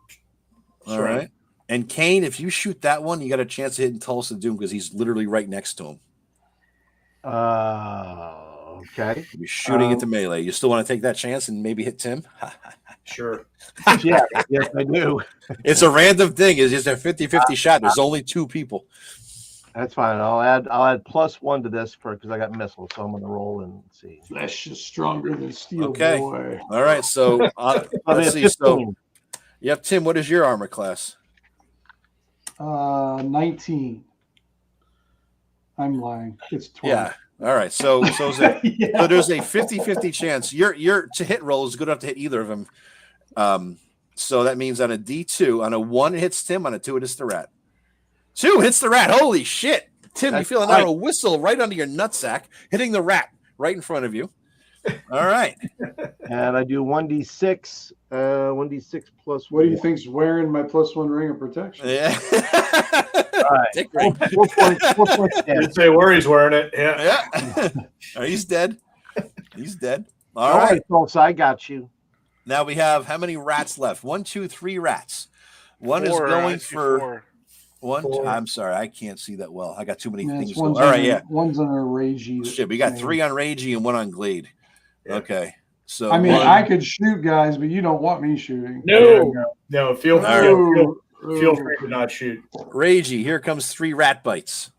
All right. And Kane, if you shoot that one, you got a chance to hit Tulsa Doom because he's literally right next to him. Okay. You're shooting into melee. You still want to take that chance and maybe hit Tim? Sure. Yeah, yes, I do. It's a random thing. It's just a 50-50 shot. There's only 2 people. That's fine. I'll add +1 to this because I got missiles, so I'm going to roll and see. Flesh is stronger than steel. Okay. Boy. All right. So let's see. So, yep, Tim. What is your armor class? 19. I'm lying. It's 20. Yeah. All right. So there's a 50-50 chance. Your to hit roll is good enough to hit either of them. So that means on a D2, on a 1 it hits Tim, on a 2 it hits the rat. 2 hits the rat. Holy shit. Tim, you feel an arrow whistle right under your nutsack, hitting the rat right in front of you. All right. And I do 1d6. 1d6 plus. What do you think's wearing my +1 ring of protection? Yeah. right. Take rate. 4 points. 4 points Didn't damage. say where he's wearing it. Yeah. Yeah. He's dead. He's dead. All All right. right, folks, I got you. Now we have how many rats left? 1, 2, 3 rats. One Four, is going I see for four. one. Four. I'm sorry, I can't see that well. I got too many Yeah, things. it's Going. one's All right, on yeah. One's on a ragey. Shit, we got thing. 3 on Ragey and 1 on Glade. Yeah. Okay. So I mean, one- I could shoot guys, but you don't want me shooting. No. No, feel All feel free to not shoot. Ragey, here comes 3 rat bites.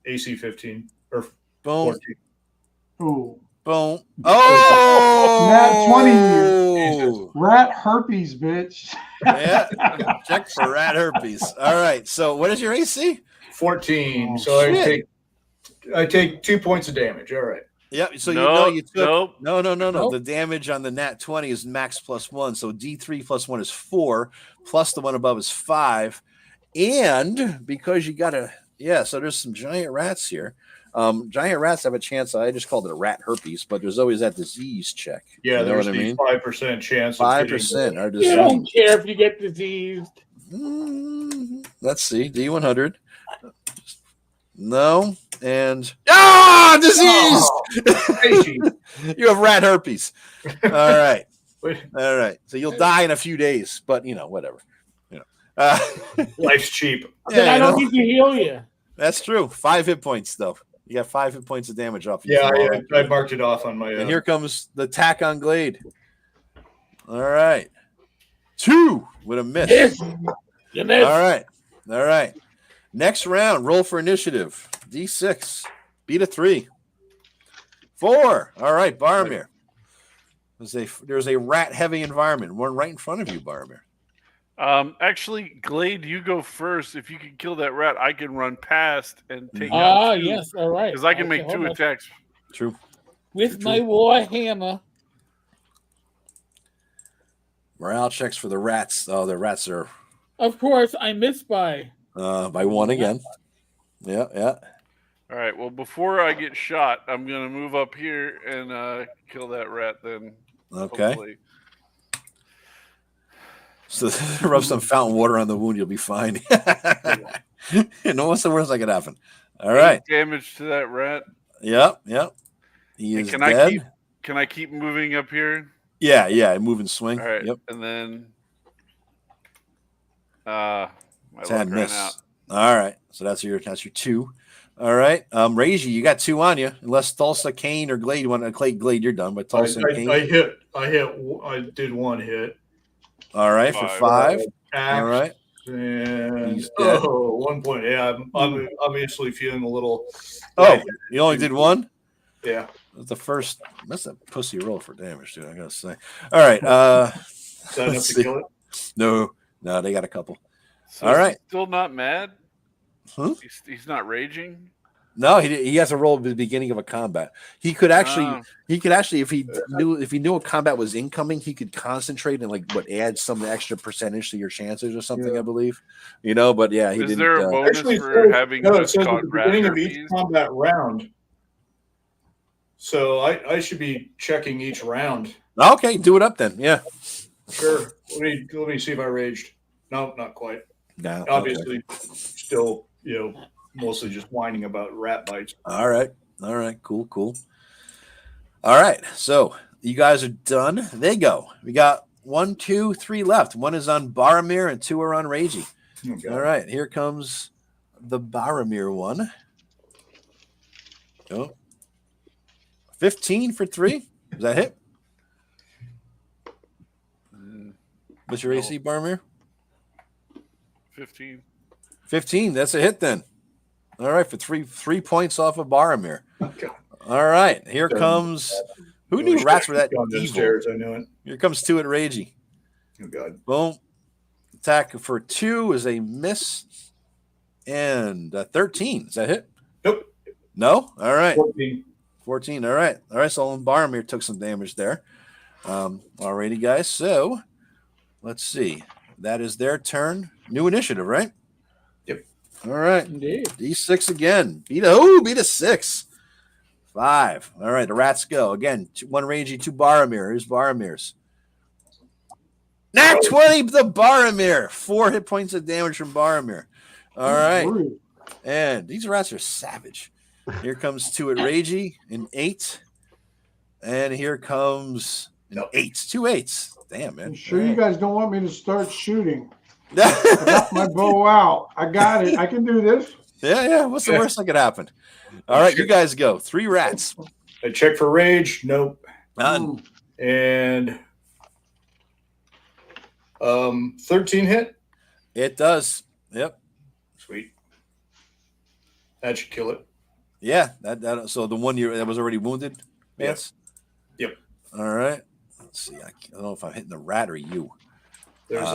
AC 15 or Boom, 14. Ooh. boom. Oh, Nat 20. Rat herpes, bitch. Yeah, check for rat herpes. All right. So what is your AC? 14. Oh, So shit. I take 2 points of damage. All right. Yep. So No, you know you took nope. no. Nope. The damage on the nat 20 is max +1. So D3 + 1 is 4, plus the one above is 5. And because you got so there's some giant rats here. Giant rats have a chance. I just called it a rat herpes, but there's always that disease check. Yeah, You know there's what I the mean? 5% chance. 5% are You don't disease. care if you get diseased. Let's see. D100. No. And disease! You have rat herpes. All right. All right. So you'll die in a few days, but whatever. Life's cheap. Then I don't need to heal you. That's true. 5 hit points, though. You got 5 hit points of damage off. Yeah, I marked it off on my. And here comes the attack on Glade. All right. 2 with a miss. Miss. You missed. All right. All right. Next round, roll for initiative. D6. Beat a 3. 4. All right, Boromir. There's a rat-heavy environment. One right in front of you, Boromir. Actually, Glade, you go first. If you can kill that rat, I can run past and take out 2. Yes, all right. Because I can Okay, make hold 2 on. attacks. True. With my war hammer. Morale checks for the rats. Oh, the rats are Of course, I missed by 1 again. Yeah. All right. Well, before I get shot, I'm going to move up here and kill that rat then. Okay. Hopefully. So rub some fountain water on the wound, you'll be fine. What's the worst that could happen? All right. 8 damage to that rat. Yep. He And is can dead. I keep moving up here? Yeah. Move and swing. All right. Yep. And then my Sad luck ran miss. out. All right. So that's your 2. All right. Ragey, you got 2 on you. Unless Tulsa, Kane, or Glade. You want to play Glade, you're done. But Tulsa and Kane. I did 1 hit. All right, for 5. All right. And He's dead. 1 point. Yeah, I'm obviously feeling a little. Oh, you only did 1? Yeah. That's the first. That's a pussy roll for damage, dude. I gotta say. All right. Is that enough to kill it? No, they got a couple. So All is he right. still not mad? Huh? He's not raging? No, he has a roll at the beginning of a combat. He could actually, if he knew a combat was incoming, he could concentrate and add some extra percentage to your chances or something. Yeah. I believe, But yeah, he Is didn't. there a bonus Actually, for having it says at caught the rat beginning of each herpes? combat round. So I should be checking each round. Okay, do it up then. Yeah. Sure. Let me see if I raged. No, not quite. No, Obviously, still mostly just whining about rat bites. All right. Cool. All right. So you guys are done. They go. We got 1, 2, 3 left. 1 is on Boromir and 2 are on Ragey. Oh, God. All right. Here comes the Boromir one. Oh. 15 for 3. Does that hit? What's your AC, Boromir? 15. 15. That's a hit then. All right. For 3 points off of Boromir. Okay. All right. Here comes. Who knew rats were that Gone evil? downstairs, I knew it. Here comes 2 at Ragey. Oh, God. Boom. Attack for 2 is a miss. And 13. Does that hit? Nope. No? All right. 14. All right. So Boromir took some damage there. Alrighty, guys. So let's see. That is their turn. New initiative, right? Yep. All right. indeed. D6 again. Beat a 6. 5. All right, the rats go. Again, 1 Ragey, 2 Boromir. Here's Boromir's. Nat 20, the Boromir. 4 hit points of damage from Boromir. All right. Rude. And these rats are savage. Here comes 2 at Ragey, an 8. And here comes an 8. 2 8s. Damn, man. I'm sure you guys don't want me to start shooting. I got my bow out. I got it. I can do this. Yeah. What's the worst that could happen? All right, you guys go. 3 rats. I check for rage. Nope. None. And 13 hit. It does. Yep. Sweet. That should kill it. Yeah. That. So the one that was already wounded, Vance? Yep. All right. Let's see. I don't know if I'm hitting the rat or you. There's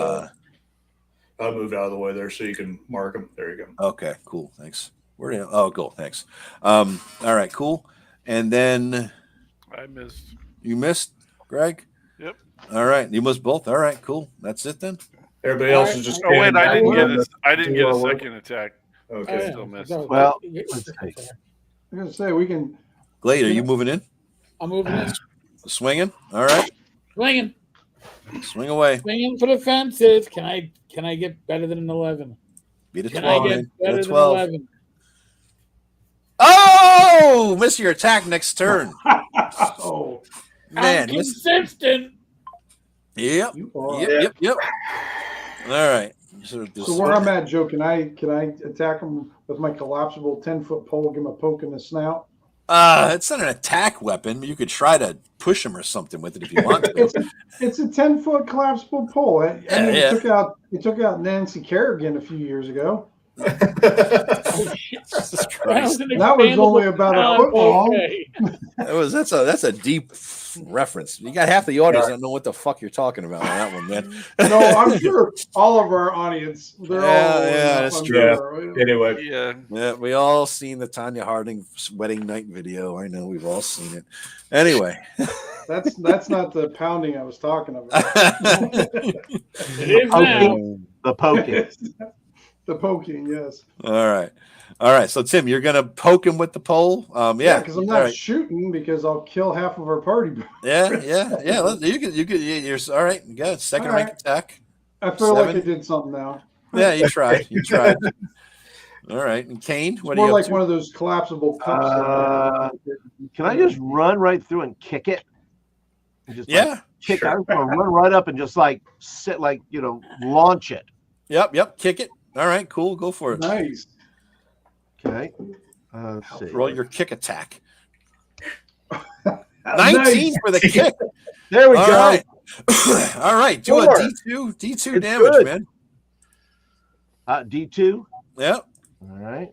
I moved out of the way there so you can mark them. There you go. Okay, cool. Thanks. Cool. Thanks. All right, cool. And then I missed. you missed, Greg? Yep. All right. You missed both. All right, cool. That's it then. Everybody else is just. Oh wait, I didn't get it. it. I didn't get a second attack. Okay. Still missed. Well, let's see. I'm gonna say we can. Glade, are you moving in? I'm moving in. Swinging? All right. Swinging. Swing away. Swinging for the fences. Can I get better than an 11? Beat a Can 12. I get man. Beat better a than 12. 11? Oh! Miss your attack next turn. Oh, Man. I'm consistent. Yep. you are. Yep. All right. So where I'm at, Joe, can I attack him with my collapsible 10-foot pole? Give him a poke in the snout. It's not an attack weapon, but you could try to push him or something with it if you want to. It's a 10-foot collapsible pole. I mean, Yeah. It took out Nancy Kerrigan a few years ago. Jesus Christ. That was only about a foot long. Okay. That's a deep reference. You got half the audience that don't know what the fuck you're talking about on that one, man. No, I'm sure all of our audience. They're all. That's true. Sure. Anyway, Yeah. We all seen the Tanya Harding wedding night video. I know we've all seen it. Anyway, That's not the pounding I was talking about. It is now. The poking. The poking, yes. All right. So Tim, you're gonna poke him with the pole. Yeah, because I'm all not right. shooting because I'll kill half of our party. Yeah. You could. You're all right. You got a second All rank right. attack. I feel like 7. I did something now. Yeah, you tried. All right. And Kane, what More are you like up to? one of those collapsible cups. Can I just run right through and kick it? Just kick. Sure. I just want to run right up and just sit launch it. Yep. Kick it. All right. Cool. Go for it. Nice. Okay. Let's see. Roll your kick attack. Nice. 19 for the kick. There we All go. right. All right. Do a Four. D2 It's damage, good. man. D2. Yep. All right.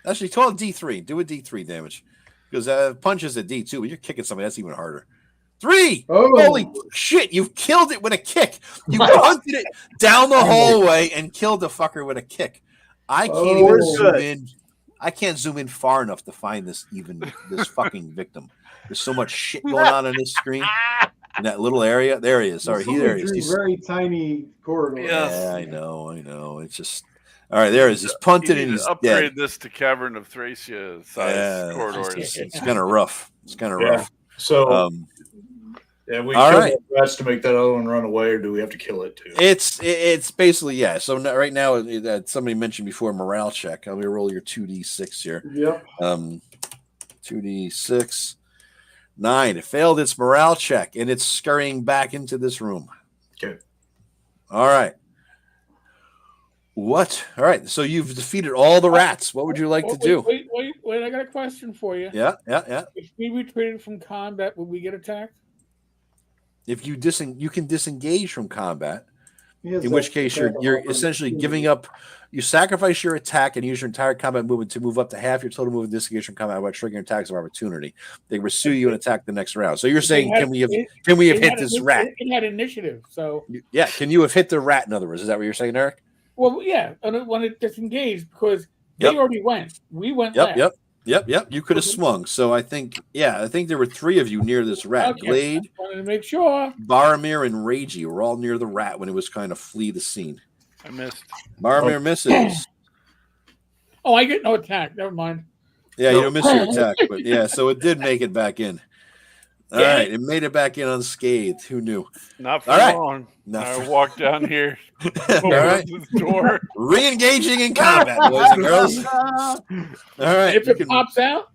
Actually, call it D3. Do a D3 damage. Because punch is a D2, but you're kicking somebody. That's even harder. 3. Oh. Holy shit. You've killed it with a kick. You punted it down the hallway and killed the fucker with a kick. I can't even zoom in. I can't zoom in far enough to find this fucking victim. There's so much shit going on this screen in that little area. There he is. Sorry, there he is. He's very tiny corridor. Yeah, I know. It's just all right. There he is. He's punted and he's upgrade dead. this to Cavern of Thracia size corridors. It's kind of rough. Rough. So, we all kill right. the rats to make that other one run away, or do we have to kill it too? It's basically So right now, somebody mentioned before morale check. I'm gonna roll your 2d6 here. Yep. 2d6. 9. It failed its morale check, and it's scurrying back into this room. Okay. All right. What? All right. So you've defeated all the rats. What would you like to do? Wait! I got a question for you. Yeah. If we retreated from combat, would we get attacked? If you can disengage from combat, Yes, in which case you're essentially giving up. You sacrifice your attack and use your entire combat movement to move up to half your total movement disengage from combat while triggering attacks of opportunity. They pursue you and attack the next round. So you're saying, can we have hit this rat? It had initiative, so Yeah. Can you have hit the rat? In other words, is that what you're saying, Eric? well, yeah. And when it disengaged, because they already went. We went. last. Yep. You could have swung. So I think there were 3 of you near this rat. Okay. Glade, Wanted to make sure. Boromir, and Ragey were all near the rat when it was trying to flee the scene. I missed. Boromir misses. Oh, I get no attack. Never mind. Yeah, you don't miss your attack, but yeah, so it did make it back in. All right, it made it back in unscathed. Who knew? Not for All right. long. Not I for- walk down here, All right, open the door. re-engaging in combat, boys and girls. All right, If it pops out,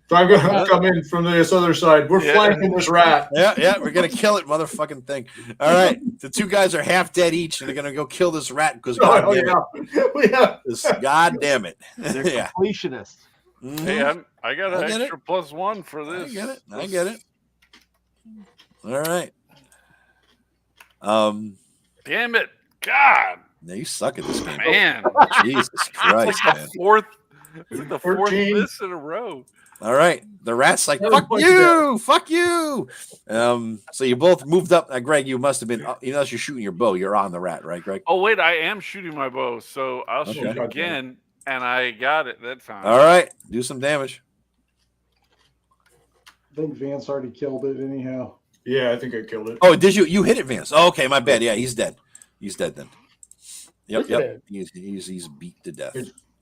So I'm going to come in from this other side. We're Yeah. flanking this rat. yeah, we're gonna kill it, motherfucking thing. All right, the two guys are half dead each, and they're gonna go kill this rat because God damn it, They're yeah. completionists. Mhm. Hey, I got an I get extra +1 for this. I get it. All right. Damn it. God. Now you suck at this game. Man. Jesus Christ, man. It's like the fourth 14. miss in a row. All right. The rat's like, That fuck was you, fuck you. So you both moved up. Greg, you must have been, unless you're shooting your bow, you're on the rat, right, Greg? Oh, wait, I am shooting my bow, so I'll shoot Okay. again, and I got it that time. All right. Do some damage. I think Vance already killed it anyhow. Yeah, I think I killed it. Oh, did you? You hit it, Vance. Oh, okay, my bad. Yeah, he's dead. He's dead then. Yep. Look He's beat to death.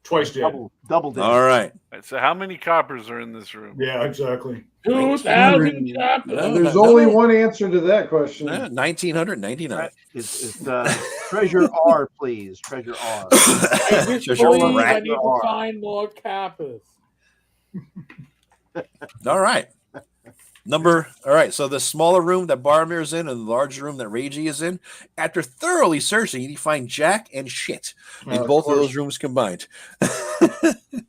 Twice dead. Double dead. All right. So how many coppers are in this room? Yeah, exactly. 2,000 chapters. There's only one answer to that question. 1999. It's treasure R, please. Treasure R. I just Just your believe I rat. need to find more Kappas. All right. All right. So the smaller room that Boromir's in and the larger room that Reiji is in, after thoroughly searching, you find Jack and shit in Of both of course. those rooms combined.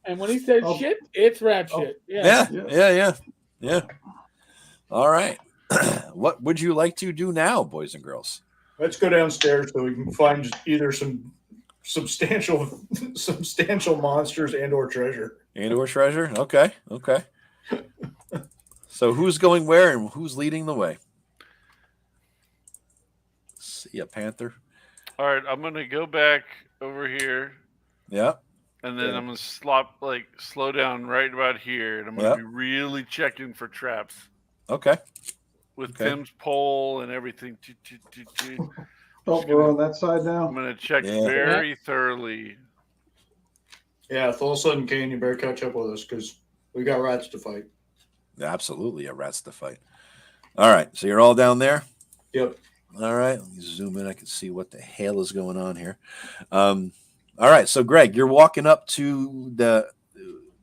And when he says Oh. shit, it's rat Oh. shit. Yeah. Yeah. All right. What would you like to do now, boys and girls? Let's go downstairs so we can find either some substantial monsters and or treasure. And/or treasure? Okay. So who's going where and who's leading the way? See ya, Panther. All right, I'm going to go back over here, Yeah. and then Yeah. I'm going to slow down right about here, and I'm going to be really checking for traps Okay. with Okay. Tim's pole and everything. Oh, we're on that side now. I'm going to check Yeah. very thoroughly. Yeah, if all of a sudden, Kane, you better catch up with us because we got rats to fight. Absolutely. A rat's to fight. All right. So you're all down there? Yep. All right. Let me zoom in. I can see what the hell is going on here. All right. So, Greg, you're walking up to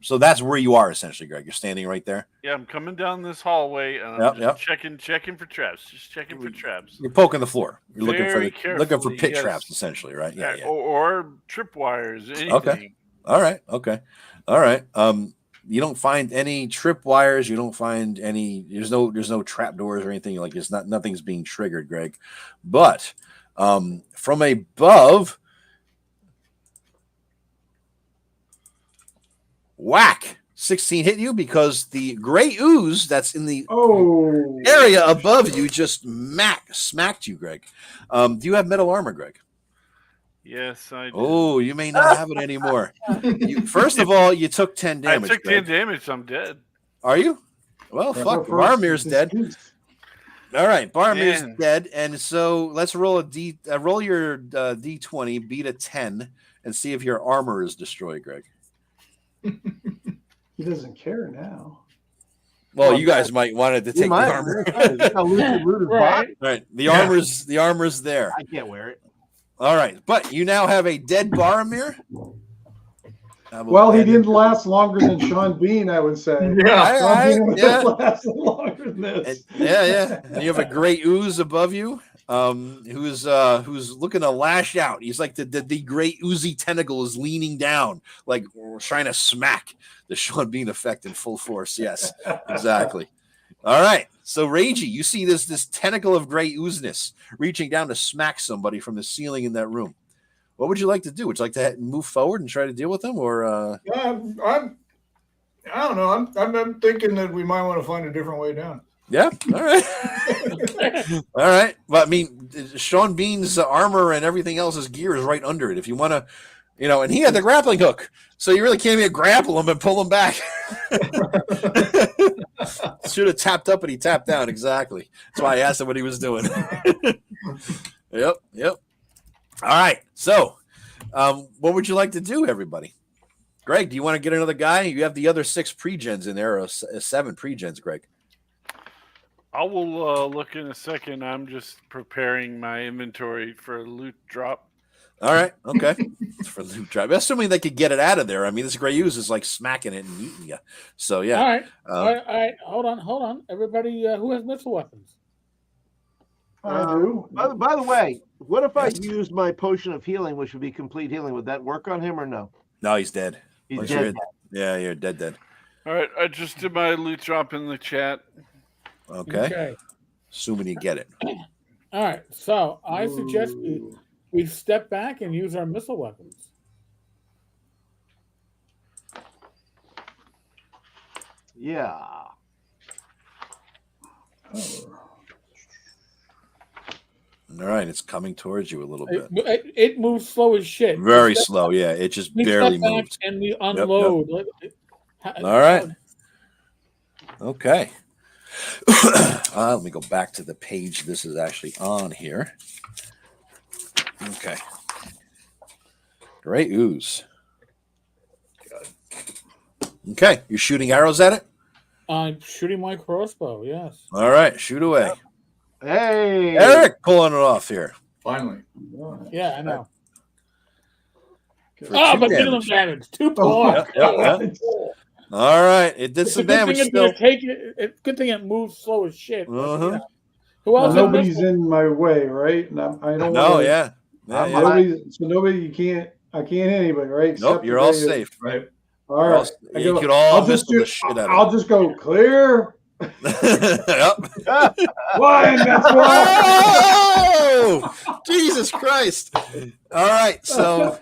so that's where you are, essentially, Greg. You're standing right there. Yeah, I'm coming down this hallway, and I'm Yep. checking for traps. Just checking for traps. You're poking the floor. You're looking Very looking for carefully, pit yes. traps, essentially, right? Yeah. Or tripwires, anything. Okay. All right. Okay. All right. You don't find any tripwires. You don't find any. There's no trap doors or anything like. Nothing's being triggered, Greg. But from above, whack! 16 hit you because the gray ooze that's in the Oh, area above you just smacked you, Greg. Do you have metal armor, Greg? Yes, I do. Oh, you may not have it anymore. First of all, you took 10 damage. I took 10 Greg. damage. I'm dead. Are you? Well, fuck. Baramir's dead. All right, Baramir's Man. dead, and so let's roll roll your d20, beat a 10, and see if your armor is destroyed, Greg. He doesn't care now. Well, Oh, you guys might want to take the might. armor. Right. Right, the Yeah. armor's there. I can't wear it. All right, but you now have a dead Baramir. Well, he didn't last longer than Sean Bean, I would say. Yeah. Sean Bean yeah. lasted longer than this. Yeah. And you have a gray ooze above you, who's looking to lash out. He's like the gray oozy tentacle is leaning down, like trying to smack the Sean Bean effect in full force. Yes, exactly. All right. So Reiji, you see this tentacle of gray oozeness reaching down to smack somebody from the ceiling in that room. What would you like to do? Would you like to move forward and try to deal with them, or? I don't know. I'm thinking that we might want to find a different way down. Yeah. All right. All right. Well, I mean, Sean Bean's armor and everything else's gear is right under it. If you want to, and he had the grappling hook, so you really can't even grapple him and pull him back. Should have tapped up, and he tapped down. Exactly. That's why I asked him what he was doing. Yep. All right. So, what would you like to do, everybody? Greg, do you want to get another guy? You have the other 6 pre-gens in there, or 7 pre-gens, Greg. I will look in a second. I'm just preparing my inventory for a loot drop. All right, okay. For loot drop, assuming they could get it out of there. I mean, this Grey Ooze is like smacking it and eating you. So yeah. All right. All right. Hold on. Everybody, who has missile weapons? I do. By the way, what if I used my potion of healing, which would be complete healing? Would that work on him or no? No, he's dead. He's dead. Yeah, you're dead. All right, I just did my loot drop in the chat. Okay. Assuming you get it. All right. So I suggest we step back and use our missile weapons. Yeah. All right, it's coming towards you a little bit. It moves slow as shit. Very slow, yeah. It just barely moves. And we unload. Yep. All right. Okay. Let me go back to the page this is actually on here. Okay. Great ooze. Okay, you're shooting arrows at it? I'm shooting my crossbow, yes. All right, shoot away. Hey, Eric pulling it off here. Finally. Yeah, I know. For Oh, 2 but dealing damage. damage. 2 points. Yep. All right, it did some damage still. It's good thing it moves slow as shit. Uh-huh. Yeah. Who else? Nobody's in my way, right? And I don't. No, wanna, yeah. Nobody. You can't. I can't hit anybody, right? Nope, Except you're the all guy who- safe. Right. All right. You could all missile the shit out of I'll just go clear. Yep. One. That's one. Oh! Jesus Christ. All right, so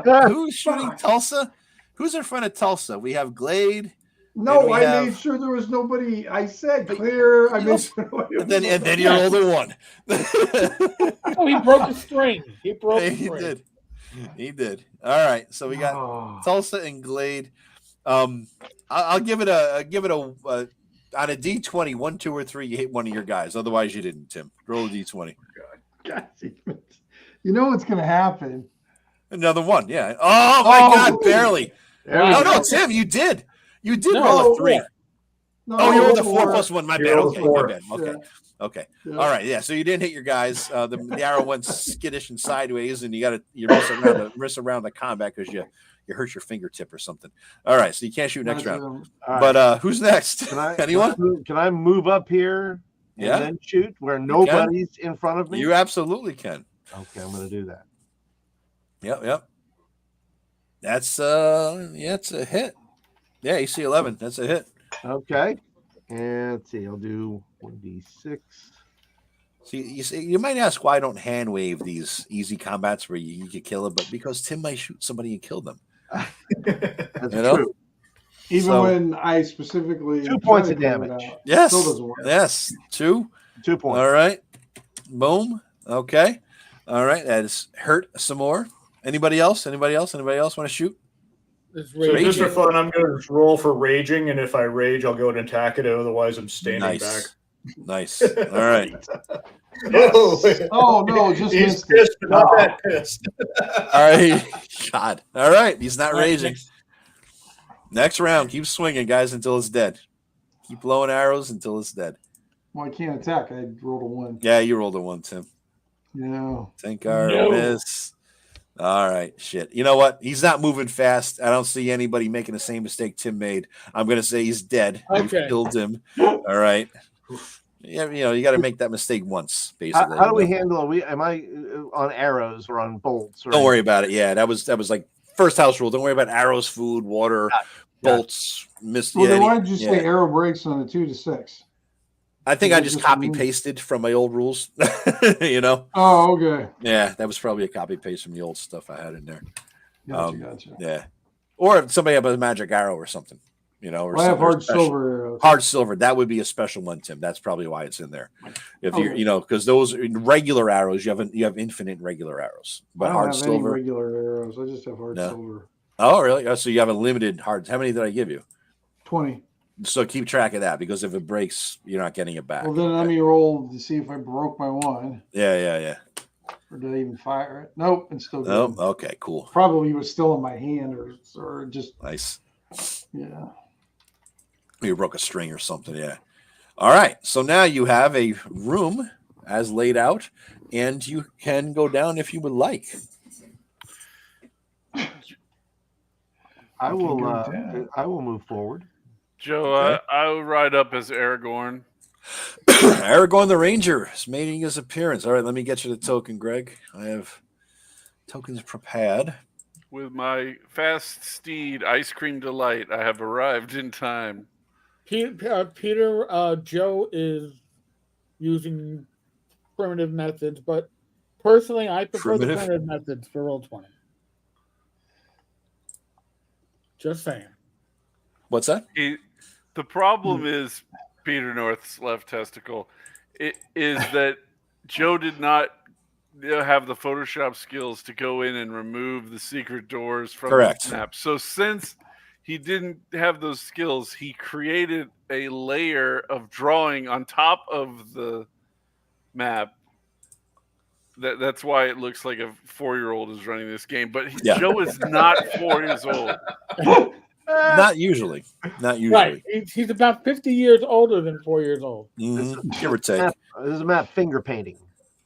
who's shooting Tulsa? Who's in front of Tulsa? We have Glade. No, And we I made have- sure there was nobody. I said clear. I You made sure nobody was And then you rolled a 1. Oh, he broke the string. He broke the He string. did. He did. All right, so we got Oh. Tulsa and Glade. I'll give it a on a D20, 1, 2, or 3. You hit one of your guys. Otherwise, you didn't. Tim, roll a D20. God, you know what's gonna happen. Another 1. Yeah. Oh my God, barely. Wow. No, Tim, you did. You did No, roll a 3. No, Oh, you rolled a four. 4 plus 1. My You bad. rolled a Okay, 4. my bad. Okay. Yeah. Okay. Yeah. All right. Yeah. So you didn't hit your guys. The arrow went skittish and sideways, and you miss around the combat because you hurt your fingertip or something. All right. So you can't shoot next round. All right. But who's next? Can I, Anyone? Can I move up here and Yeah. then shoot where nobody's in front of me? You absolutely can. Okay, I'm going to do that. Yep. That's it's a hit. Yeah, AC 11. That's a hit. Okay. And let's see, I'll do 1d6. See, you might ask why I don't hand wave these easy combats where you can kill them, but because Tim might shoot somebody and kill them. That's You know? true. Even So- when I specifically 2 points of try to clear it damage. out, Yes. still doesn't work. Yes. 2. 2 points. All right. Boom. Okay. All right. That is hurt some more. Anybody else? Anybody else want to shoot? It's So raging. just for fun, I'm going to roll for raging, and if I rage, I'll go and attack it. Otherwise, I'm standing back. Nice. All right. Oh no, just He's missed it. pissed, but not that pissed. All right. God. All right. He's not raging. Next round. Keep swinging, guys, until it's dead. Keep blowing arrows until it's dead. Well, I can't attack. I rolled a 1. Yeah, you rolled a 1, Tim. No. Tenkar, No. miss. All right, shit. You know what? He's not moving fast. I don't see anybody making the same mistake Tim made. I'm going to say he's dead. Okay. You killed him. All right. Yeah, you got to make that mistake once, basically. How do we handle it? Am I on arrows or on bolts? Or Don't worry about it. Yeah, that was like first house rule. Don't worry about arrows, food, water, bolts, mist. Well, then yeah, why did you say arrow breaks on a 2 to 6? I think I Is it just just copy me? pasted from my old rules. You know? Oh, okay. Yeah, that was probably a copy paste from the old stuff I had in there. Gotcha. Yeah. Or if somebody had a magic arrow or something, or I have something hard special. silver arrows. Hard silver. That would be a special one, Tim. That's probably why it's in there. If Okay. because those regular arrows, you have infinite regular arrows, I but don't hard have silver. any regular arrows. I just have hard No. silver. Oh, really? Oh, so you have a limited hard. How many did I give you? 20. So keep track of that because if it breaks, you're not getting it back. Well, then let me roll to see if I broke my 1. Yeah. Or did I even fire it? Nope, it's still Oh, good. okay, cool. Probably was still in my hand or just Nice. yeah. You broke a string or something, yeah. All right, so now you have a room as laid out, and you can go down if you would like. I will. go down. I will move forward. Joe, Okay. I'll ride up as Aragorn. Aragorn the Ranger is making his appearance. All right, let me get you the token, Greg. I have tokens prepared. With my fast steed, Ice Cream Delight, I have arrived in time. Peter, Joe is using primitive methods, but personally, I prefer the primitive methods for Roll20. Just saying. What's that? The problem is Peter North's left testicle. It is that Joe did not have the Photoshop skills to go in and remove the secret doors from the map. So since he didn't have those skills, he created a layer of drawing on top of the map. That's why it looks like a 4-year-old is running this game. But Joe is not 4 years old. Not usually. Not usually. Right. He's about 50 years older than 4 years old. Mm-hmm. Give or take. This is map finger painting.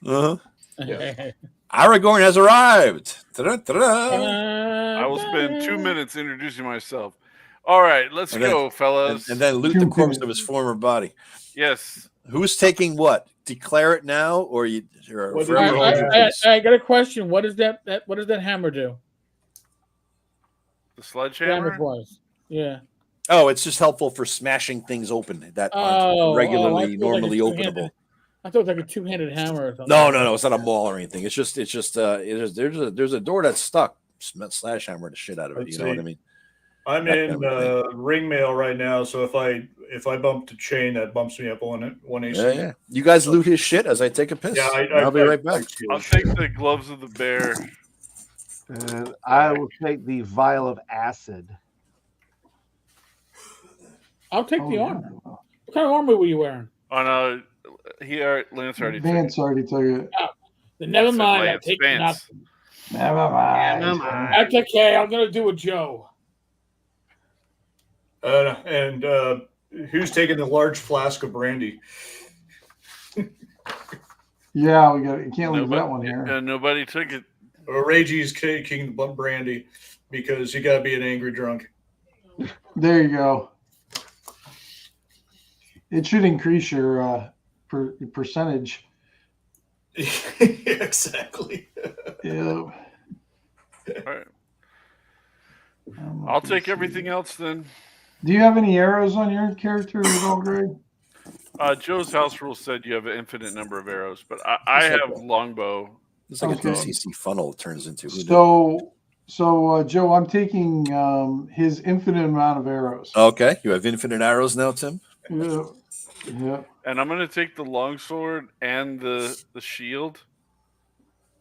Uh-huh. Yeah. Aragorn has arrived. I will spend 2 minutes introducing myself. All right, let's go, fellas. And then loot the corpse of his former body. Yes. Who's taking what? Declare it now, or you? I got a question. What does that hammer do? The sledgehammer? Yeah. Oh, it's just helpful for smashing things open that aren't regularly, normally openable. I thought it was like a two-handed hammer or something. No, it's not a maul or anything. It's just there's a door that's stuck. Slash hammer the shit out of it. You know what I mean? I'm in ring mail right now, so if I bump the chain, that bumps me up one AC. Yeah. You guys loot his shit as I take a piss. Yeah, I'll be right back. I'll take the gloves of the bear. And I will take the vial of acid. I'll take the armor. What kind of armor were you wearing? Oh no, Lance already. Vance already took it. Oh, then never mind. I'll take nothing. Never mind. That's okay. I'm gonna do a Joe. And who's taking the large flask of brandy? Yeah, you can't leave that one here. Nobody took it. Reggie's taking the brandy because you got to be an angry drunk. There you go. It should increase your percentage. Exactly. Yeah. All right. I'll take everything else then. Do you have any arrows on your character at all, Greg? Joe's house rule said you have an infinite number of arrows, but I have longbow. It's like a 2cc funnel it turns into. So Joe, I'm taking his infinite amount of arrows. Okay, you have infinite arrows now, Tim? Yeah. And I'm going to take the longsword and the shield.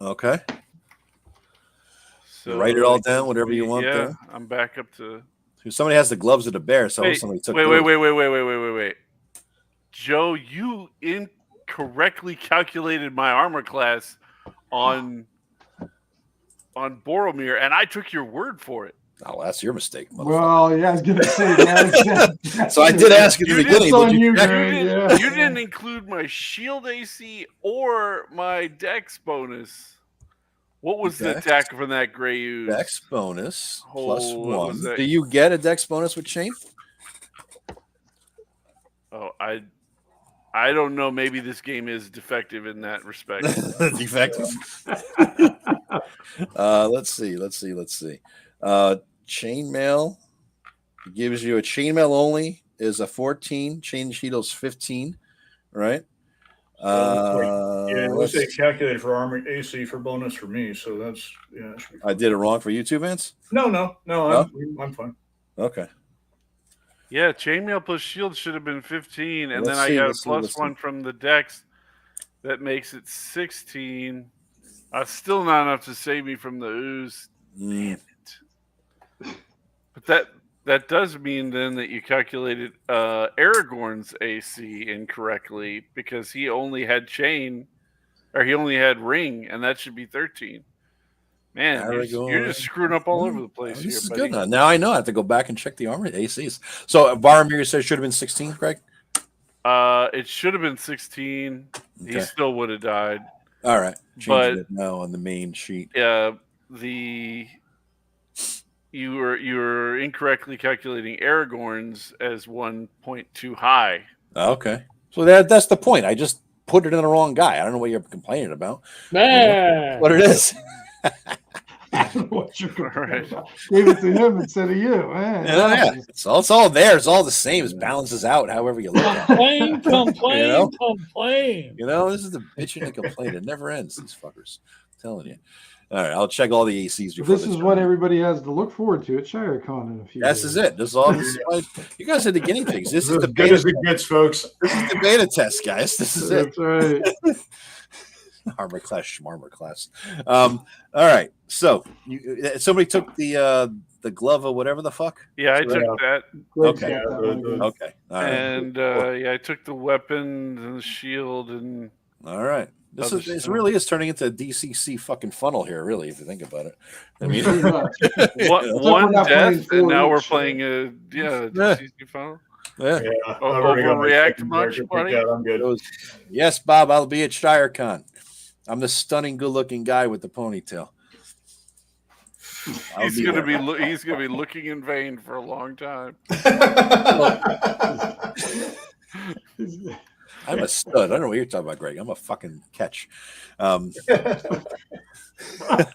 Okay. So write it all down, whatever you want. Yeah, there. I'm back up to. Somebody has the gloves of the bear, so somebody took. Wait. Joe, you incorrectly calculated my armor class on Boromir, and I took your word for it. Oh, that's your mistake. Well, yeah, I was gonna say that. So I did ask you at the beginning. You didn't include my shield AC or my dex bonus. What was the attack from that gray ooze? Dex bonus +1. Do you get a dex bonus with chain? Oh, I don't know. Maybe this game is defective in that respect. Defective? Let's see. Chainmail gives you a chainmail only is a 14. Chain Cheeto's 15, right? It looks like calculated for armor AC for bonus for me, so that's I did it wrong for you too, Vance? No, I'm fine. Okay. Yeah, chainmail plus shield should have been 15, and then I got a +1 from the dex that makes it 16. Still not enough to save me from the ooze. Damn it. But that does mean then that you calculated Aragorn's AC incorrectly because he only had chain or he only had ring, and that should be 13. Man, you're just screwing up all over the place here, this is buddy. good. Now I know I have to go back and check the armor ACs. So Boromir said it should have been 16, Greg? It should have been 16. Okay. He still would have died. All right. Changing it now on the main sheet. You were incorrectly calculating Aragorn's as 1.2 high. Okay. So that's the point. I just put it in the wrong guy. I don't know what you're complaining about. Man. What it is. I don't know what you're complaining about. Gave it to him instead of you. Man. Yeah. It's all there. It's all the same. It balances out however you look at it. Complain. You know, this is the bitching and complaint. It never ends, these fuckers. I'm telling you. All right, I'll check all the ACs before This is what everybody has to look forward to at Shirecon in a few days. This is it. This is all. You guys are the guinea pigs. This is the good beta as it gets, folks. This is the beta test, guys. This is it. That's right. Armor class, schmarmor class. All right. So somebody took the glove or whatever the fuck. Yeah, I took that. Okay. Okay. All right. And I took the weapon and the shield and. All right. This really is turning into a DCC fucking funnel here, really, if you think about it. I mean, one death, and now we're playing a DCC funnel. Yeah. Overreact much, buddy? Yeah, I'm good. Yes, Bob, I'll be at Shirecon. I'm the stunning, good-looking guy with the ponytail. He's gonna be looking in vain for a long time. I'm a stud. I don't know what you're talking about, Greg. I'm a fucking catch. All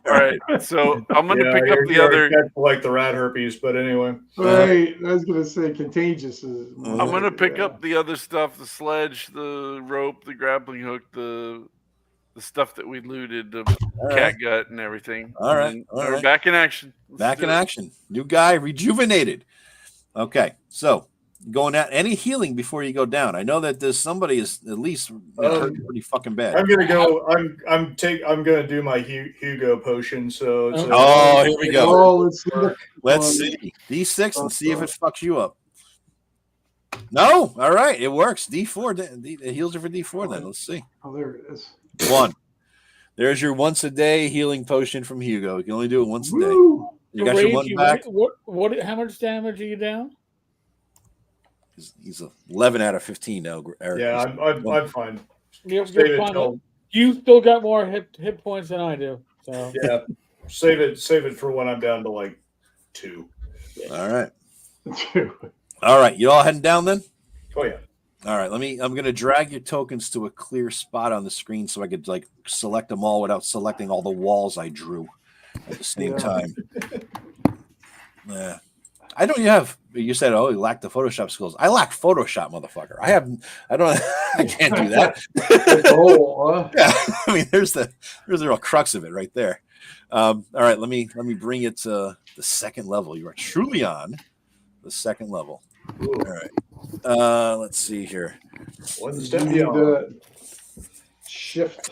right, so I'm going to pick up the other. Like the rat herpes, but anyway. Right, I was going to say contagious. I'm going to pick up the other stuff: the sledge, the rope, the grappling hook, the stuff that we looted, the cat gut, and everything. All right, we're back in action. Back in action. New guy, rejuvenated. Okay, so. Going at any healing before you go down. I know that there's somebody is at least hurt pretty fucking bad. I'm gonna go. I'm gonna do my Hugo potion. So here we go. Let's see D6 and see if it fucks you up. No, all right, it works. D4. It heals you for D4. Then let's see. Oh, there it is. 1. There's your once a day healing potion from Hugo. You can only do it once a day. Woo! You got your one back. What? How much damage are you down? He's 11 out of 15 now. Eric. Yeah, I'm fine. You're fine. You still got more hit points than I do. So yeah, save it for when I'm down to like 2. All right. All right. You all heading down then? Oh yeah. All right. I'm gonna drag your tokens to a clear spot on the screen so I could like select them all without selecting all the walls I drew at the same time. Yeah. I don't have. You said, "Oh, you lack the Photoshop skills." I lack Photoshop, motherfucker. I don't. I can't do that. Yeah, I mean, there's the real crux of it right there. All right, let me bring it to the second level. You are truly on the second level. Ooh. All right. Let's see here. One step beyond. Shift.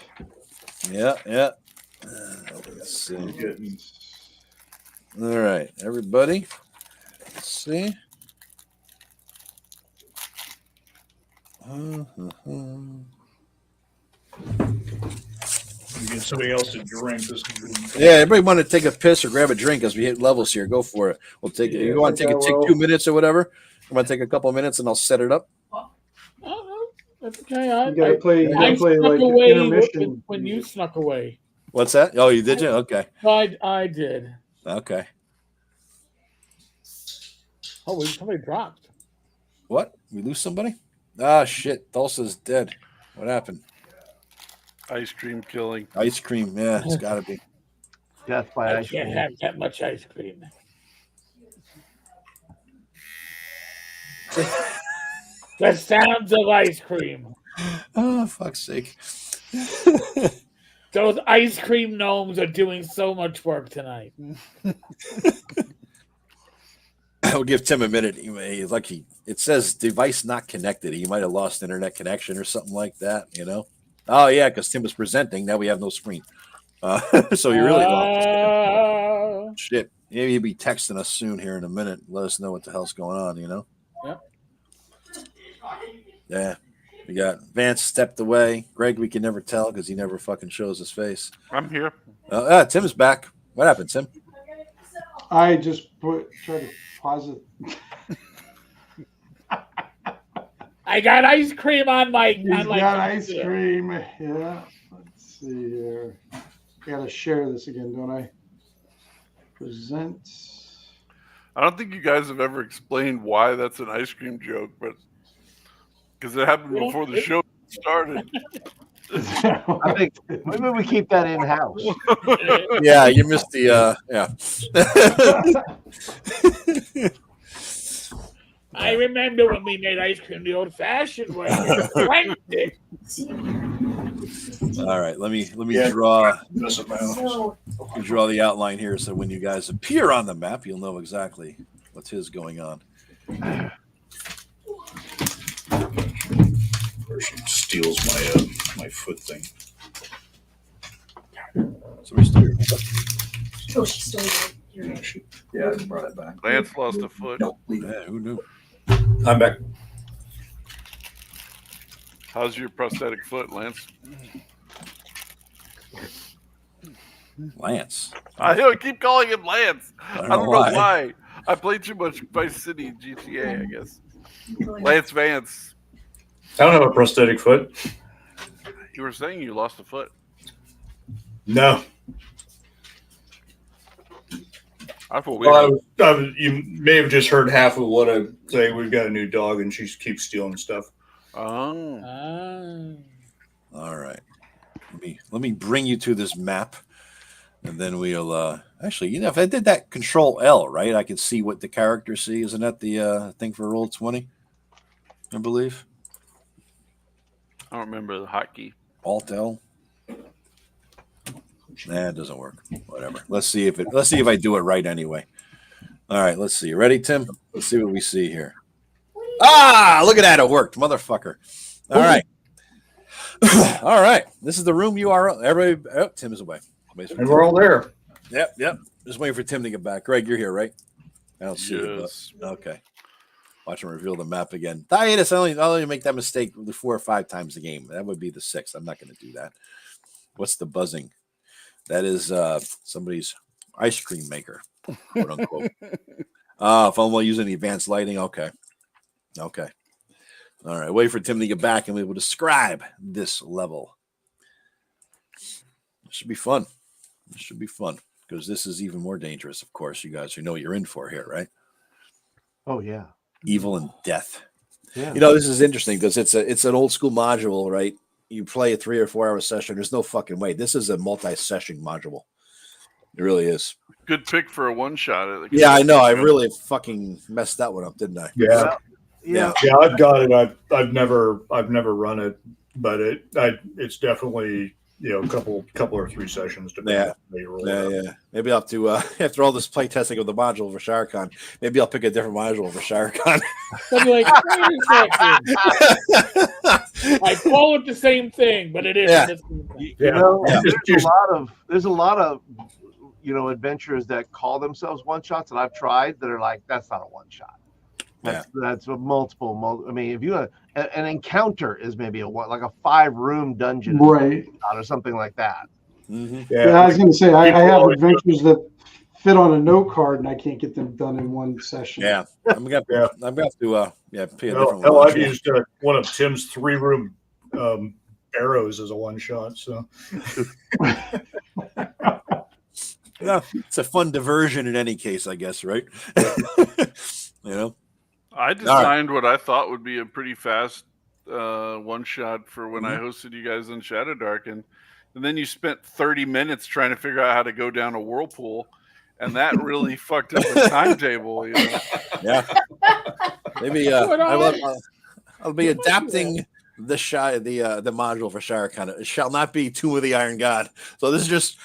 Yeah. Let's see. All right, everybody. Let's see. Get somebody else to drink this. Yeah, everybody want to take a piss or grab a drink as we hit levels here. Go for it. We'll take it. You want to take 2 minutes or whatever? You want to take a couple of minutes and I'll set it up? That's okay. You gotta play like away intermission when you snuck away. What's that? Oh, you did? You? Okay. I did. Okay. Oh, somebody dropped. What? We lose somebody? Ah, shit. Tulsa's dead. What happened? Ice cream killing. Ice cream. Yeah, it's got to be. Death by ice cream. I can't have that much ice cream. The sounds of ice cream. Oh, fuck's sake. Those ice cream gnomes are doing so much work tonight. I'll give Tim a minute. It says device not connected. He might have lost internet connection or something like that, you know? Oh, yeah, because Tim was presenting. Now we have no screen. So you really lost. Shit. Maybe he'll be texting us soon here in a minute. Let us know what the hell's going on, you know? Yep. Yeah. We got Vance stepped away. Greg, we can never tell because he never fucking shows his face. I'm here. Tim's back. What happened, Tim? I just tried to pause it. I got ice cream on my. He's got ice cream. Yeah. Let's see here. I gotta share this again, don't I? Present. I don't think you guys have ever explained why that's an ice cream joke, but because it happened before the show started. I think maybe we keep that in house. Yeah, you missed the I remember when we made ice cream the old-fashioned way. All right, let me draw the outline here, so when you guys appear on the map, you'll know exactly what's going on. She steals my foot thing. So we still Oh, she stole your Yeah, I brought it back. Lance lost a foot. No, leave it. yeah, who knew? I'm back. How's your prosthetic foot, Lance? Lance. I keep calling him Lance. I don't don't know know why. why. I played too much Vice City and GTA, I guess. Lance Vance. I don't have a prosthetic foot. You were saying you lost a foot. No. I thought Well, you may have just heard half of what I say. We've got a new dog, and she keeps stealing stuff. Oh. All right. Let me bring you to this map, and then we'll actually, if I did that Control L, right, I can see what the characters see. Isn't that the thing for Roll20? I believe. I don't remember the hotkey. Alt L. Nah, it doesn't work. Whatever. Let's see if I do it right anyway. All right, let's see. You ready, Tim? Let's see what we see here. Ah, look at that. It worked, motherfucker. All right. All right. This is the room URL. Everybody, Tim is away. And we're all there. Yep. Just waiting for Tim to get back. Greg, you're here, right? I don't see you. Yes. But, okay. Watch him reveal the map again. I'll only make that mistake 4 or 5 times a game. That would be the 6th. I'm not going to do that. What's the buzzing? That is somebody's ice cream maker, quote unquote. If I'm using the advanced lighting, okay. All right, wait for Tim to get back and we will describe this level. This should be fun. Because this is even more dangerous, of course. You guys know what you're in for here, right? Oh yeah. Evil and death. Yeah. This is interesting because it's an old school module, right? You play a 3 or 4 hour session. There's no fucking way. This is a multi-session module. It really is. Good pick for a one shot. Yeah, I know. I really fucking messed that one up, didn't I? Yeah. Yeah. Yeah, I've got it. I've never run it, but it's definitely a couple or 3 sessions to Yeah. Maybe I'll have to after all this play testing of the module for Shirecon, maybe I'll pick a different module for Shirecon. I'll be like, wait a second. I call it the same thing, but it isn't. Yeah. There's a lot of adventurers that call themselves one shots that I've tried that are like, that's not a one shot. That's a multiple. I mean, if you an encounter is maybe a 5-room dungeon, right, or something like that. Mm-hmm. Yeah, I was going to say I have adventures that fit on a note card, and I can't get them done in one session. Yeah, I'm gonna have to pay a different one. one. I've used one of Tim's 3-room arrows as a one shot. So. Yeah, it's a fun diversion in any case, I guess, right? I designed what I thought would be a pretty fast one shot for when I hosted you guys in Shadow Dark, and then you spent 30 minutes trying to figure out how to go down a whirlpool, and that really fucked up the timetable. Yeah, maybe I'll be adapting the module for Shirecon. It shall not be Tomb of the Iron God. So this is just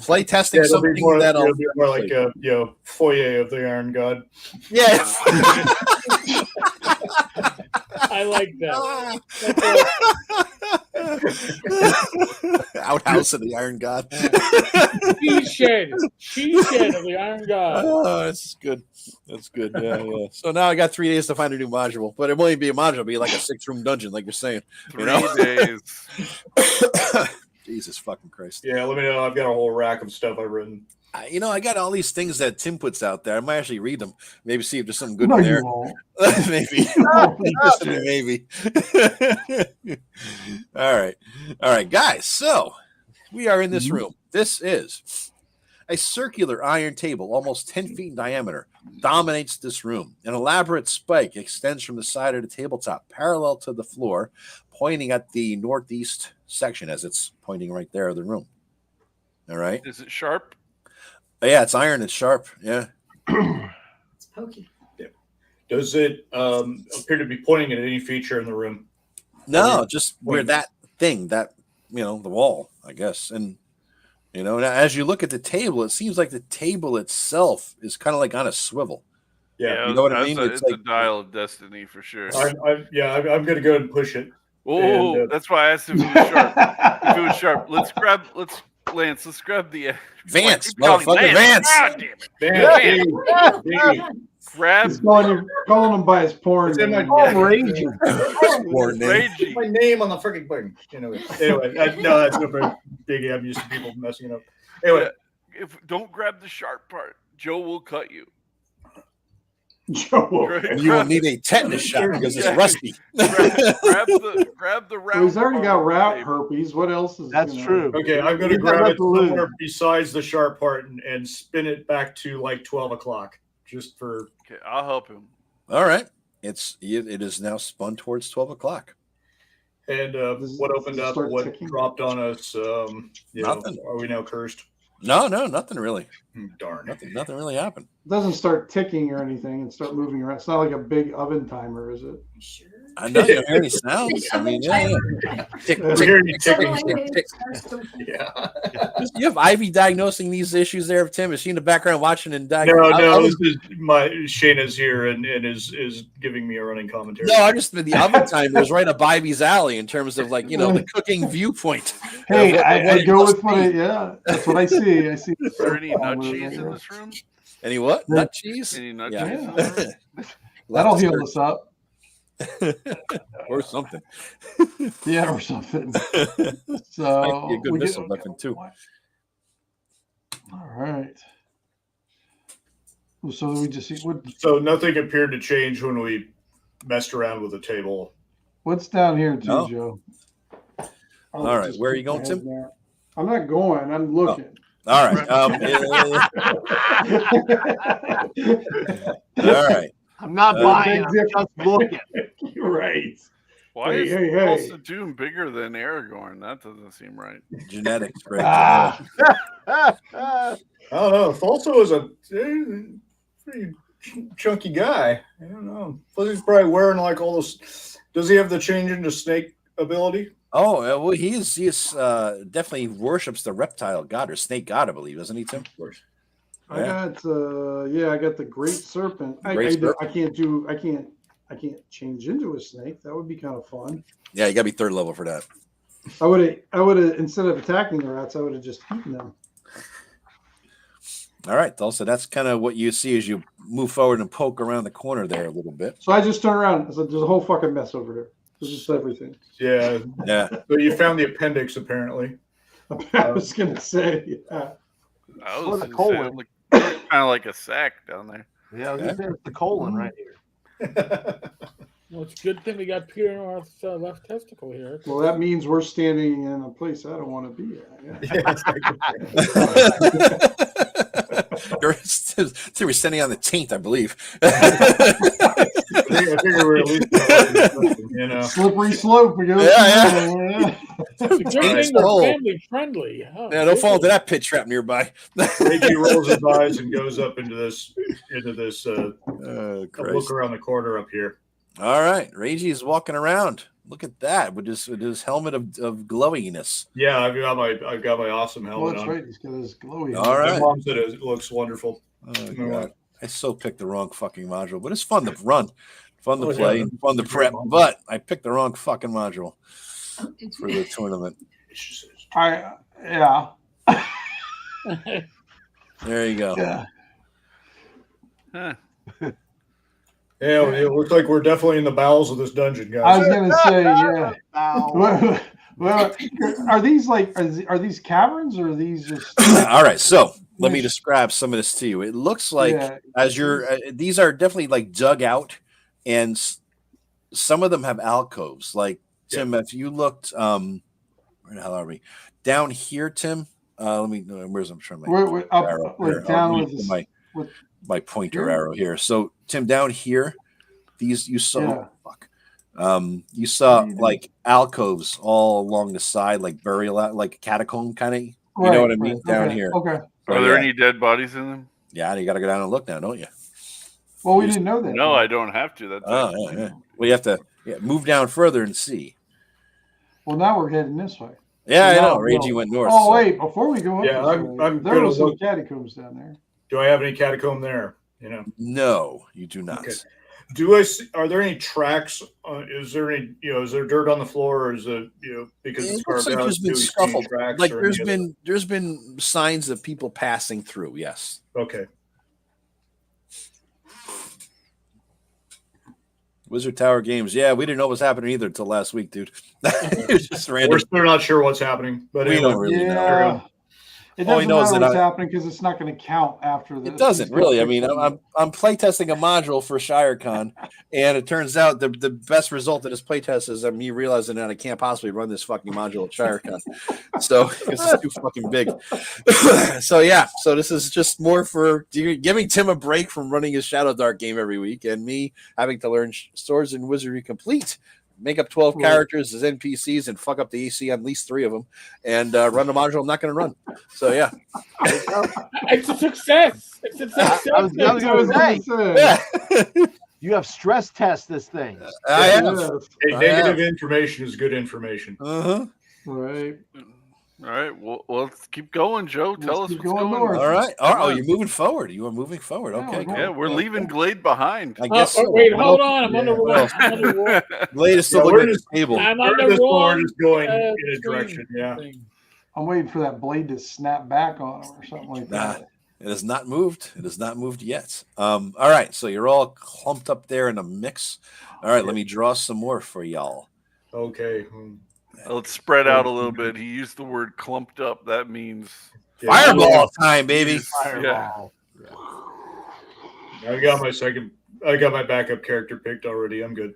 play testing something that'll be more like a foyer of the Iron God. Yeah. I like that. Outhouse of the Iron God. She shed of the Iron God. Oh, that's good. That's good. Yeah. So now I got 3 days to find a new module, but it won't even be a module. It'll be like a 6-room dungeon, like you're saying. 3 days. Jesus fucking Christ. Yeah, let me know. I've got a whole rack of stuff I've written. I got all these things that Tim puts out there. I might actually read them. Maybe see if there's something good No, in you there. won't. Maybe. Maybe. All right, guys. So we are in this room. This is a circular iron table, almost 10 feet in diameter, dominates this room. An elaborate spike extends from the side of the tabletop, parallel to the floor, pointing at the northeast section as it's pointing right there of the room. All right. Is it sharp? Yeah, it's iron. It's sharp. Yeah. It's pokey. Does it appear to be pointing at any feature in the room? No, just where that thing, the wall, I guess. And, now as you look at the table, it seems like the table itself is kind of like on a swivel. Yeah. You know what I mean? It's a dial of destiny for sure. I'm going to go ahead and push it. Oh, that's why I asked if it was sharp. If it was sharp, let's grab the Vance, Lance. motherfucker, Vance. God damn it. Vance. Grab He's calling him by his porn It's in my name. Raging. Raging. My name on the freaking thing. Anyway, no, that's no biggie. I'm used to people messing it up. Anyway, Don't grab the sharp part. Joe will cut you. Joe. You will need a tetanus shot because it's rusty. grab the round. So he's already got part route of the table. herpes. What else is That's true. okay, I'm going to grab it somewhere besides the sharp part and spin it back to like 12 o'clock, just for. Okay, I'll help him. All right. It is now spun towards 12 o'clock. And what opened up, what ticking? Dropped on us? Nothing. Are we now cursed? No, nothing really. Darn. Nothing really happened. It doesn't start ticking or anything and start moving around. It's not like a big oven timer, is it? Sure. I know you hear any sounds. I mean, yeah. Tick, Yeah. tick, tick. Yeah. You have Ivy diagnosing these issues there, Tim. Is she in the background watching and diagnosing? No. This is Shayna's here and is giving me a running commentary. No, I just the oven timer is right up Ivy's alley in terms of the cooking viewpoint. Hey, I go with what that's what I see. I see. Is there any nut cheese in this room? Any what? Nut cheese? Any nut Yeah. cheese in the room? That'll heal us up. Or something. Yeah, or something. So Might be a good missile weapon too. All right. So we just see So nothing appeared to change when we messed around with the table. what's down here too, No. Joe. All right, where are you going, Tim? I'm not going. I'm looking. All right. All right. I'm not buying. I'm just looking. You're right. Why is Hey. Pulse of Doom bigger than Aragorn? That doesn't seem right. Genetics, great. Ah. I don't know. Falso is a pretty chunky guy. I don't know. Plus he's probably wearing like all those. Does he have the change into snake ability? Oh, well, he is definitely worships the reptile god or snake god, I believe, doesn't he, Tim? Of course. I got I got the great serpent. I can't change into a snake. That would be kind of fun. Yeah, you gotta be third level for that. I would have instead of attacking the rats, I would have just eaten them. All right, so that's kind of what you see as you move forward and poke around the corner there a little bit. So I just turn around. There's a whole fucking mess over there. There's just everything. Yeah. Yeah. So you found the appendix apparently. I was gonna say, yeah. I Well, was the gonna say, colon. it looked kind of like a sack down there. Yeah, I was gonna say it's the colon right here. Well, it's a good thing we got Peter North's left testicle here. Well, that means we're standing in a place I don't want to be at. We're standing on the taint, I believe. I figure we're at least Slippery slope. We go. Yeah. It's a good thing we're family friendly. Oh, Yeah, don't fall into that pit trap nearby. Reggie rolls his eyes and goes up into this Christ. look around the corner up here. All right, Reggie is walking around. Look at that with his helmet of glowiness. Yeah, I've got my awesome Well, helmet that's on. right. He's got his glowy. All right. My mom said it looks wonderful. Oh, God. I so picked the wrong fucking module, but it's fun to run. Fun to Oh, play, yeah. fun to prep, but I picked the wrong fucking module for the tournament. Yeah. There you go. Yeah. Huh. Yeah, it looks like we're definitely in the bowels of this dungeon, I guys. was gonna say, yeah. Ow. Well, are these like are these caverns or are these just? All right, so let me describe some of this to you. It looks like Yeah. as you're these are definitely like dug out, and some of them have alcoves. Like Tim, if you looked, where the hell are we? Down here, Tim. Let me. Where's I'm trying We're up arrow like here. down I'll with use this, my pointer here? arrow here. So Tim, down here, these you saw. Yeah. Fuck. You saw What are you like alcoves all along the side, like burial, like a catacomb kind of. You know what I mean? Down okay. here. Okay. So, Are there yeah. any dead bodies in them? Yeah, you got to go down and look now, don't you? Well, we didn't know that. No, I don't have to. That's Oh, actually- yeah. Well, you have to move down further and see. Well, now we're heading this way. Yeah, I So know. now- Ragey went north. Oh so- wait, before we go up, Yeah, this I'm way, there gonna was some look. catacombs down there. Do I have any catacomb there? You know, No, you do not. Okay. do I? Are there any tracks? Is there any? Is there dirt on the floor, or is it? Because It it's looks carved like out. there's been do we see scuffle. tracks Like or there's been signs of people passing through. Yes. Okay. Wizard Tower Games. Yeah, we didn't know what was happening either until last week, dude. It was just random. We're still not sure what's happening, but We anyway. don't really know. Yeah. It All he doesn't knows matter that what's happening because it's not going to count after this. It doesn't It's really. I gonna mean, fix it. I'm playtesting a module for Shirecon, and it turns out the best result of this playtest is me realizing that I can't possibly run this fucking module at Shirecon. So it's too fucking big. So yeah, so this is just more for giving Tim a break from running his Shadow Dark game every week, and me having to learn Swords and Wizardry Complete. Make up 12 characters as NPCs and fuck up the AC on at least 3 of them and run the module I'm not going to run. So, yeah. It's a success. It's a success. I was going to say, Yeah. you have stress test this thing. I have. Yes. Hey, negative information is good information. Uh-huh. Right. All right. Well, let's keep going, Joe. Tell Let's us keep what's going going north. All right. Oh, you're moving forward. You are moving forward. Yeah, Okay. we're Good. Yeah, we're leaving Glade behind. I guess so. Wait, hold on. I'm Yeah. underwater. I'm underwater. Blade is still Yeah, looking we're at the just- table. I'm We're on at the this point, wrong we're just going in a screen direction. Yeah. thing. I'm waiting for that blade to snap back on him or something like Nah. that. It has not moved. It has not moved yet. All right. So you're all clumped up there in a mix. All right. Let me draw some more for y'all. Okay. Let's spread out a little bit. He used the word clumped up. That means Fireball time, baby. Fireball. I got my backup character picked already. I'm good.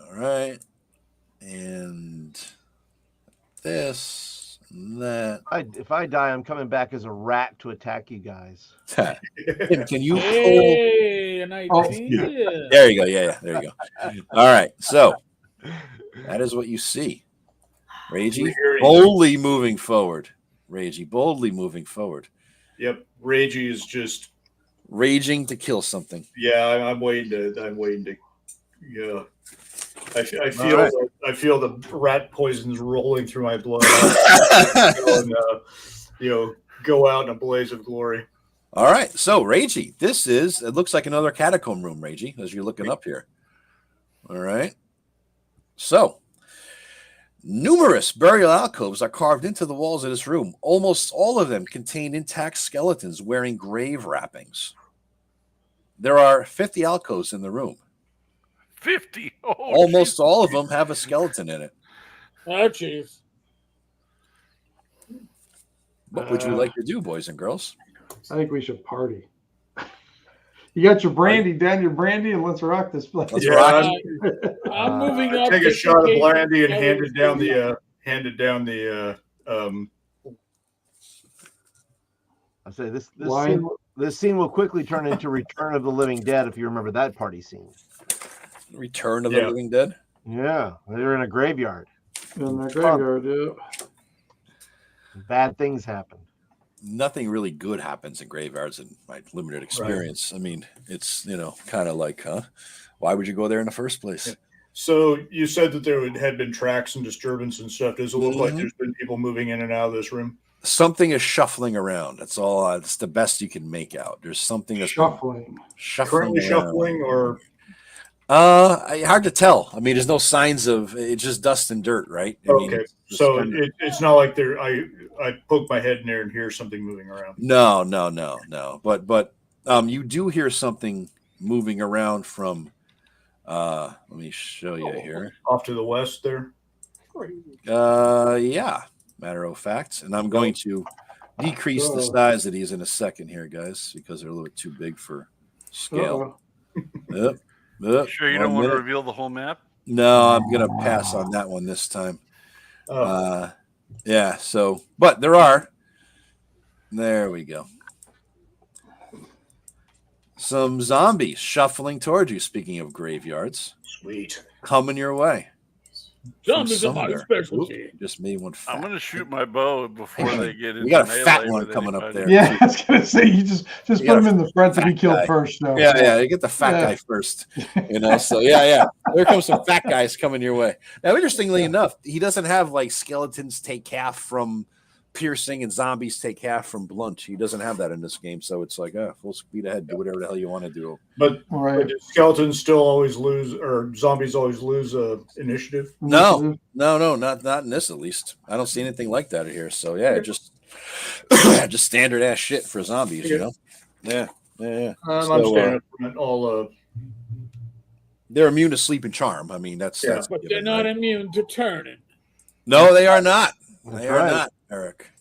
All right. And this and that. If I die, I'm coming back as a rat to attack you guys. Tim, can you pull? Hey, an idea. There you go. Yeah, there you go. All right. So that is what you see. Ragey boldly moving forward. Ragey boldly moving forward. Yep. Ragey is just Raging to kill something. Yeah, I'm waiting to. Yeah, I feel All right. I feel the rat poisons rolling through my blood. And, go out in a blaze of glory. All right. So Ragey, it looks like another catacomb room, Ragey, as you're looking up here. All right. So numerous burial alcoves are carved into the walls of this room. Almost all of them contain intact skeletons wearing grave wrappings. There are 50 alcoves in the room. 50. Oh, Almost all of them have a skeleton in it. Oh, jeez. What would you like to do, boys and girls? I think we should party. You got your brandy, down your brandy, and let's rock this place. Let's Yeah, rock. I'm moving up. Take a just shot of in case brandy and I hand was it down thinking- the. I say this Wine. this scene will quickly turn into Return of the Living Dead if you remember that party scene. Return of the Living Dead. Yeah, they're in a graveyard. In the graveyard, yeah. Bad things happen. Nothing really good happens in graveyards in my limited experience. I mean, it's, kind of like, why would you go there in the first place? So you said that there had been tracks and disturbance and stuff. Does it look like there's been people moving in and out of this room? Something is shuffling around. That's all. It's the best you can make out. There's something that's Shuffling. Currently around. shuffling, or Hard to tell. I mean, there's no signs of it's just dust and dirt, right? I mean, okay. So it's not like there. I poke my head in there and hear something moving around. No. But you do hear something moving around from. Let me show you here. Off to the west there. Yeah. Matter of fact, and I'm going to decrease the size of these in a second here, guys, because they're a little bit too big for scale. Sure you don't want to reveal the whole map? No, I'm gonna pass on that one this time. Yeah. So, but there are. There we go. Some zombies shuffling towards you. Speaking of graveyards, Sweet. coming your way. Zombies are my specialty. Just made one. I'm going to shoot my bow before they get into We got a fat melee one with coming up anybody. there. Yeah, I was gonna say you just put him in the front to be killed guy. first. So. Yeah, you get the fat guy first. So yeah. There comes some fat guys coming your way. Now, interestingly enough, he doesn't have like skeletons take half from piercing and zombies take half from blunt. He doesn't have that in this game, so it's like full speed ahead, do whatever the hell you want to do. But, Right. but skeletons still always lose, or zombies always lose initiative. No, not in this at least. I don't see anything like that here. So yeah, just standard ass shit for zombies, you know. Yeah. I'm So, standing from it all. they're immune to sleep and charm. I mean, that's But they're not immune to turning. No, they are not. They are right. not, Eric.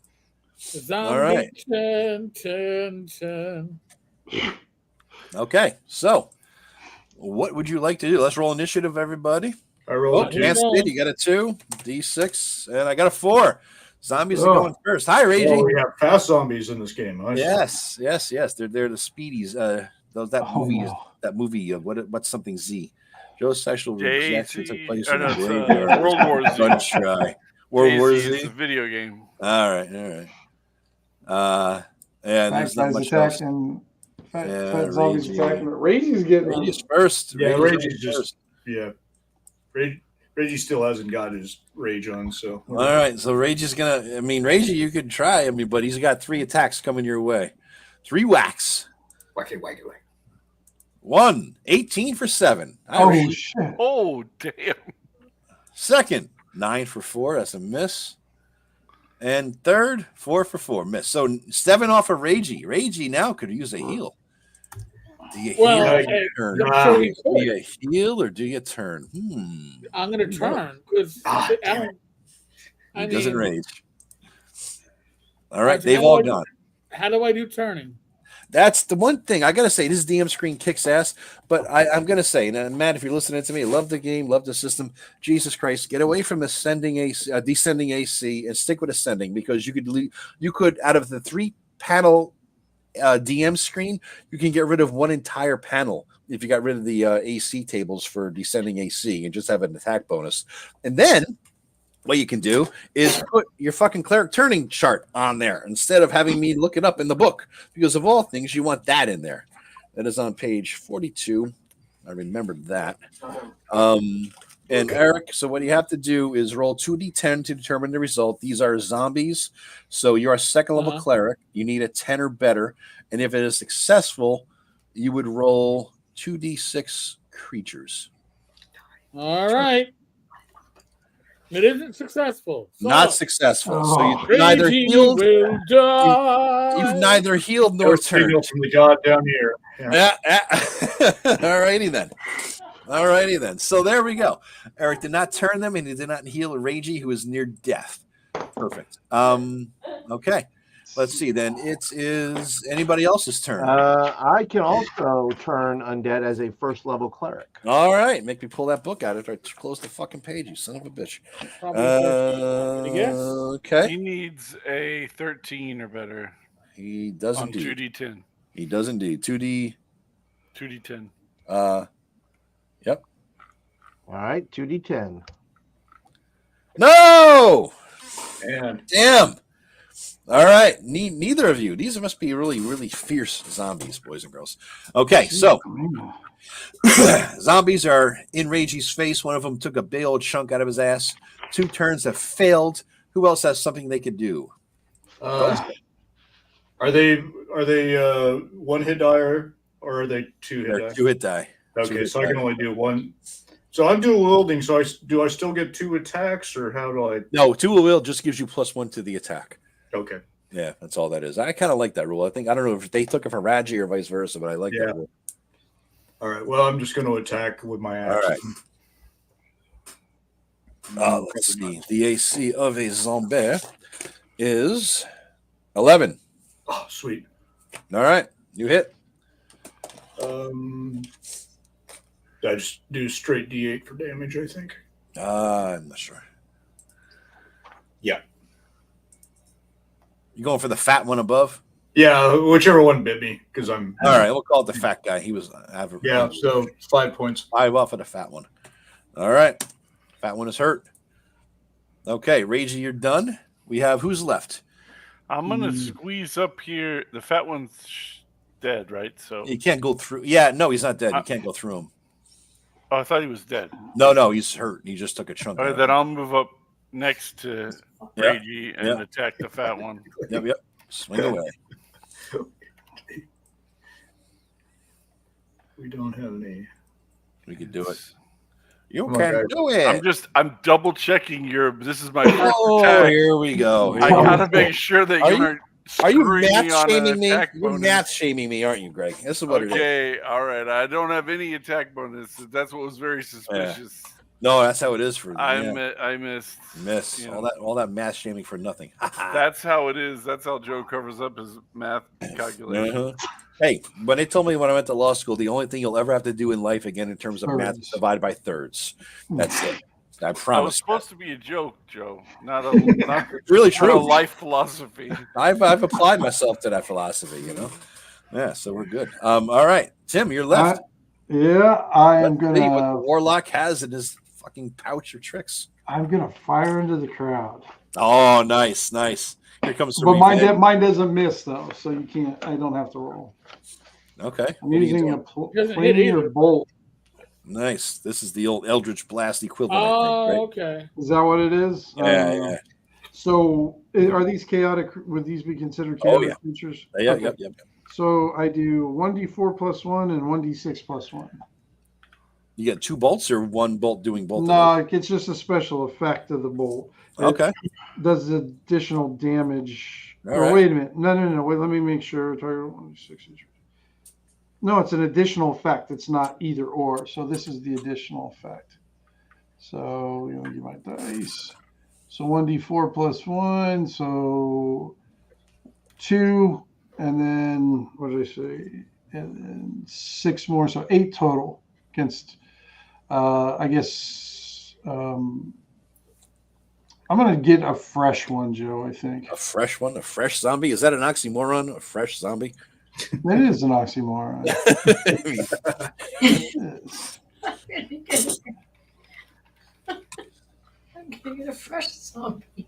Zombie All right. turn. Okay, so what would you like to do? Let's roll initiative, everybody. I roll Oh, Vance did. You got a 2, D6, and I got a 4. Zombies are going first. Hi, Ragey. Oh, we have fast zombies in this game. Huh? Yes. They're the speedies. That movie. What's something Z? Joe's sexual reaction took place in the graveyard. World War Z. Gun try. World War Z. It's a video game. All right. And there's not much else. Fat zombies attacking. Rage's getting Rage's first. Yeah, Rage's just Ragey still hasn't got his rage on. So all right. So Rage is gonna. I mean, Rage, you could try. I mean, but he's got 3 attacks coming your way. 3 whacks. Wacky. 1, 18 for 7. Oh shit! Oh, damn. Second, 9 for 4. That's a miss. And third, 4 for 4. Miss. So 7 off of Ragey. Ragey now could use a heal. Do you heal or do you turn? Do you heal or do you turn? I'm going to turn because He doesn't rage. All right, they've all gone. How do I do turning? That's the one thing I gotta say. This DM screen kicks ass, but I'm gonna say, and Matt, if you're listening to me, love the game, love the system. Jesus Christ, get away from descending AC, and stick with ascending, because you could out of the 3 panel DM screen, you can get rid of one entire panel if you got rid of the AC tables for descending AC and just have an attack bonus, and then. What you can do is put your fucking cleric turning chart on there instead of having me look it up in the book, because of all things, you want that in there. That is on page 42. I remembered that. And Eric, so what you have to do is roll 2d10 to determine the result. These are zombies. So you're a second level cleric. You need a 10 or better. And if it is successful, you would roll 2d6 creatures. All right. It isn't successful. So Not successful. So you've Ragey neither healed. will die. You've neither healed nor turned. From the god down here. Yeah. All righty then. So there we go. Eric did not turn them, and he did not heal Ragey, who is near death. Perfect. Okay. Let's see. Then it is anybody else's turn. I can also turn undead as a first level cleric. All right. Make me pull that book out after I close the fucking page, you son of a bitch. Okay. He needs a 13 or better. He does on indeed. 2d10. He does indeed. 2D. 2d10. Yep. All right, 2d10. No! And Damn. All right. Neither of you. These must be really, really fierce zombies, boys and girls. Okay, so zombies are in Ragey's face. One of them took a big old chunk out of his ass. 2 turns have failed. Who else has something they could do? Are they one hit die or are they 2 hit They're die? 2 hit die. Okay, so I can only do 1. So I'm dual wielding. So do I still get 2 attacks, or how do I? No, dual wield just gives you +1 to the attack. Okay. Yeah, that's all that is. I kind of like that rule. I don't know if they took it from Raji or vice versa, but I like that rule. All right. Well, I'm just going to attack with my axe. All right. Let's see. The AC of a zombie is 11. Oh, sweet. All right, you hit. I just do straight D8 for damage, I think. I'm not sure. Yeah. You going for the fat one above? Yeah, whichever one bit me, because I'm. All right, we'll call it the fat guy. He was average. Yeah, so 5 points. 5 off of the fat one. All right, fat one is hurt. Okay, Ragey, you're done. We have who's left? I'm gonna squeeze up here. The fat one's dead, right? So You can't go through. Yeah, no, he's not dead. You can't go through him. Oh, I thought he was dead. No, he's hurt. He just took a chunk. All right, then I'll move up next to Yep. Reggie and attack the fat one. Yep. Swing away. We don't have any. We can do it. You Come on, can guys. do it. I'm double checking this is my first Oh, attack. here we go. I gotta make sure that you aren't Are you screwing me math on shaming an me? attack You're bonus. math shaming me, aren't you, Greg? This is what it is. Okay, all right. I don't have any attack bonus. That's what was very suspicious. No, that's how it is for I missed. miss you know. all that math shaming for nothing. That's how it is. That's how Joe covers up his math calculations. Uh-huh. Hey, when they told me when I went to law school, the only thing you'll ever have to do in life again in terms of math is divide by thirds. That's it. I That was promise. supposed to be a joke, Joe, not Really not true. a life philosophy. I've applied myself to that philosophy, you know. Yeah, so we're good. All right, Tim, you're left. I am Let's see what the gonna. warlock has in his fucking pouch of tricks. I'm gonna fire into the crowd. Oh, nice. Here comes some But revenge. mine doesn't miss though, so you can't. I don't have to roll. Okay. I'm What are you using a doing? Doesn't hit planar either. bolt. Nice. This is the old Eldritch Blast equivalent. I Oh, think, okay. Is that what it is? right? Yeah. So are these chaotic? Would these be considered Oh, chaotic yeah. creatures? Yeah. Okay. Yep. So I do 1d4 plus 1 and 1d6 plus 1. You get 2 bolts or 1 bolt doing both? No, it's just a special effect of the bolt. Okay. It does additional damage. All Oh, right. wait a minute. No. Wait, let me make sure. Target 1d6. No, it's an additional effect. It's not either or. So this is the additional effect. So you know, give my dice. So 1d4 plus 1. So 2, and then what did I say? And then 6 more. So 8 total against. I guess I'm gonna get a fresh one, Joe. I think A fresh one, a fresh zombie. Is that an oxymoron? A fresh zombie? that is an oxymoron. It is. I'm gonna get a fresh zombie.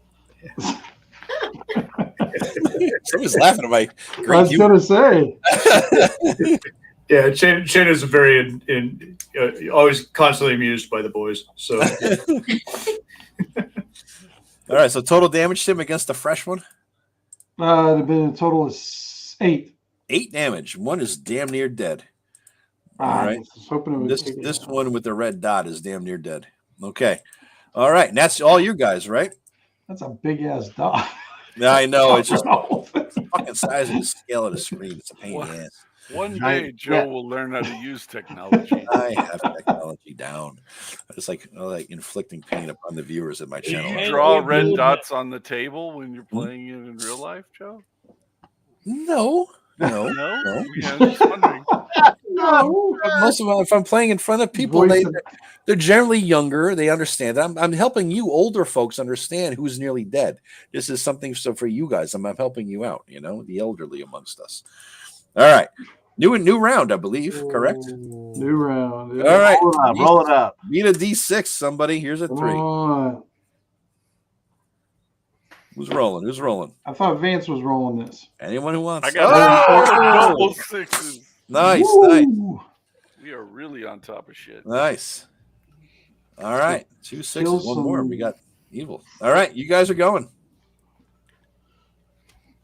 Somebody's laughing at my I great was humor. gonna say. Yeah, Shane is very always constantly amused by the boys. So All right, so total damage, Tim, against the fresh one? It'd been a total of 8. 8 damage. One is damn near dead. All I right. was hoping it would This take it this down. one with the red dot is damn near dead. Okay. All right. And that's all you guys, right? That's a big ass dog. Yeah, I know. It's just No. fucking size of the scale of the screen. It's a pain in the ass. One Right. day, Joe will learn how to use technology. I have technology down. It's like inflicting pain upon the viewers of my Do channel. you And draw we red build- dots on the table when you're playing it in real life, Joe? No. No? No. Yeah, I'm just wondering. No. But most of them, if I'm playing in front of people, Voice of- they're generally younger. They understand. I'm helping you older folks understand who's nearly dead. This is something so for you guys. I'm helping you out. You know, the elderly amongst us. All right, new round, I believe. Correct. New round. All right, Roll it up. Need a D6. Somebody. Here's a Come 3. on. Who's rolling? I thought Vance was rolling this. Anyone who wants. I got Oh! double sixes. Nice. Woo! We are really on top of shit. Nice. All right, 2 sixes. Kill One more. some- We got evil. All right, you guys are going.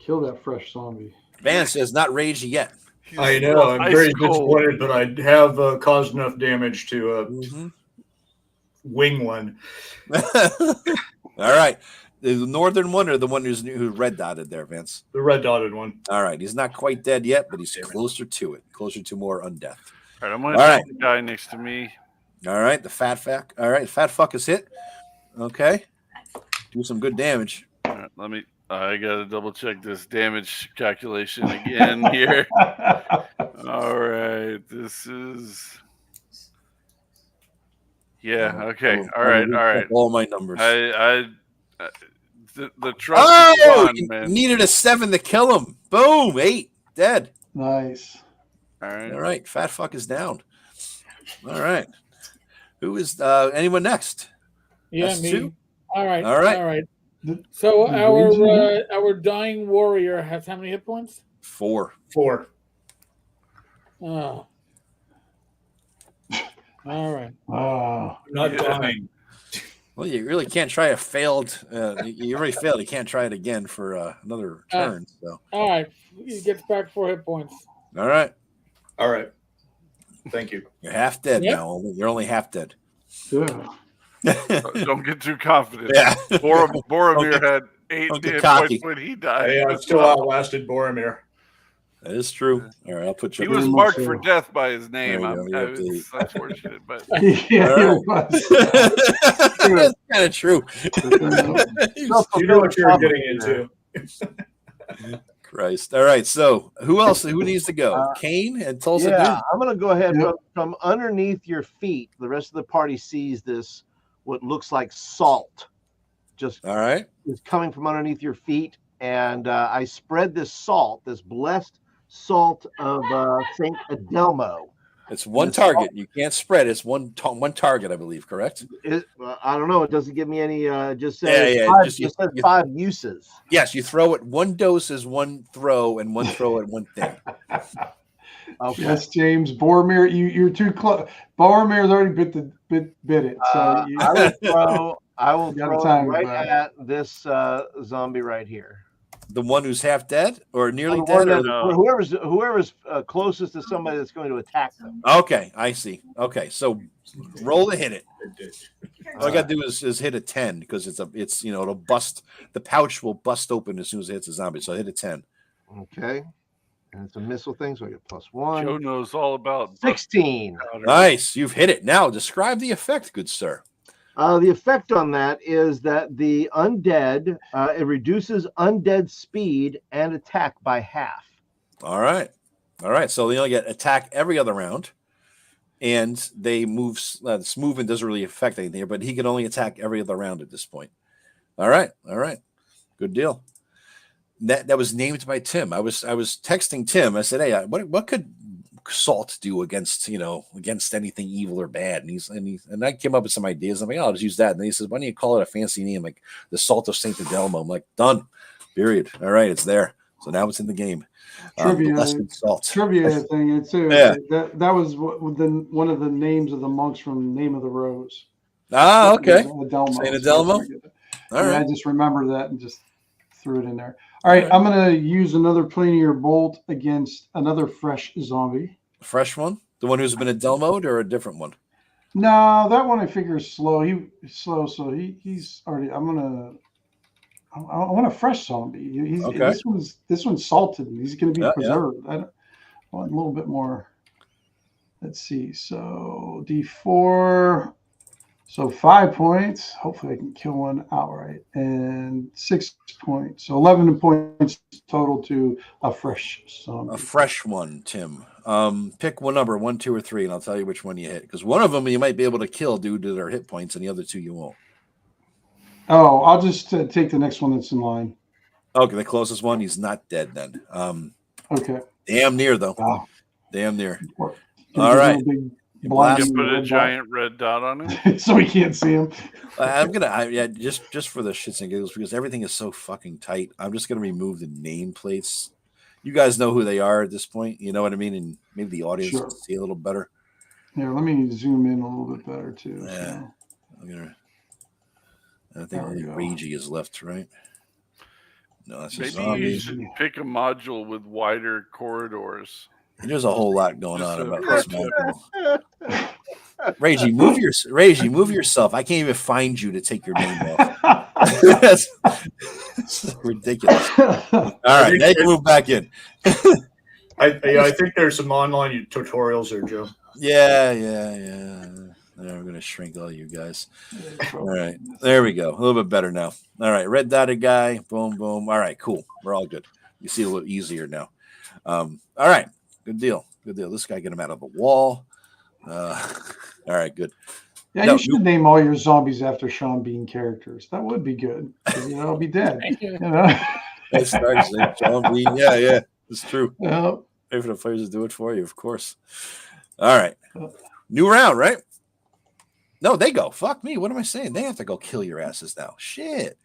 Kill that fresh zombie. Vance is not ragey yet. He's I know. still I'm ice very cold. disappointed, but I have caused enough damage to wing one. All right. The northern one or the one who's red dotted there, Vance? The red dotted one. All right. He's not quite dead yet, but he's closer to it. Closer to more undeath. All right, I'm going to take the guy next to me. All right. The fat fuck. All right. Fat fuck is hit. Okay. Do some good damage. All right, I got to double check this damage calculation again here. All right. This is. Yeah. Okay. All right. All my numbers. The trust is gone, you man. needed a 7 to kill him. Boom. 8. Dead. Nice. All right. All right. Fat fuck is down. All right. Who is anyone next? Yeah, That's me. 2? All right. All right. All right. The So raging our dying warrior has how many hit points? 4. 4. Oh. All right. Oh, I'm not dying. Well, you really can't try a failed. You already failed. You can't try it again for another turn. So, All right. He gets back 4 hit points. all right. All right. Thank you. You're half dead Yep. now. You're only half dead. yeah. Don't get too confident. Yeah. Boromir had 8 don't get hit cocky. points when he died. Hey, I've still outlasted Boromir. That is true. All right, I'll put you. He was Very much marked so. for death by his name. There you go. It's unfortunate, but Yeah, All right. it was. That's kind of true. You know what you're getting into. Christ. All right. So, who else? Who needs to go? Kane and Tulsa. Yeah, Doom? I'm going to go ahead Yep. from underneath your feet. The rest of the party sees this, what looks like salt, just All right. is coming from underneath your feet. And I spread this salt, this blessed salt of St. Adelmo. It's one It's target. You can't spread. It's one target, I believe. Correct? I don't know. It doesn't give me any. Just says, Yeah. five, Just just says 5 uses. Yes, you throw it. One dose is one throw, and one throw at one thing. Okay. Yes, James. Boromir, you're too close. Boromir's already bit it. So you, I will You gotta throw time it, right bud. at this zombie right here. The one who's half dead or nearly The one dead? that- Or... whoever's closest to somebody that's going to attack them. Okay, I see. Okay, so roll to hit it. All I got to do is hit a 10 because it's it'll bust. The pouch will bust open as soon as it hits a zombie. So I hit a 10. Okay. And it's a missile thing, so I get +1. Joe knows all about 16. powder. Nice, you've hit it. Now describe the effect, good sir. The effect on that is that the undead, it reduces undead speed and attack by half. All right. So they only get attack every other round, and they move. This movement doesn't really affect anything here, but he can only attack every other round at this point. All right. Good deal. That was named by Tim. I was texting Tim. I said, "Hey, what could salt do against anything evil or bad?" And I came up with some ideas. I'm like, "Oh, I'll just use that." And then he says, "Why don't you call it a fancy name like the Salt of Saint Adelmo?" I'm like, "Done. Period. All right, it's there. So now it's in the game." Trivia thing too. Yeah. That was one of the names of the monks from Name of the Rose. Ah, okay. Adelmo. Saint Adelmo. All right. I just remembered that and just threw it in there. All right, I'm going to use another planar bolt against another fresh zombie. Fresh one? The one who's been in Del mode or a different one? No, that one I figure is slow. He's slow, so he's already. I want a fresh zombie. Okay. This one's salted. He's going to be Yeah, preserved. I want a little bit more. Let's see. So D4. So 5 points. Hopefully I can kill one outright. And 6 points. So 11 points total to a fresh zombie. A fresh one, Tim. Pick one number, 1, 2, or 3, and I'll tell you which one you hit. Because one of them you might be able to kill due to their hit points, and the other 2 you won't. Oh, I'll just take the next one that's in line. Okay, the closest one, he's not dead then. Okay. Damn near though. Wow. Damn near. All right. Big blast You blind put a red giant red dot on him. dot. So we can't see him. I'm gonna, just for the shits and giggles, because everything is so fucking tight. I'm just gonna remove the nameplates. You guys know who they are at this point. You know what I mean, and maybe the audience Sure. can see a little better. Yeah, let me zoom in a little bit better too. Yeah. So. I think There we only go. Ragey is left, right? No, that's a Maybe zombie. you should pick a module with wider corridors. There's a whole lot going Just on a about pro this tip. module. Reggie, move yourself. I can't even find you to take your name off. That's ridiculous. All right, now you can move back in. I think there's some online tutorials there, Joe. Yeah. Now we're gonna shrink all you guys. All right, there we go. A little bit better now. All right, red dotted guy. Boom, boom. All right, cool. We're all good. You see a little easier now. All right, good deal. This guy get him out of the wall. All right, good. Yeah, you should name all your zombies after Sean Bean characters. That would be good. I'll be dead. That starts like Sean Bean. Yeah, it's true. Yeah. Pay for the players to do it for you, of course. All right, new round, right? No, they go. Fuck me. What am I saying? They have to go kill your asses now. Shit.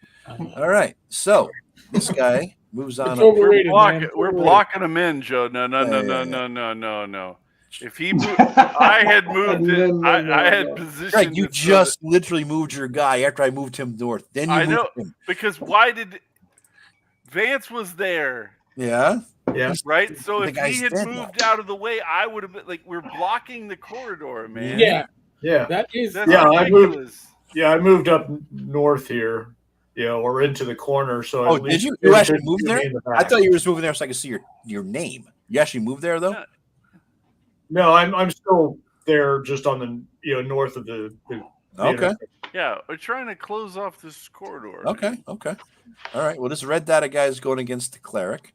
All right, so this guy moves on. We're blocking him in, Joe. No. If he moved, I had moved it. I had positioned. Greg, you just literally moved your guy after I moved him north. Then you moved him. Because why did Vance was there? Yeah. Right. So if he had moved out of the way, I would have been like, we're blocking the corridor, man. Yeah. That's ridiculous. I moved up north here. Or into the corner. So did you? You actually moved there? I thought you were just moving there so I could see your name. You actually moved there though? No, I'm still there, just on the north of the okay. Yeah, we're trying to close off this corridor. Okay. All right. Well, this red data guy is going against the cleric.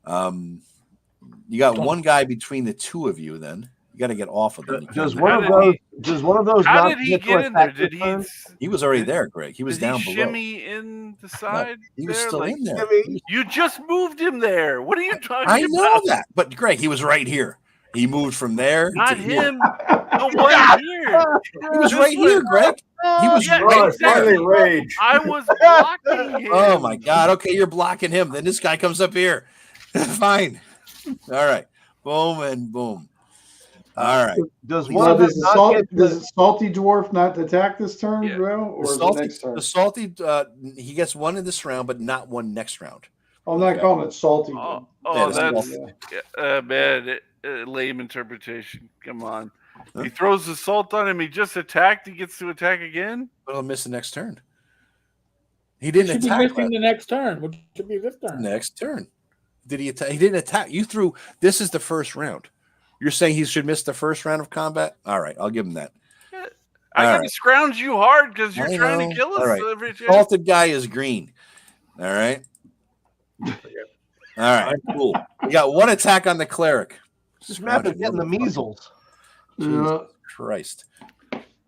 You got one guy between the two of you. Then you got to get off of them. Does one of those? How did he get in there? Did he? He was already there, Greg. He was down below. Shimmy in the side. No, he was still in there. You just moved him there. What are you talking about? I know that, but Greg, he was right here. He moved from there. Not him. The one here. He was right here, Greg. He was right there. Rage. I was blocking him. Oh my God. Okay, you're blocking him. Then this guy comes up here. Fine. All right. Boom and boom. All right. Does Salty Dwarf not attack this turn, Joe, or the next turn? The Salty, he gets one in this round, but not one next round. I'm not calling it Salty. That's bad. Lame interpretation. Come on. He throws the salt on him. He just attacked. He gets to attack again. But he'll miss the next turn. He didn't attack. Be missing the next turn. What should be this turn? Next turn. Did he attack? He didn't attack. You threw. This is the first round. You're saying he should miss the first round of combat? All right, I'll give him that. Yeah. I gotta scrounge you hard because you're trying to kill us. All right. Salted guy is green. All right. All right. Cool. We got one attack on the cleric. This map is getting the measles. Jesus Christ.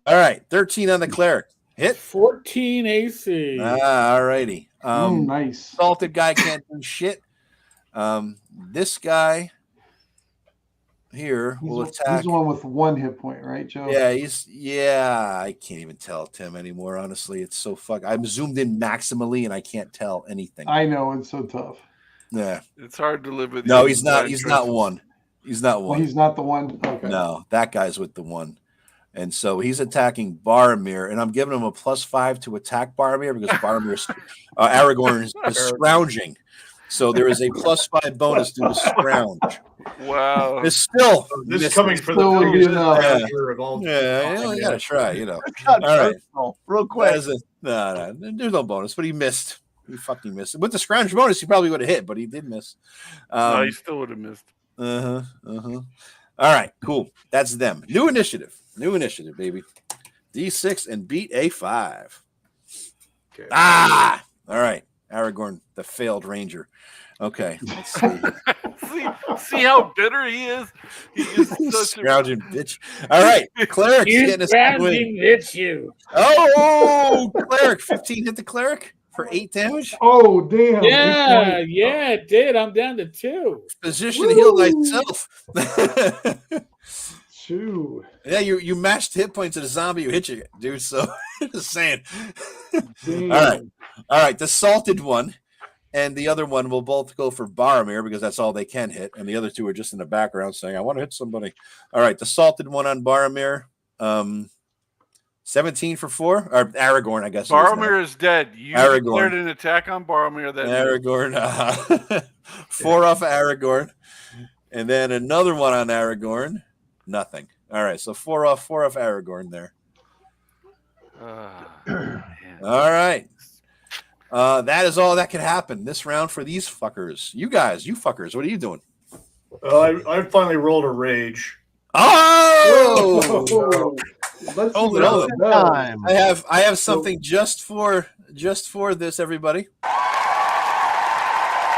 All right. 13 on the cleric. Hit. 14 AC. All righty. Nice. Salted guy can't do shit. This guy here will attack. He's the one with one hit point, right, Joe? Yeah, I can't even tell Tim anymore, honestly. It's so I'm zoomed in maximally and I can't tell anything. I know, it's so tough. Yeah. It's hard to live with. No, he's not one. He's not one. Well, he's not the one. Okay. No, that guy's with the one. And so he's attacking Boromir, and I'm giving him a +5 to attack Boromir because Boromir's Aragorn is scrounging. So there is a +5 bonus to the scrounge. Wow. It's still this is coming for the you gotta try, All right. Real quick. No, there's no bonus, but he missed. He fucking missed. With the scrounge bonus, he probably would have hit, but he did miss. No, he still would have missed. All right, cool. That's them. New initiative, baby. D6 and beat A5. Okay. All right. Aragorn, the failed ranger. Okay, let's see. see how bitter he is? He is such scrounging bitch. All right, cleric. You. Oh, cleric. 15 hit the cleric for 8 damage. Oh, damn. Yeah, it did. I'm down to 2. Position to heal thyself. 2. Yeah, you matched hit points to the zombie you hit you, dude. So just saying. All right. The salted one and the other one will both go for Boromir because that's all they can hit, and the other two are just in the background saying, "I want to hit somebody." All right, the salted one on Boromir. 17 for 4? Or Aragorn, I guess. Boromir is dead. You Aragorn. declared an attack on Boromir. That Aragorn. 4 off of Aragorn. And then another one on Aragorn. Nothing. All right, so 4 off Aragorn there. All right. That is all that can happen this round for these fuckers. You fuckers, what are you doing? I finally rolled a rage. Oh! Let's Hold it. Time. I have something just for this, everybody.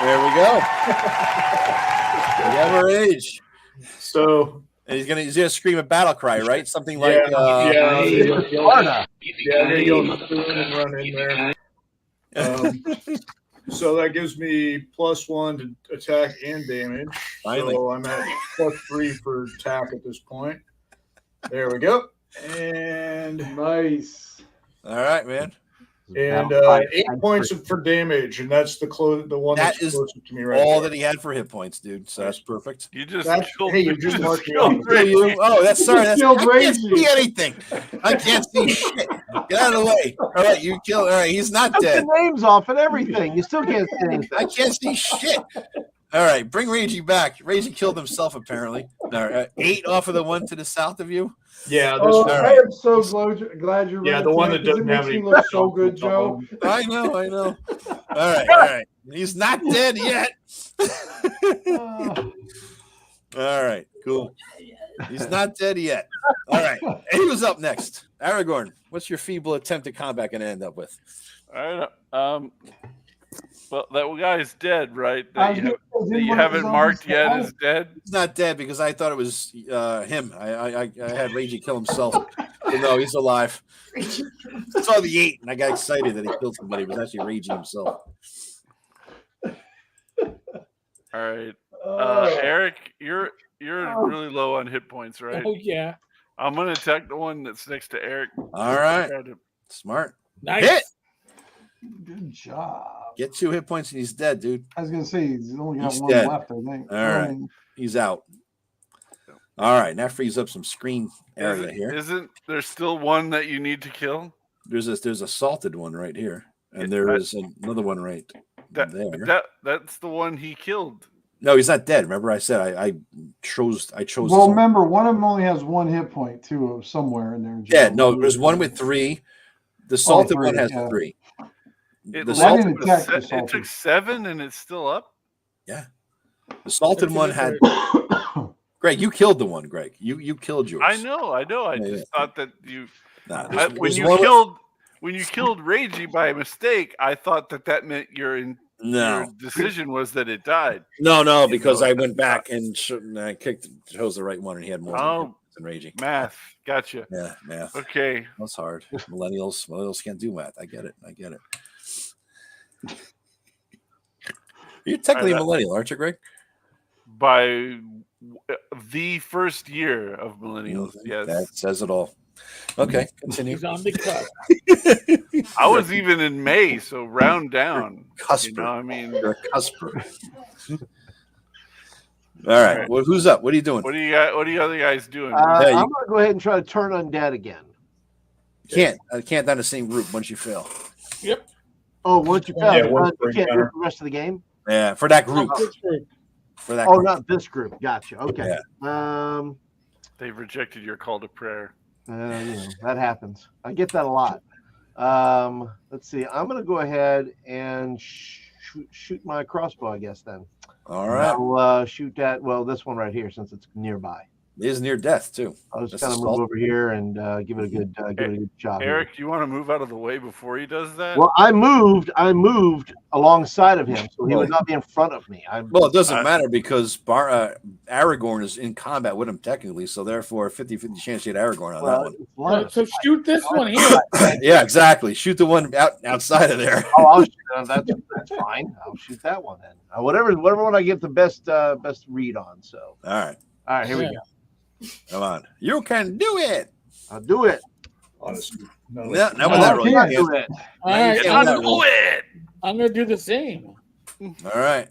There we go. We have our rage. So And he's gonna scream a battle cry, right? Something like Florida. Yeah, you'll and run in there. So that gives me +1 to attack and damage. Finally. So I'm at +3 for attack at this point. There we go. And Nice. All right, man. 8 points for damage, and that's the one That that's is closest to me right all now. that he had for hit points, dude. So that's perfect. You just That's- killed. hey, you just marked me killed off. Reggie. Oh, that's sorry. I Killed can't Reggie. see anything. I can't see shit. Get out of the way. All right, you kill. All right, he's not Took dead. the names off and everything. You still can't see anything. I can't see shit. All right, bring Reggie back. Reggie killed himself, apparently. All right, 8 off of the one to the south of you. Yeah, this Oh, one. I am so glad you're Yeah, right. the one that because doesn't it have makes any me look so on good, top Joe. of them. I know. All right. He's not dead yet. All right, cool. He's not dead yet. All right, he was up next. Aragorn, what's your feeble attempt at combat going to end up with? All right. Well, that guy is dead, right? I That was you, gonna say, that you didn't haven't one of marked his yet zombies as dead. He's not dead because I thought it was him. I had Reggie kill himself. But no, he's alive. I saw the 8 and I got excited that he killed somebody. It was actually Reggie himself. All right, Oh. Eric, you're really low on hit points, right? Oh yeah. I'm gonna attack the one that's next to Eric. All right, Try to- smart. Nice. Hit. Good job. Get 2 hit points and he's dead, dude. I was gonna say he's only got He's one dead. left, I think. All right. He's out. All right, and that frees up some screen area here. Isn't there still one that you need to kill? There's a salted one right here, and there is another one right there. That's the one he killed. No, he's not dead. Remember, I said I chose. Well, this one. remember, one of them only has 1 hit point too, somewhere in there. Yeah, Joe. no, there's one with 3. The salted 3, one has yeah. 3. It, The I salted, didn't attack the it salted. took 7 and it's still up. the salted one had. Greg, you killed the one. Greg, you killed yours. I know. I Yeah, just thought that you Nah, when there's you one with- killed when you killed Reggie by mistake, I thought that meant your No, decision was that it died. no, because I went back and I chose the right one, and he had more Oh. than Reggie. Math, gotcha. Yeah, math. Okay, That's hard. Millennials can't do math. I get it. You're technically a millennial, aren't you, Greg? by the first year of millennials, yes. That says it all. Okay, continue. He's on the cut. I was even in May, so round down. Cusper. You know, I mean, You're a cusper. All right. Well, who's up? What are you doing? what do you got? What are you other guys doing? Yeah, I'm going to go ahead and try to turn undead again. I can't down the same group once you fail. Oh, once you fail, Yeah, you once can't do it the rest of the game? Yeah, for that group. For that Oh, group. not this group. Gotcha. Okay. They've rejected your call to prayer. That happens. I get that a lot. Let's see. I'm going to go ahead and shoot my crossbow, I guess, then. All right. I'll shoot that. Well, this one right here, since it's nearby. It is near death, too. I'll just That's kind of assault. move over here and give it a good shot. here. Eric, do you want to move out of the way before he does that? Well, I moved alongside of him, so he would not be in front of me. Well, it doesn't matter because Aragorn is in combat with him technically, so therefore 50-50 chance you get Aragorn on that one. it's less. So shoot this one here. Yeah, exactly. Shoot the one outside of there. Oh, I'll shoot, that's fine. I'll shoot that one then. Whatever one I get the best read on. So, All right, here we Yeah. go. Come on. You can do it. I'll do it. Honestly, no, Yeah, not with Oh, that roll. I'll You do can't. it. All right, Yeah, I'm, that gonna, roll. it. I'm gonna do the same, All right.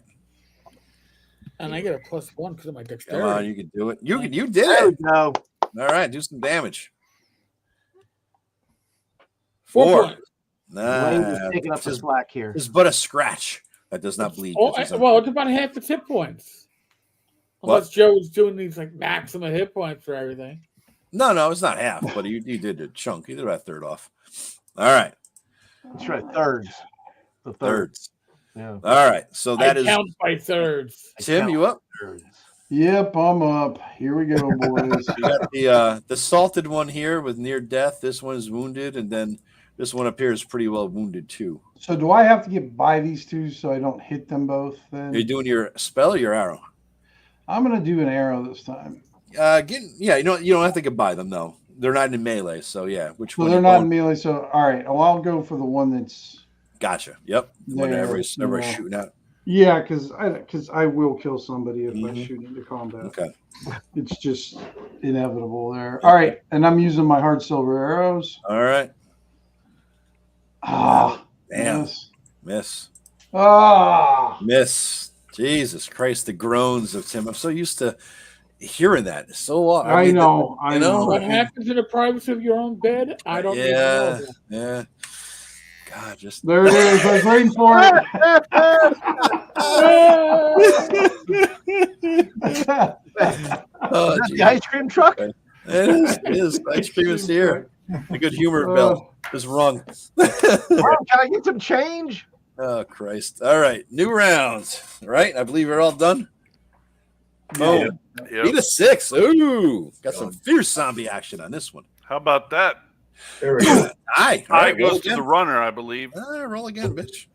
and I get a +1 because of my Come dexterity. on, you can do it. You did There we it. go. All right, do some damage. 4. points. Lane is taking up the slack here. This is but a scratch. That does not bleed. Oh, well, it's about half its hit points. Unless What? Joe is doing these like maximum hit points for everything. No, it's not half, but he did a chunk. He did about a third off. All right. That's right, thirds. The Thirds. Yeah. All right. So that I is count by thirds. Tim, you up? Thirds. Yep, I'm up. Here we go, boys. You got the salted one here with near death. This one is wounded, and then this one up here is pretty well wounded too. So do I have to get by these two so I don't hit them both then? You're doing your spell or your arrow? I'm going to do an arrow this time. You don't have to get by them, though. They're not in melee, so yeah. Which So one? they're not in melee, so all right. Well, I'll go for the one that's... Gotcha. Yep. The one that There, everybody's yeah. shooting at. Yeah, because I will kill somebody if I shoot into combat. Okay. It's just inevitable there. All right, and I'm using my hard silver arrows. All right. Ah, Damn. miss. Miss. Miss. Jesus Christ, the groans of Tim. I'm so used to hearing that. So I know. What happens in the privacy of your own bed? I don't even know. Yeah. God, just there it is. I was waiting for it. Oh, the ice cream truck? It is. Ice cream is here. The good humor bell is rung. Can I get some change? Oh, Christ. All right. New rounds. Right? I believe we're all done. Boom. Yep. Beat a 6. Ooh. Got some fierce zombie action on this one. How about that? There we go. Aye. I goes to the runner, I believe. Roll again, bitch.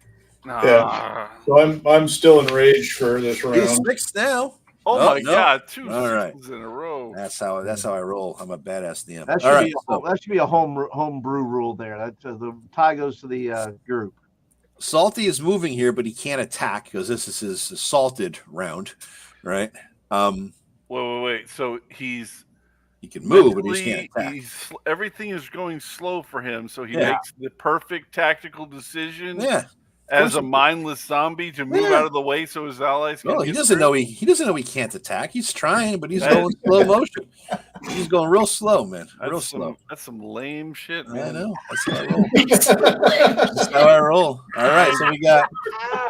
Yeah. So I'm still enraged for this Beat a round. 6 now. Oh Oh, my no. God! 2 All right. sixes in a row. That's how I roll. I'm a badass DM. That should be a home brew rule there. The tie goes to the group. Salty is moving here, but he can't attack because this is his salted round, right? Wait. So he can move, but he can't attack. Everything is going slow for him, so he Yeah. makes the perfect tactical decision. Yeah. As a mindless zombie to move out of the way so his allies can. Well, he doesn't know he can't attack. He's trying, but he's going slow motion. He's going real slow, man. Real slow. That's some lame shit, man. I know. That's how I roll. That's how I roll. All right, so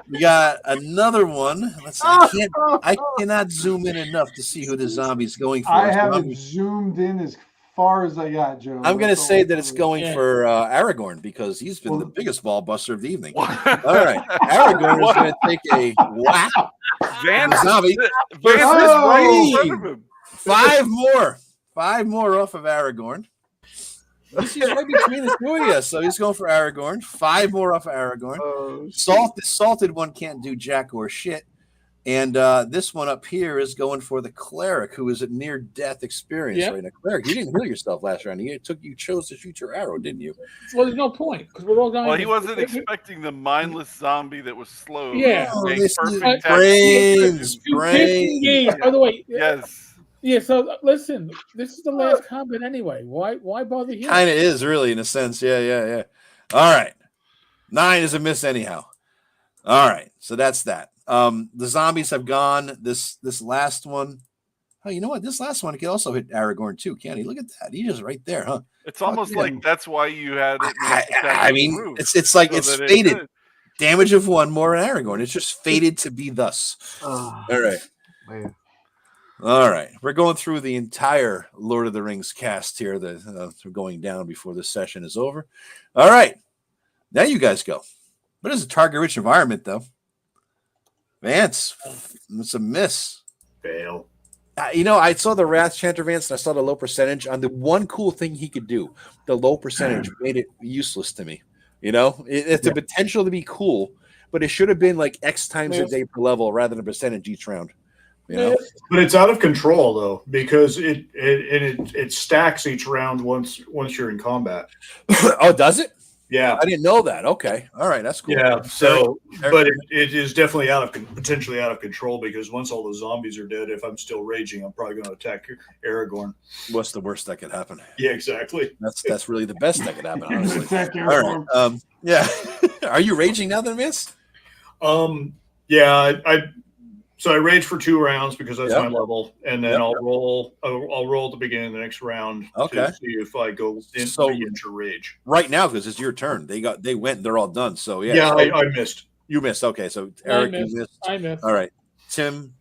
we got another one. Let's see. I cannot zoom in enough to see who the zombie's going for. I haven't zoomed in as far as I got, Joe. I'm going to say that it's going for Aragorn because he's been the biggest ball buster of the evening. All right. Aragorn is going to take a whack. Vance zombie. Vance is right in front of him. 5 more. 5 more off of Aragorn. He's right between the two of you, so he's going for Aragorn. 5 more off of Aragorn. The salted one can't do jack or shit. And this one up here is going for the cleric, who is at near-death experience right now. Cleric, you didn't heal yourself last round. You chose to shoot your arrow, didn't you? Well, there's no point because we're all going. Well, he wasn't expecting the mindless zombie that was slow. Yeah. Brains. By the way. Yes. Yeah. So listen, this is the last combat anyway. Why bother here? Kind of is really in a sense. Yeah. All right. 9 is a miss anyhow. All right. So that's that. The zombies have gone. This last one. Oh, you know what? This last one could also hit Aragorn too, can't he? Look at that. He's just right there, huh? It's almost like that's why you had it. I mean, it's like it's fated. Damage of 1 more in Aragorn. It's just fated to be thus. All right. Man. All right. We're going through the entire Lord of the Rings cast here. We're going down before this session is over. All right. Now you guys go. But it's a target-rich environment, though. Vance, it's a miss. Fail. I saw the Wrath Chanter Vance, and I saw the low percentage on the one cool thing he could do. The low percentage made it useless to me. It's a potential to be cool, but it should have been like X times a day per level rather than a percentage each round. But it's out of control though because it stacks each round once you're in combat. Oh, does it? Yeah, I didn't know that. Okay, all right, that's cool. Yeah, so but it is definitely potentially out of control because once all the zombies are dead, if I'm still raging, I'm probably going to attack Aragorn. What's the worst that could happen? Yeah, exactly. That's really the best that could happen. Honestly. All right. Yeah. Are you raging now, then, Vince? Yeah, So I rage for 2 rounds because that's Yep. my level, and then Yep. I'll roll at the beginning of the next round Okay. to see if I go So- re-enter rage. Right now, because it's your turn. They went. They're all done. So yeah. Yeah, so I missed. you missed. Okay, so I Eric, missed. you missed. I missed. All right, Tim.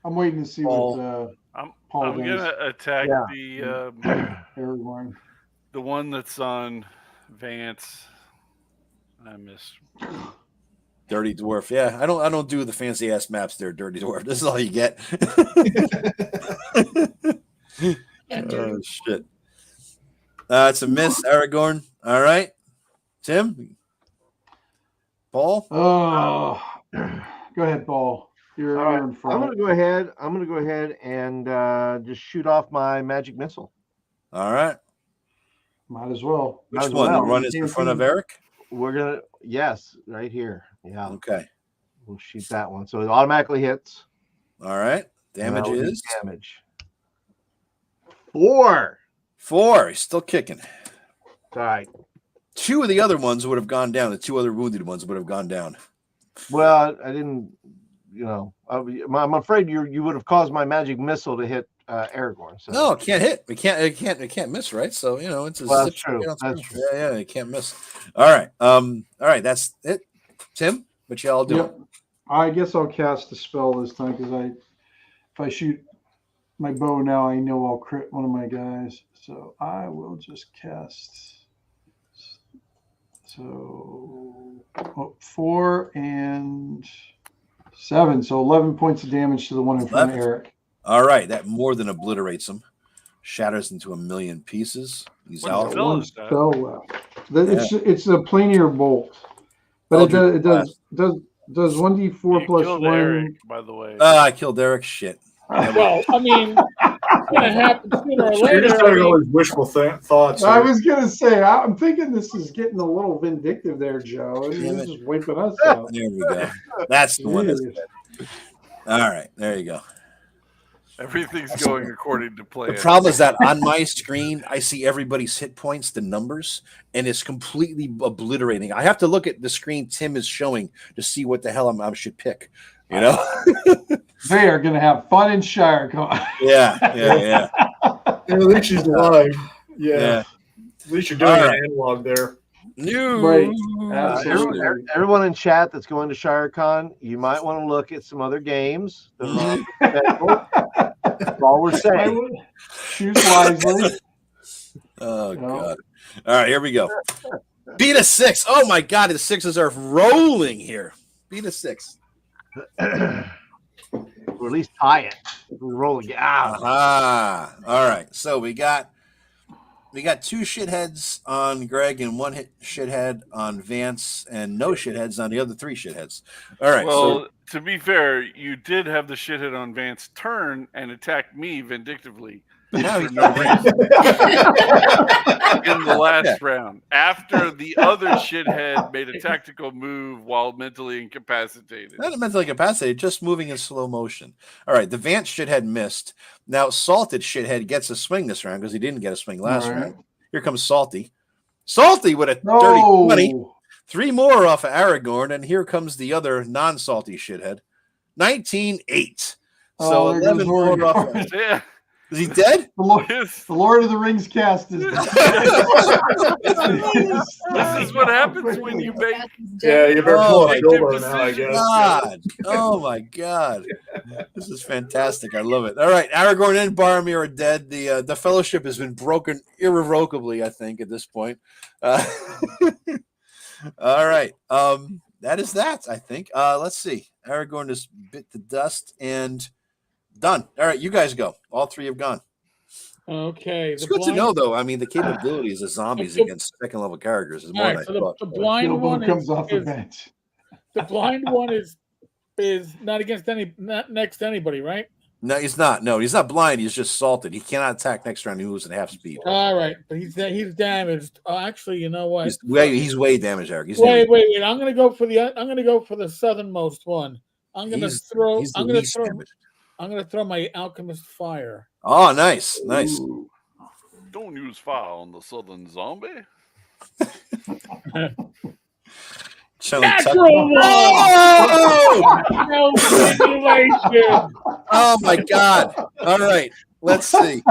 I'm waiting to see Paul. what I'm Paul I'm does. gonna attack Yeah. Aragorn. the one that's on Vance. I missed. Dirty Dwarf. Yeah, I don't do the fancy ass maps there, Dirty Dwarf. This is all you get. Oh shit. It's a miss, Aragorn. All right. Tim? Paul? Oh, go ahead, Paul. You're All right, in I'm front. gonna go ahead and just shoot off my magic missile. All right. Might as well. Which Might as one? The well. one is in front of Eric? We're gonna right here. Yeah, Okay. we'll shoot that one. So it automatically hits. All right. Damage Now we do is damage. 4. 4. He's still kicking. All right. 2 of the other ones would have gone down. The 2 other wounded ones would have gone down. Well, I didn't. I'm afraid you would have caused my magic missile to hit Aragorn. So. No, it can't hit. It can't miss, right? So it's a Well, that's zip- true. yeah, That's true. Yeah, it can't miss. All right. All right, that's it. Tim, what y'all doing? Yep. I guess I'll cast the spell this time because if I shoot my bow now, I know I'll crit one of my guys. So I will just cast. So 4 and 7. So 11 points of damage to the one in front of 11. Eric. All right, that more than obliterates him. Shatters into a million pieces. He's What out. the hell One is that? spell left. It's a planear bolt, but Eldritch does 1d4 You plus killed 1. Eric, by the way. I killed Eric. Shit. Well, I mean, it's gonna happen sooner or So you're just later. I having all mean, these wishful thoughts. I here. was gonna say, I'm thinking this is getting a little vindictive there, Joe. And Damn this it. is wiping us out. There we go. That's the one. That's Jeez. good. All right, there you go. Everything's going according to plan. The problem is that on my screen, I see everybody's hit points, the numbers, and it's completely obliterating. I have to look at the screen Tim is showing to see what the hell I should pick. You know? They are gonna have fun in Shirecon. Yeah. Yeah, at least she's alive. Yeah. Yeah. At least you're doing All an right. analog there. New. Right. Absolutely. Everyone in chat that's going to Shirecon, you might want to look at some other games. That's all we're saying. Choose wisely. Oh, No. God. All right, here we go. Beat a 6. Oh, my God. The 6s are rolling here. Beat a 6. Or at least tie it. If we roll again. Aha. All right. So we got 2 shitheads on Greg and 1 shithead on Vance and no shitheads on the other 3 shitheads. All right. Well, to be fair, you did have the shithead on Vance's turn and attacked me vindictively Now for no reason in the last round. After the other shithead made a tactical move while mentally incapacitated. not mentally incapacitated, just moving in slow motion. All right. The Vance shithead missed. Now, Salted shithead gets a swing this round because he didn't get a swing last All right. round. Here comes Salty. Salty with a dirty 20. No. 3 more off of Aragorn, and here comes the other non-salty shithead. 19-8. So Oh, there 11 goes more Warrior. off. Of, Yeah. is he dead? This The Lord of the Rings cast is. is what happens when you make Yeah, you better pull Oh, a Bilbo now, I guess. God. Oh, my God. This is fantastic. I love it. All right. Aragorn and Boromir are dead. The fellowship has been broken irrevocably, I think, at this point. All right. That is that, I think. Let's see. Aragorn has bit the dust and done. All right, you guys go. All 3 have gone. okay. It's good to know, though. I mean, the capabilities of zombies against second-level characters is more All than I right, so thought. the blind Bilbo one comes off the is bench. the blind one is not next to anybody, right? No, he's not. No, he's not blind. He's just salted. He cannot attack next round. He moves at half speed. All right, but he's damaged. Oh, actually, you know what? He's way damaged, Eric. He's Wait. I'm gonna go for the southernmost one. I'm gonna he's throw. the I'm gonna least throw. damaged. I'm gonna throw my alchemist fire. Oh, nice. Ooh. don't use fire on the southern zombie. Natural one! Oh! No manipulation! Oh my God! All right, let's see.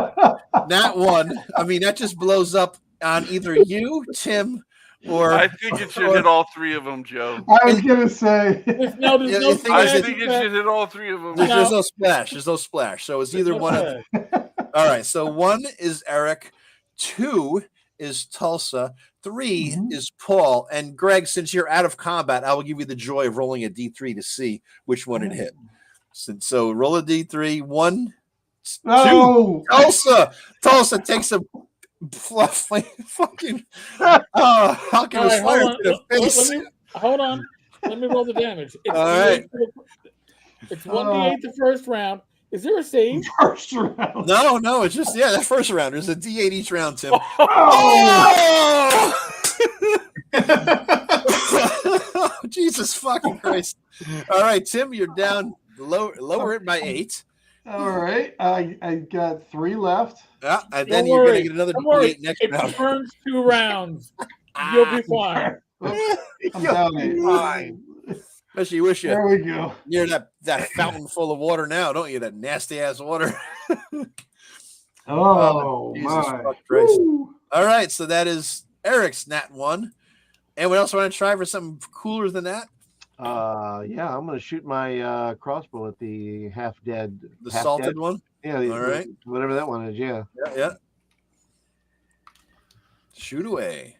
Nat 1. I mean, that just blows up on either you, Tim, or I think it should hit all three of them, Joe. I was gonna say. There's no the thing I is, splash think it effect. should hit all three of them. there's no splash. There's no splash. So it's either No one of. splash. All right. So 1 is Eric, 2 is Tulsa, 3 is Paul, and Greg. Since you're out of combat, I will give you the joy of rolling a D3 to see which one it hit. So roll a D3. 1, 2. No. Tulsa takes a fucking. How can All right, fire hold to the on. face? Hold on. Let me roll the damage. It's All right. It's 1d8 the first round. Is there a save? First round. No, it's just that first round. There's a D8 each round, Tim. Oh! Jesus fucking Christ! All right, Tim, you're down. Lower it by 8. All right. I got 3 left. Yeah, and Don't then you're worry. gonna get another Don't worry. D8 next It round. burns 2 rounds. You'll be fine. I'm down 8. Fine. Especially you wish you There we go. near that fountain full of water now, don't you? That nasty ass water. Oh, Jesus my. fuck Christ. Woo. All right, so that is Eric's Nat 1. Anyone else want to try for something cooler than that? Yeah, I'm gonna shoot my crossbow at the half dead. The salted one? Yeah. All right. Whatever that one is. Yeah. Yeah. Shoot away.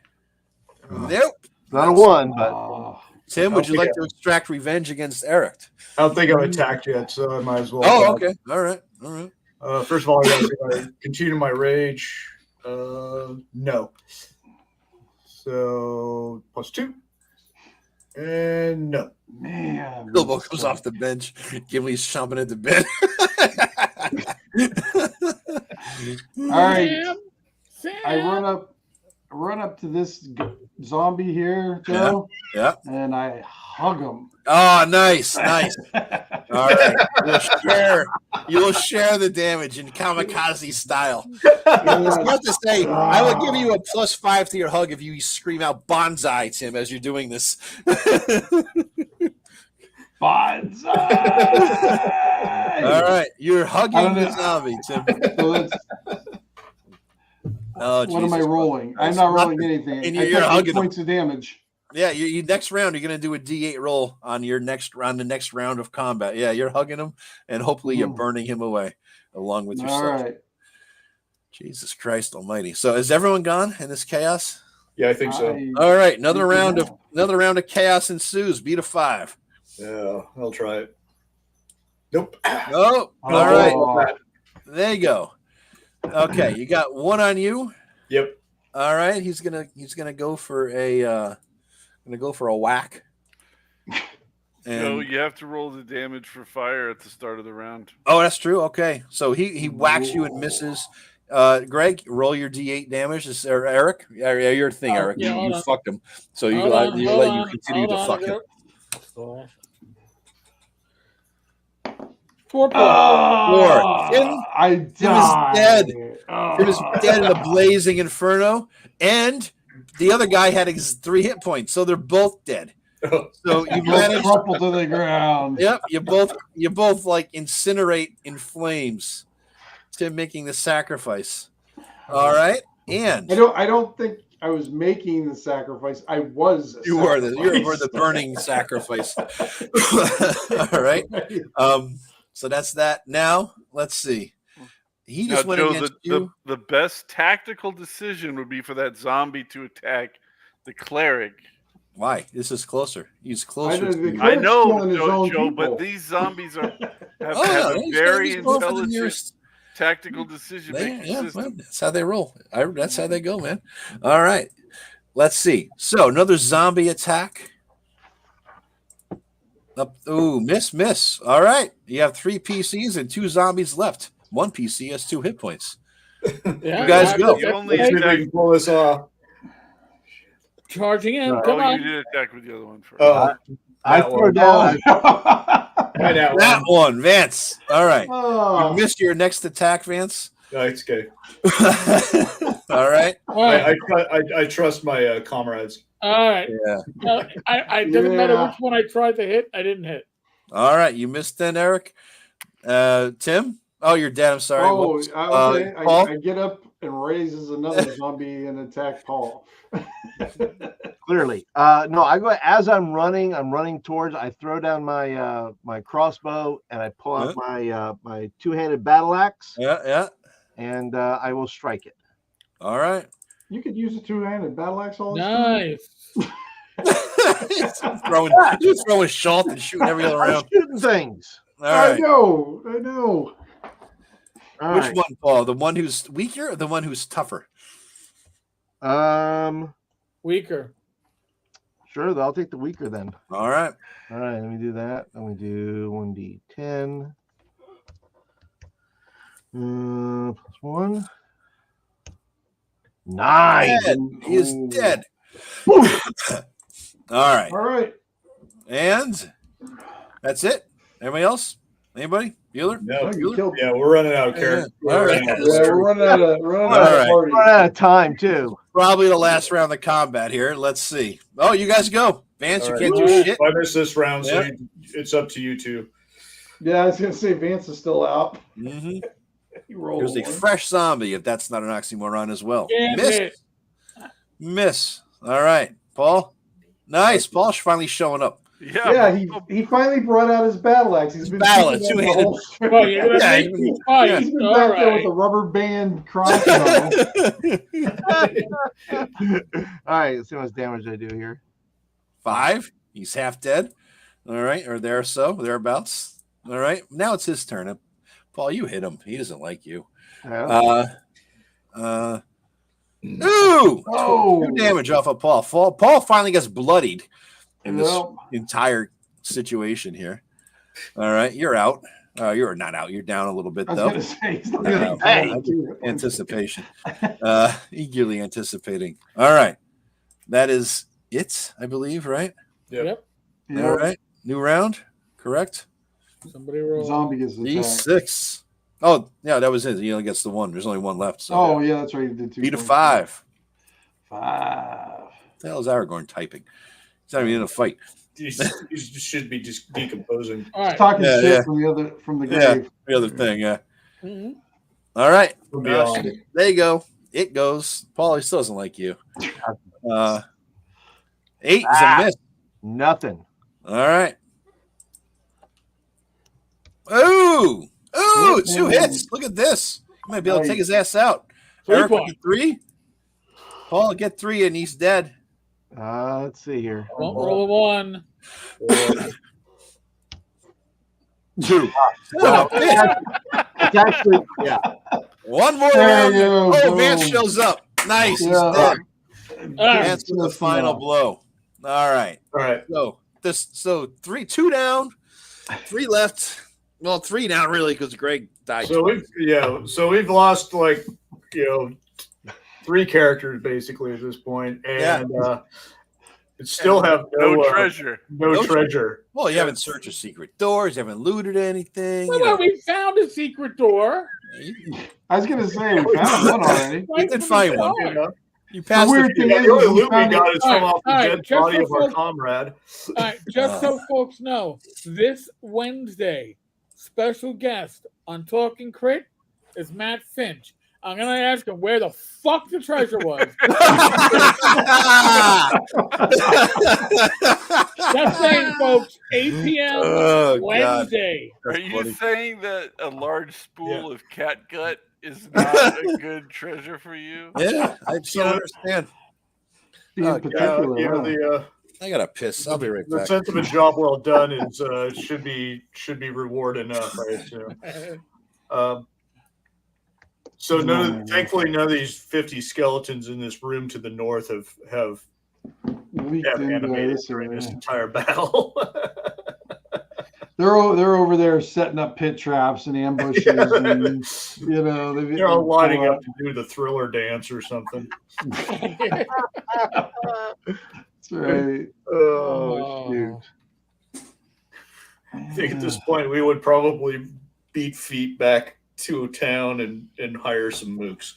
Nope. Not a 1, but Oh. Tim, would you Okay. like to extract revenge against Eric? I don't think I've attacked yet, so I might as well. Oh, okay. All right. First of all, I gotta continue my rage. No. So +2. And no. Man. Bilbo goes off the bench. Gimli's chomping at the bit. All right. Sam. I run up to this zombie here, Joe. Yeah. And I hug him. Oh, nice. All right. You'll share the damage in kamikaze style. I was about to say, I would give you a +5 to your hug if you scream out bonsai, Tim, as you're doing this. Bonsai! All right. You're hugging the know. zombie, Tim. So that's, Oh, what am I Jesus. rolling? I'm not rolling anything. And I you're took 8 hugging him. points of damage. Yeah, you next round you're gonna do a D8 roll on your next round, the next round of combat. Yeah, you're hugging him, and hopefully you're burning him away along with yourself. All right. Jesus Christ Almighty! So is everyone gone in this chaos? Yeah, I think so. All right, another round of chaos ensues. Beat a 5. Yeah, I'll try it. Nope. Oh, all right. There you go. Okay, you got 1 on you. Yep. All right, he's gonna go for a whack. No, And you have to roll the damage for fire at the start of the round. oh, that's true. Okay, so he whacks you and misses. Greg, roll your D8 damage. This or Eric, your thing, Eric. yeah, you hold fucked him, so you Hold let on, you hold let on, you continue hold to on, fuck him. 4 points. Tim I died. dead. He was dead in a blazing inferno, and the other guy had 3 hit points, so they're both dead. So you managed. Crumple to the ground. Yep, you both like incinerate in flames. Tim making the sacrifice. All right, and I don't think I was making the sacrifice. I was. you were the burning sacrifice. All right. So that's that. Now let's see. He just Now, went Joe, against you. the best tactical decision would be for that zombie to attack the cleric. Why? This is closer. He's closer. to you. I know, killing his own Joe, people. but these zombies have Oh, a he's very going for the intelligent nearest- tactical decision making Yeah, system. well, that's how they roll. That's how they go, man. All right. Let's see. So another zombie attack. Ooh, miss. All right. You have 3 PCs and 2 zombies left. 1 PC has 2 hit points. Yeah, You guys go. You only See if we attack, can pull this off. Charging in. Oh, Come you on. did attack with the other one first. I That threw one. down. I know. That one, Vance. All right. Oh. You missed your next attack, Vance. No, it's okay. All right. All right. I trust my comrades. All right. Yeah. I doesn't matter which one I tried to hit. I didn't hit. All right, you missed then, Eric. Tim. Oh, you're dead. I'm sorry. Oh, okay. Paul? I get up and raises another zombie and attack Paul. Clearly. No, I go as I'm running towards, I throw down my my crossbow and I pull out my two-handed battle axe. Yeah. And I will strike it. All right. You could use a two-handed battle axe all this time. Nice. throwing shot and shooting every other I'm round. shooting things. All right. I know. Which one, Paul? The one who's weaker or the one who's tougher? Weaker. Sure, I'll take the weaker then. All right. All right, let me do that. Let me do 1d10. Plus 1. 9. Dead. He is dead. All right. And that's it. Anybody else? Anybody? Bueller? No, Bueller? yeah, we're running out of characters. All right. We're running out of party. Run out of time too. Probably the last round of combat here. Let's see. Oh, you guys go. Vance, All you right. can't do shit. I missed this round, so it's up to you two. Yeah, I was gonna say Vance is still out. Mm-hmm. He rolled Here's a one. fresh zombie, if that's not an oxymoron as well. Yeah, Miss. All right. Paul. Nice. Paul's finally showing up. Yeah, he finally brought out his battle axe. He's been Battle keeping it, that the two-handed. whole stream. Oh, you're gonna make me fight. He's been All back there right. with a rubber band crossbow. All right, let's see how much damage I do here. 5. He's half dead. All right. Or thereabouts. All right. Now it's his turn. Paul, you hit him. He doesn't like you. Ooh! Oh. 2 damage off of Paul. Paul finally gets bloodied in this Yep. entire situation here. All right, you're out. You're not out. You're down a little bit I was though. gonna say, he's not Uh, gonna Anticipation. Eagerly anticipating. All right, that is it. I believe. Right. Yep. All right. New round. Correct. Somebody roll. Zombie gets the attack. D6. Oh yeah, that was it. He only gets the one. There's only one left. So Oh yeah, that's right. He did 2. beat a 5. 5. What the hell is Aragorn typing? He's not even in a fight. You should be just decomposing. All right. Talking Yeah, shit yeah. from the Yeah. grave. The other thing, yeah. Mhm. All right. From beyond. There you go. It goes. Paul, he still doesn't like you. 8 is a miss. Nothing. All right. Ooh. Ooh, 2 hits. Look at this. You might be able to take his ass out. 3 Eric, points. get 3. Paul, get 3, and he's dead. Let's see here. Don't roll a 1. 2. Well, it's actually, yeah. One more There round. you go. Oh, Boom. Vance shows up. Nice. He's Yeah. dead. All right. Vance with the final blow. All right. All right. So 2 down, 3 left. Well, 3 down really because Greg died. So we've lost 3 characters basically at this point, and still have No treasure. No treasure. Well, you haven't searched a secret doors, you haven't looted anything. Well, we found a secret door. I was gonna say we found one already. You did find one. You know? You passed weird the thing Yeah, is, the only we loot we found got it- is from off the All right, dead just body of our for- comrade. All right, just so folks know, this Wednesday, special guest on Talking Crit is Matt Finch. I'm going to ask him where the fuck the treasure was. Just saying, folks, 8 p.m. Oh, God. Wednesday. Are you funny. saying that a large spool of cat gut is not a good treasure for you? Yeah, I just don't understand. In Oh, particular, huh? I gotta piss. I'll be right The back. sense of a job well done is should be reward enough, I assume. So thankfully none of these 50 skeletons in this room to the north have Leaked into animated this during this area. entire battle. They're over there setting up pit traps and ambushes, and They're all lining up to do the Thriller dance or something. That's right. Oh, shoot. I think at this point we would probably beat feet back to a town and hire some mooks.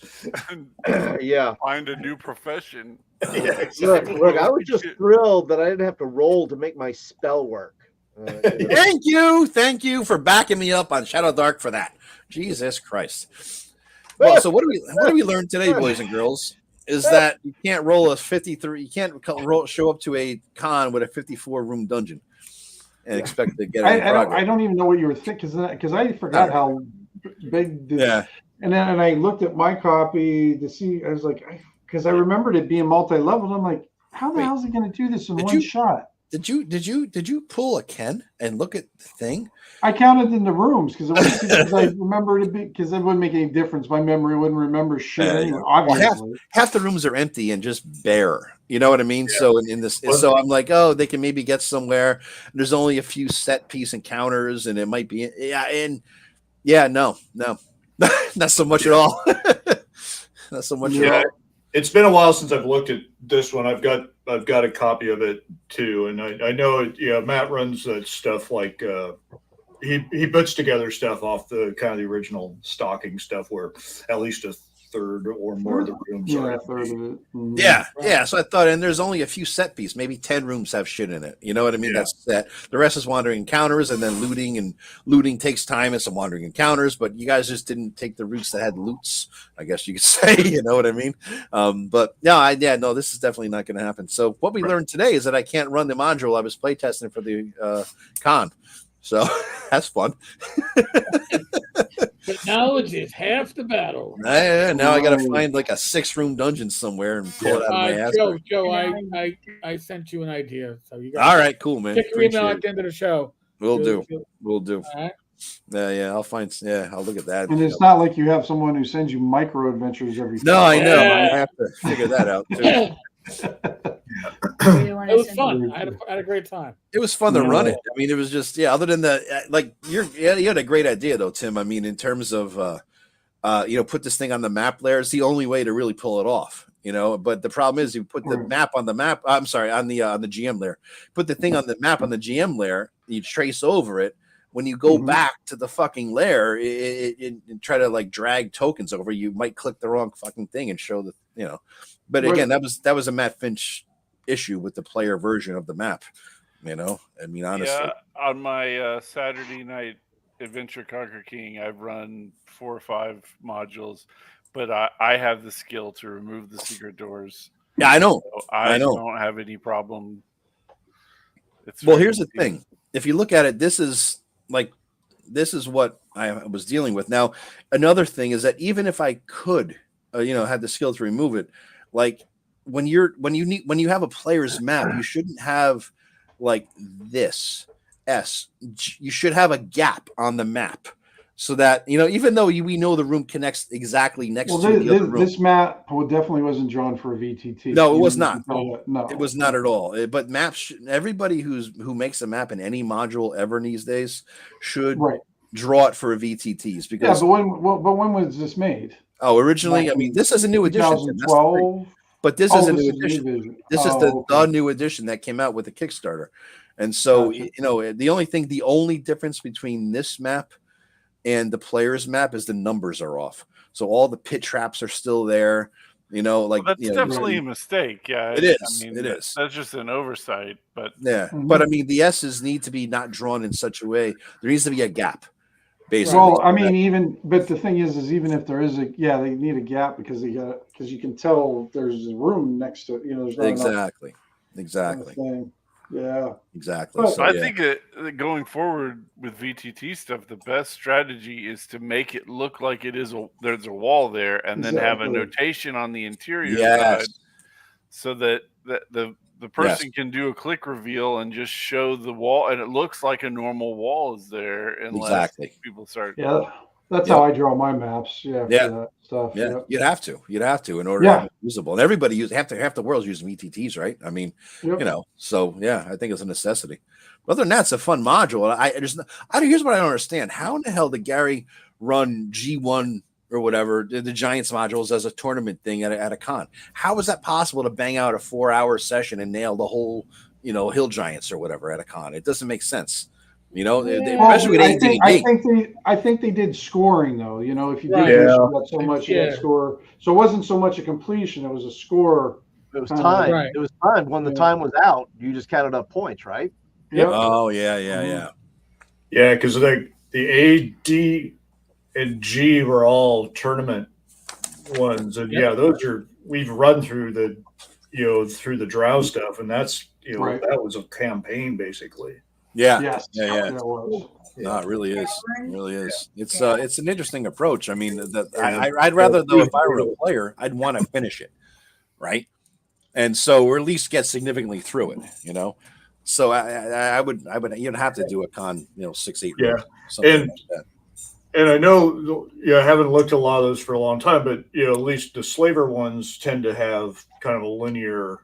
Yeah. Find a new profession. Yeah, exactly. Look, I was just thrilled that I didn't have to roll to make my spell work. Thank you for backing me up on Shadow Dark for that. Jesus Christ. Well, so what do we learn today, boys and girls? Is that you can't roll a 53. You can't show up to a con with a 54 room dungeon and expect to get any progress. I don't even know what you were thinking because I forgot how big. And then I looked at my copy to see. I was like, because I remembered it being multi-leveled. I'm like, how the hell is he going to do this in one shot? Did you pull a Ken and look at the thing? I counted in the rooms because I remembered it because it wouldn't make any difference. My memory wouldn't remember shit anyway. Obviously, well, half the rooms are empty and just bare. You know what I mean? Yeah. So in this, so I'm like, oh, they can maybe get somewhere. There's only a few set piece encounters, and it might be no, not so much at all. Not so much at all. It's been a while since I've looked at this one. I've got a copy of it too, and I know it. Yeah, Matt runs that stuff like he puts together stuff off the kind of the original stocking stuff, where at least a third or more of the rooms are. A third of it. Mm-hmm. Yeah. So I thought, and there's only a few set piece, maybe 10 rooms have shit in it. You know what I mean? Yeah. That's set. The rest is wandering encounters, and then looting, and looting takes time and some wandering encounters. But you guys just didn't take the routes that had loots, I guess you could say. You know what I mean? But no, this is definitely not going to happen. So what we learned today is that I can't run the module I was playtesting for the con. So that's fun. But knowledge is half the battle. Now I got to find like a 6-room dungeon somewhere and pull it out of my ass. Joe, I sent you an idea. So you all right, cool, man. Check your email at the end of the show. We'll do. All right. I'll find. I'll look at that. And it's not like you have someone who sends you micro adventures every. No, I know. I have to figure that out too. It was fun. I had a great time. It was fun to run it. I mean, it was just other than the you had a great idea though, Tim. I mean, in terms of put this thing on the map layer. It's the only way to really pull it off. But the problem is you put the map on the map. I'm sorry, on the GM layer. Put the thing on the map on the GM layer. You trace over it. When you go back to the fucking layer and try to like drag tokens over, you might click the wrong fucking thing and show the But again, that was a Matt Finch issue with the player version of the map. I mean, honestly. Yeah, on my Saturday night Adventure Conquer King, I've run 4 or 5 modules, but I have the skill to remove the secret doors. Yeah, I know. So I don't have any problem. Here's the thing. If you look at it, this is what I was dealing with. Now, another thing is that even if I could, had the skill to remove it, like when you have a player's map, you shouldn't have like this S. You should have a gap on the map so that even though we know the room connects exactly next to the other room. This map definitely wasn't drawn for a VTT. No, it was not. No, it was not at all. But maps, everybody who makes a map in any module ever these days should draw it for a VTTs because. Yeah, but when was this made? Oh, originally, I mean, this is a new edition. 2012. But this is a new edition. This is the new edition that came out with the Kickstarter. And so, the only difference between this map and the player's map is the numbers are off. So all the pit traps are still there. That's definitely a mistake. Yeah, it is. It is. That's just an oversight. But but I mean, the S's need to be not drawn in such a way. There needs to be a gap. Basically. Well, I mean, but the thing is even if there is they need a gap because you can tell there's a room next to it. There's not exactly. Yeah, exactly. But, so I think that going forward with VTT stuff, the best strategy is to make it look like there's a wall there, and then have a notation on the interior side, so that the person can do a click reveal and just show the wall, and it looks like a normal wall is there, unless people start. Yeah, that's how I draw my maps. For that stuff. Yeah, you'd have to in order to have it usable. And everybody half the world's using VTTs, right? I mean, so I think it's a necessity. But other than that, it's a fun module. Here's what I don't understand: how in the hell did Gary run G1 or whatever the Giants modules as a tournament thing at a con? How was that possible to bang out a 4-hour session and nail the whole Hill Giants or whatever at a con? It doesn't make sense. You know, Yeah. especially with I 18 think, game. I think they did scoring though. You know, if you did Right. this, Yeah. you got so much, you got score. So it wasn't so much a completion; it was a score. It was Kinda time. right. It was time. When the Yeah. time was out, you just counted up points, right? Yep. Oh yeah. Yeah, because the A, D, and G were all tournament ones, and Yep. yeah, those are we've run through through the drow stuff, and that's Right. that was a campaign basically. Yeah. Yes. Yeah. That was. No, it really is. It really is. It's Yeah. it's an interesting approach. I mean, I'd rather though, if I were a player, I'd want to finish it, right? And so, or at least get significantly through it, you know. So I would you'd have to do a con, 6-8 Yeah. rounds, something And like that. And I know, I haven't looked at a lot of those for a long time, but at least the slaver ones tend to have kind of a linear,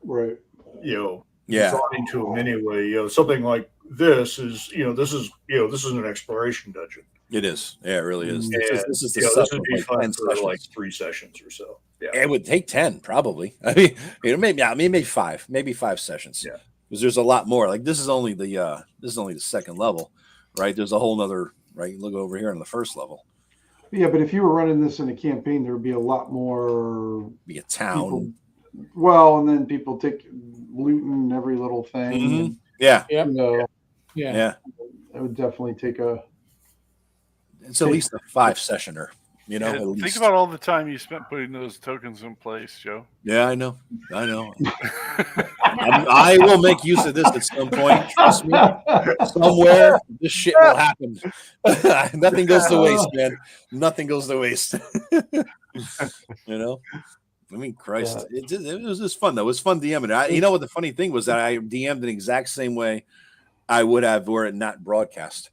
Right. design to them anyway. Something like this is, this is an exploration dungeon. It is. Yeah, it really is. And, This is the this stuff would of be like fun 10 for sessions. like 3 sessions or so. Yeah. It would take 10 probably. I mean, maybe 5, maybe 5 sessions. Yeah. Because there's a lot more. Like this is only the second level, right? There's a whole nother, right? Look over here on the first level. Yeah, but if you were running this in a campaign, there would be a lot more Be a town. Well, and then people take looting every little thing. Mhm. And, Yeah. Yep. yeah, Yeah. it would definitely take a. It's at least a 5 sessioner, at Think least. about all the time you spent putting those tokens in place, Joe. Yeah, I know. I will make use of this at some point. Trust me. Somewhere, this shit will happen. Nothing goes to waste, man. Nothing goes to waste. I mean, Christ, it was just fun though. It was fun DMing. You know what the funny thing was that I DM'd the exact same way I would have were it not broadcast.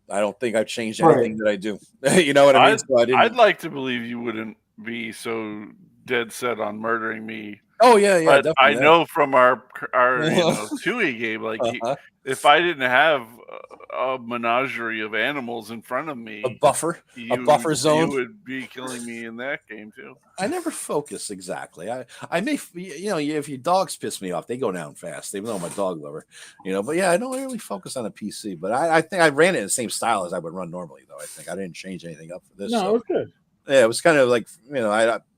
I don't think I've changed anything that I do. You know what I mean? So I'd like to believe you wouldn't be so dead set on murdering me. Oh yeah, But definitely. I know from our 2E game, like if I didn't have a menagerie of animals in front of me, a buffer zone, you would be killing me in that game too. I never focus exactly. I may, if your dogs piss me off, they go down fast, even though I'm a dog lover, But yeah, I don't really focus on a PC. But I think I ran it in the same style as I would run normally, though. I think I didn't change anything up for this. No, it was good. Yeah, it was kind of like,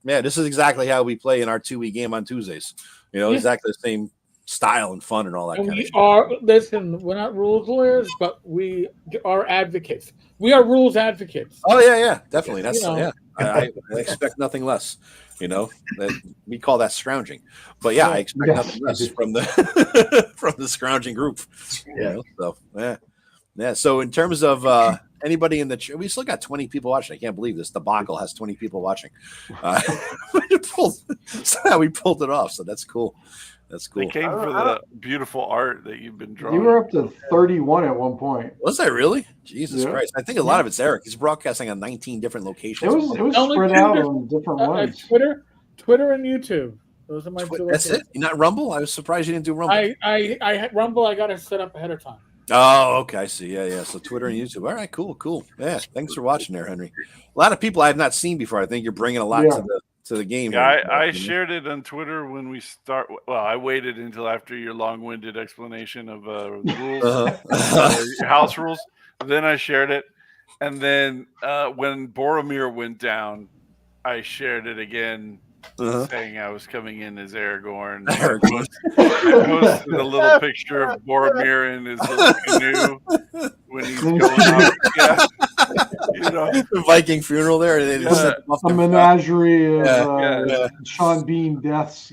this is exactly how we play in our 2E game on Tuesdays. Exactly the same style and fun and all that And kind of shit. listen, we're not rules lawyers, but we are advocates. We are rules advocates. Oh yeah, definitely. That's You I expect nothing less. That we call that scrounging. But yeah, I expect nothing less from the from the scrounging group. So yeah. So in terms of anybody in the we still got 20 people watching. I can't believe this debacle has 20 people watching. We pulled it off, so that's cool. That's cool. They came for the beautiful art that you've been drawing. You were up to 31 at one point. Was I really? Jesus Yeah. Christ! I think a lot of it's Eric. He's broadcasting on 19 different locations. It was spread out on different ones. Twitter and YouTube. Those are my two. That's it. You're not Rumble. I was surprised you didn't do Rumble. I Rumble. I got it set up ahead of time. Oh, okay. I see. Yeah. So Twitter and YouTube. All right, cool. Yeah. Thanks for watching there, Henry. A lot of people I have not seen before. I think you're bringing a lot to the game. Yeah, I shared it on Twitter when we start. Well, I waited until after your long-winded explanation of rules, your house rules. Then I shared it, and then when Boromir went down, I shared it again, saying I was coming in as Aragorn. I posted a little picture of Boromir in his little canoe when he's going out. Yeah. The Viking funeral there. A menagerie of Sean Bean deaths.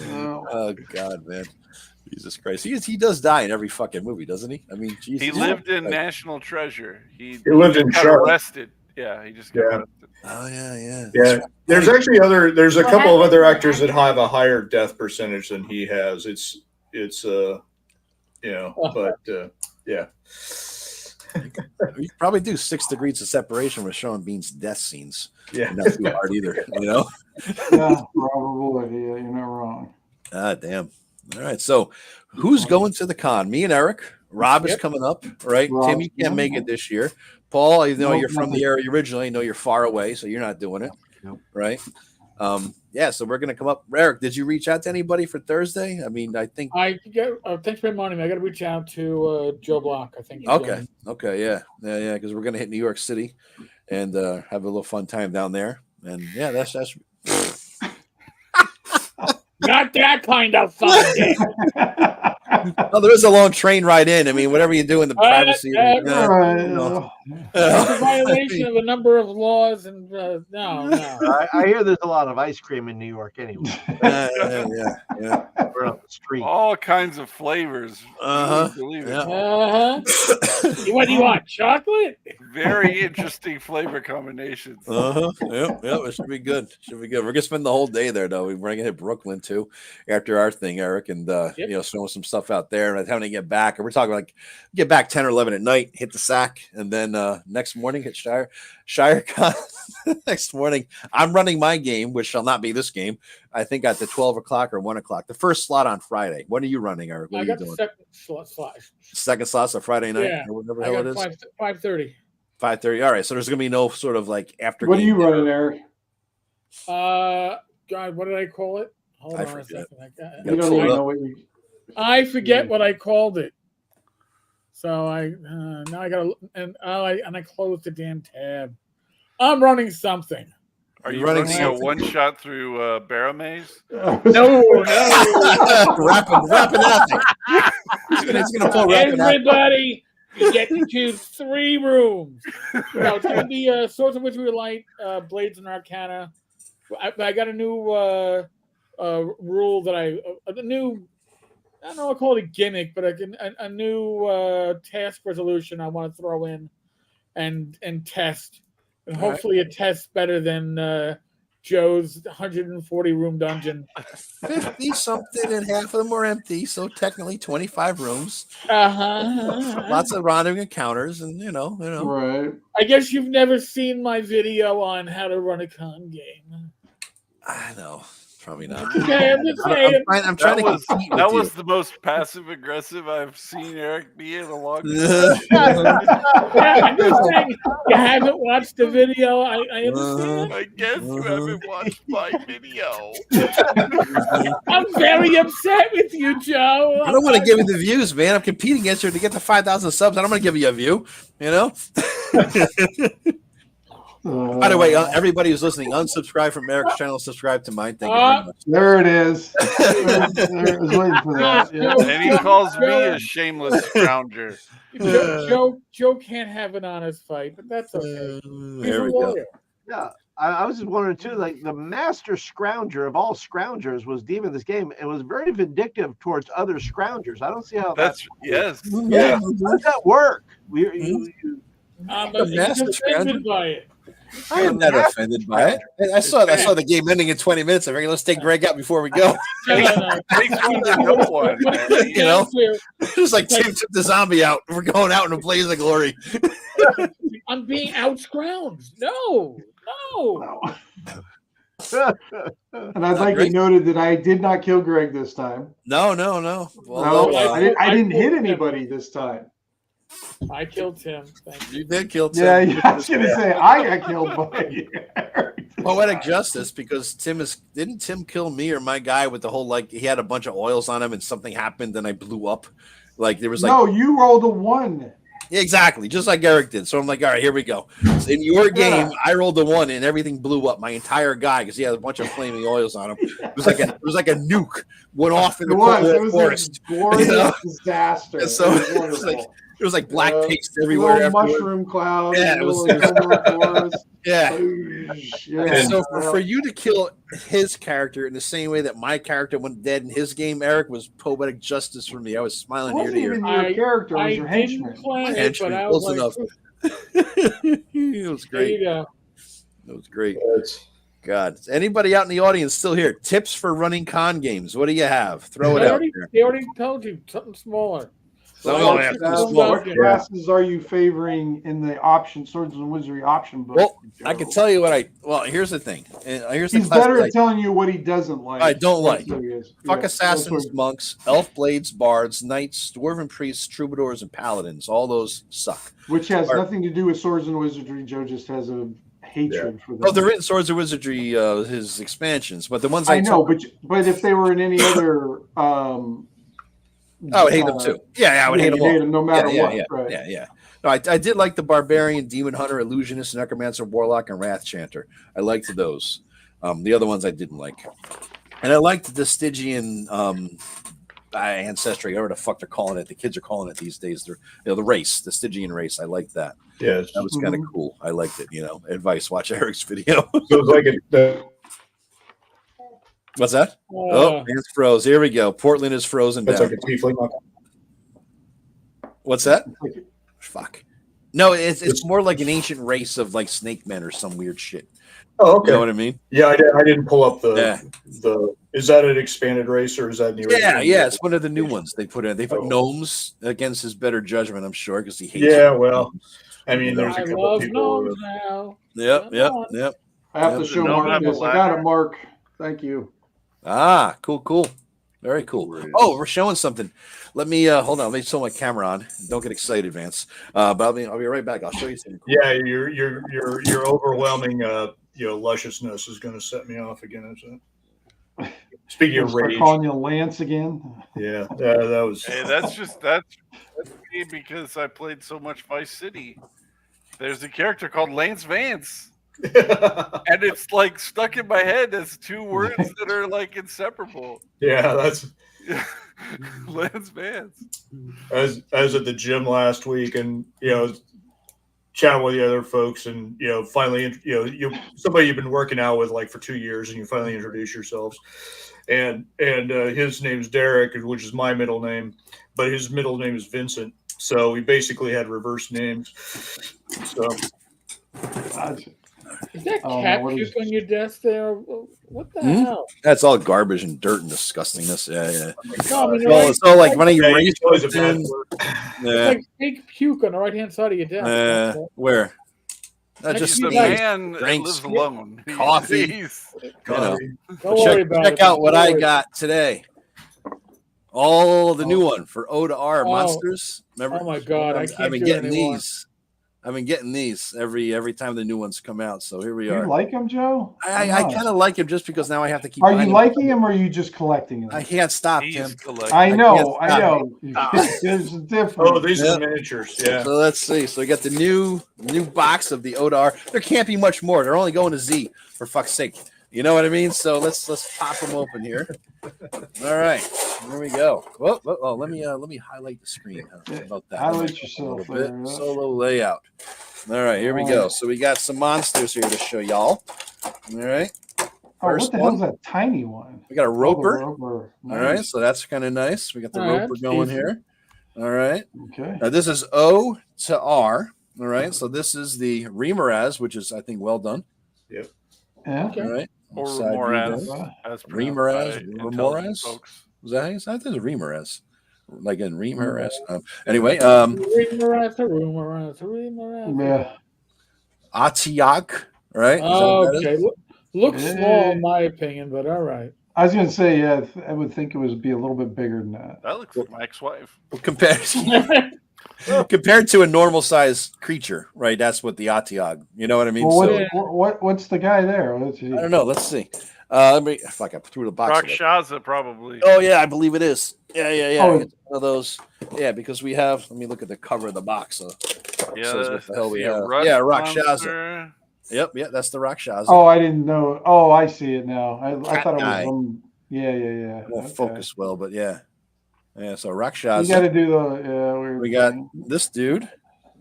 Oh God, man. Jesus Christ. He does die in every fucking movie, doesn't he? I mean, Jesus. He lived in National Treasure. He lived in got Charlotte. arrested. Yeah, he just got arrested. Oh yeah. Yeah. There's actually there's a couple of other actors that have a higher death percentage than he has. Yeah. You probably do 6 degrees of separation with Sean Bean's death scenes. Yeah. Not too hard either, Yeah, probably. Yeah, you're not wrong. Ah, damn. All right. So who's going to the con? Me and Eric. Rob is coming up, right? Rob, Tim, you can't make it this year. Paul, I know Nope, you're from the area originally. I know you're far away, so you're not doing it. Nope. Right? So we're gonna come up. Eric, did you reach out to anybody for Thursday? I mean, I think thanks for reminding me. I got to reach out to Joe Block. I think. Okay, yeah, because we're gonna hit New York City and have a little fun time down there. And yeah, that's not that kind of fun. Well, there is a long train ride in. I mean, whatever you do in the privacy. It's a violation of a number of laws, and no. I hear there's a lot of ice cream in New York anyway. Yeah. We're on the street. All kinds of flavors. Believe it. What do you want? Chocolate? Very interesting flavor combinations. Yep. It should be good. We're gonna spend the whole day there, though. We're gonna hit Brooklyn too after our thing, Eric, and throwing some stuff out there. And having to get back, and we're talking like get back 10 or 11 at night, hit the sack, and then next morning hit Shirecon. Next morning, I'm running my game, which shall not be this game. I think at the 12 o'clock or 1 o'clock. The first slot on Friday. What are you running, Eric? What are you doing? Second slot's a Friday night, or whatever the hell it is. 5:30. 5:30. All right. So there's gonna be no sort of like after. What are you running, Eric? God, what did I call it? Hold on a second. You don't even know what you. I forget what I called it. So now I gotta and I closed the damn tab. I'm running something. Are you running a one shot through Barrow Maze? No. Rapping nothing. It's gonna pull everybody. You get to choose 3 rooms. No, it's gonna be Swords and Wizardry Light, Blades and Arcana. I got a new rule that I don't know. I call it a gimmick, but a new task resolution I want to throw in and test, and hopefully it tests better than Joe's 140 room dungeon. 50 something, and half of them were empty, so technically 25 rooms. Lots of rendezvous encounters, and you know. Right. I guess you've never seen my video on how to run a con game. I know. Probably not. Okay, I'm just saying. I'm trying to compete with that you. was the most passive aggressive I've seen Eric be in a long time. I'm just saying, you haven't watched the video. I understand. I guess you haven't watched my video. I'm very upset with you, Joe. I don't want to give you the views, man. I'm competing against you to get to 5,000 subs. I don't want to give you a view, you know? By the way, everybody who's listening, unsubscribe from Eric's channel, subscribe to mine. Thank you very much. There it is. I was waiting for that. Yeah. And he calls me a shameless scrounger. Joe can't have an honest fight, but that's okay. There we go. Yeah, I was just wondering too. Like the master scrounger of all scroungers was Demon in this game, and was very vindictive towards other scroungers. I don't see how that's yes. Yeah, how does that work? I'm offended by it. I am not offended by it. I saw the game ending in 20 minutes. I figured let's take Greg out before we go. You know, just like Tim took the zombie out. We're going out in a blaze of glory. I'm being outscrounged. No. And I'd like it noted that I did not kill Greg this time. No. Well, I didn't hit anybody this time. I killed Tim. Thank you. You did kill Tim. Yeah, I was going to say I got killed by you. Poetic justice, because didn't Tim kill me or my guy with the whole, like, he had a bunch of oils on him and something happened and I blew up. Like there was like no, you rolled a 1. Exactly, just like Eric did. So I'm like, all right, here we go. So in your game, I rolled a 1 and everything blew up. My entire guy, because he had a bunch of flaming oils on him. It was like a nuke went off in the forest. A glorious disaster. And so it was like black paste everywhere. Mushroom cloud. Yeah, it was. Yeah. And so for you to kill his character in the same way that my character went dead in his game, Eric, was poetic justice for me. I was smiling ear to ear. Your character was your henchman. Close enough. It was great. There you go. It was great. God, is anybody out in the audience still here? Tips for running con games. What do you have? Throw it out there. They already told you something smaller. What classes are you favoring in the option Swords and Wizardry option book? Well, I can tell you what here's the thing. He's better at telling you what he doesn't like. I don't like. Fuck assassins, monks, elf blades, bards, knights, dwarven priests, troubadours, and paladins. All those suck. Which has nothing to do with Swords and Wizardry. Joe just has a hatred for them. Oh, they're in Swords and Wizardry, his expansions, but the ones I know, took, but if they were in any other, I would hate them too. Yeah, I would hate them all. no matter what. Yeah, Right. yeah. No, I did like the Barbarian, Demon Hunter, Illusionist, Necromancer, Warlock, and Wrath Chanter. I liked those. The other ones I didn't like. And I liked the Stygian ancestry, whatever the fuck they're calling it. The kids are calling it these days. They're, the race, the Stygian race. I like that. Yeah, That was kind of cool. I liked it. Advice: watch Eric's video. so it's like What's that? Vance froze. Here we go. Portland is frozen down. it's like a tiefling. What's that? Fuck. No, it's more like an ancient race of like snake men or some weird shit. Oh, okay. You know what I mean? Yeah, I didn't pull up the. Is that an expanded race or is that new? Yeah, it's one of the new ones they put in. They put gnomes against his better judgment, I'm sure, because he hates. Yeah, well, I mean, there's a I couple love people. gnomes now. Yep. I have to show No, Mark not this. the I got it, ladder. Mark. Thank you. Ah, cool. Very cool. Oh, we're showing something. Let me hold on. Let me show my camera on. Don't get excited, Vance. But I'll be right back. I'll show you something. Cool. Yeah, your overwhelming lusciousness is going to set me off again. Isn't it? Speaking of Start rage, calling you Lance again. yeah, that was. Hey, that's me because I played so much Vice City. There's a character called Lance Vance. And it's like stuck in my head as two words that are like inseparable. Yeah, that's Lance Vance. as at the gym last week, and chatting with the other folks, and finally, somebody you've been working out with like for 2 years, and you finally introduce yourselves, and his name's Derek, which is my middle name, but his middle name is Vincent, so we basically had reverse names. So. Is that cat puke on your desk there? What the hell? That's all garbage and dirt and disgustingness. Yeah. No, I mean, It's all like when you raise always a bad something. word. It's Yeah. like fake puke on the right hand side of your desk. Where? That's Just He's a nice. man that drinks, lives alone. coffee. He's- Don't worry about it. Check out what Don't I worry. got today. All the new one for O to R monsters. Remember? Oh my God, I can't I've been do getting it anymore. these. I've been getting these every time the new ones come out. So here we You are. like him, Joe? I kind of like him just because now I have to keep. Are you buying them. liking him, or are you just collecting him? I can't stop, he's Tim. collecting. I know. can't There's a Oh, difference. these Yeah. are the miniatures. Yeah. So let's see. So we got the new box of the O to R. There can't be much more. They're only going to Z, for fuck's sake. You know what I mean? So let's pop them open here. All right, here we go. Oh, let me highlight the screen. How about that? Highlight yourself a little bit. there, yeah. Solo layout. All right, here we go. So we got some monsters here to show y'all. All right. Oh, First what the one. hell's that tiny one? We got a Oh, the roper. roper. All right, Nice. so that's kind of nice. We got the All right, roper going decent. here. All right. Okay. Now this is O to R. All right. So this is the Remoraz, which is I think well done. Yeah. Okay. All right. Or Side view Moraz, there. as pronounced Remoraz, by intelligent Remoraz? folks. Was that how you said it? I think it was Remoraz. Like in Remoraz. Anyway, Rumor. Yeah. Atiak. Right. Is that Oh, what that is? okay. Looks small in my opinion, but all right. I was gonna say, yeah, I would think it would be a little bit bigger than that. That looks like my ex-wife. Well, compared to a normal sized creature, right? That's what the Atiag. You know what I mean? Well, what's the guy there? Let's see. I don't know. Let's see. Let me. Fuck! I threw the box. away. Rakshaza, probably. Oh yeah, I believe it is. Yeah. Oh. It's one of those. Yeah, because we have. Let me look at the cover of the box. So Yeah, says what the hell we I see a have. rust Yeah, Rakshaza. monster. Yep, that's the Rakshaza. Oh, I didn't know. Oh, I see it now. I thought it was guy. some. Yeah. It won't Okay. focus well, but yeah. So You Rakshaza. got to do the weird We got thing. this dude.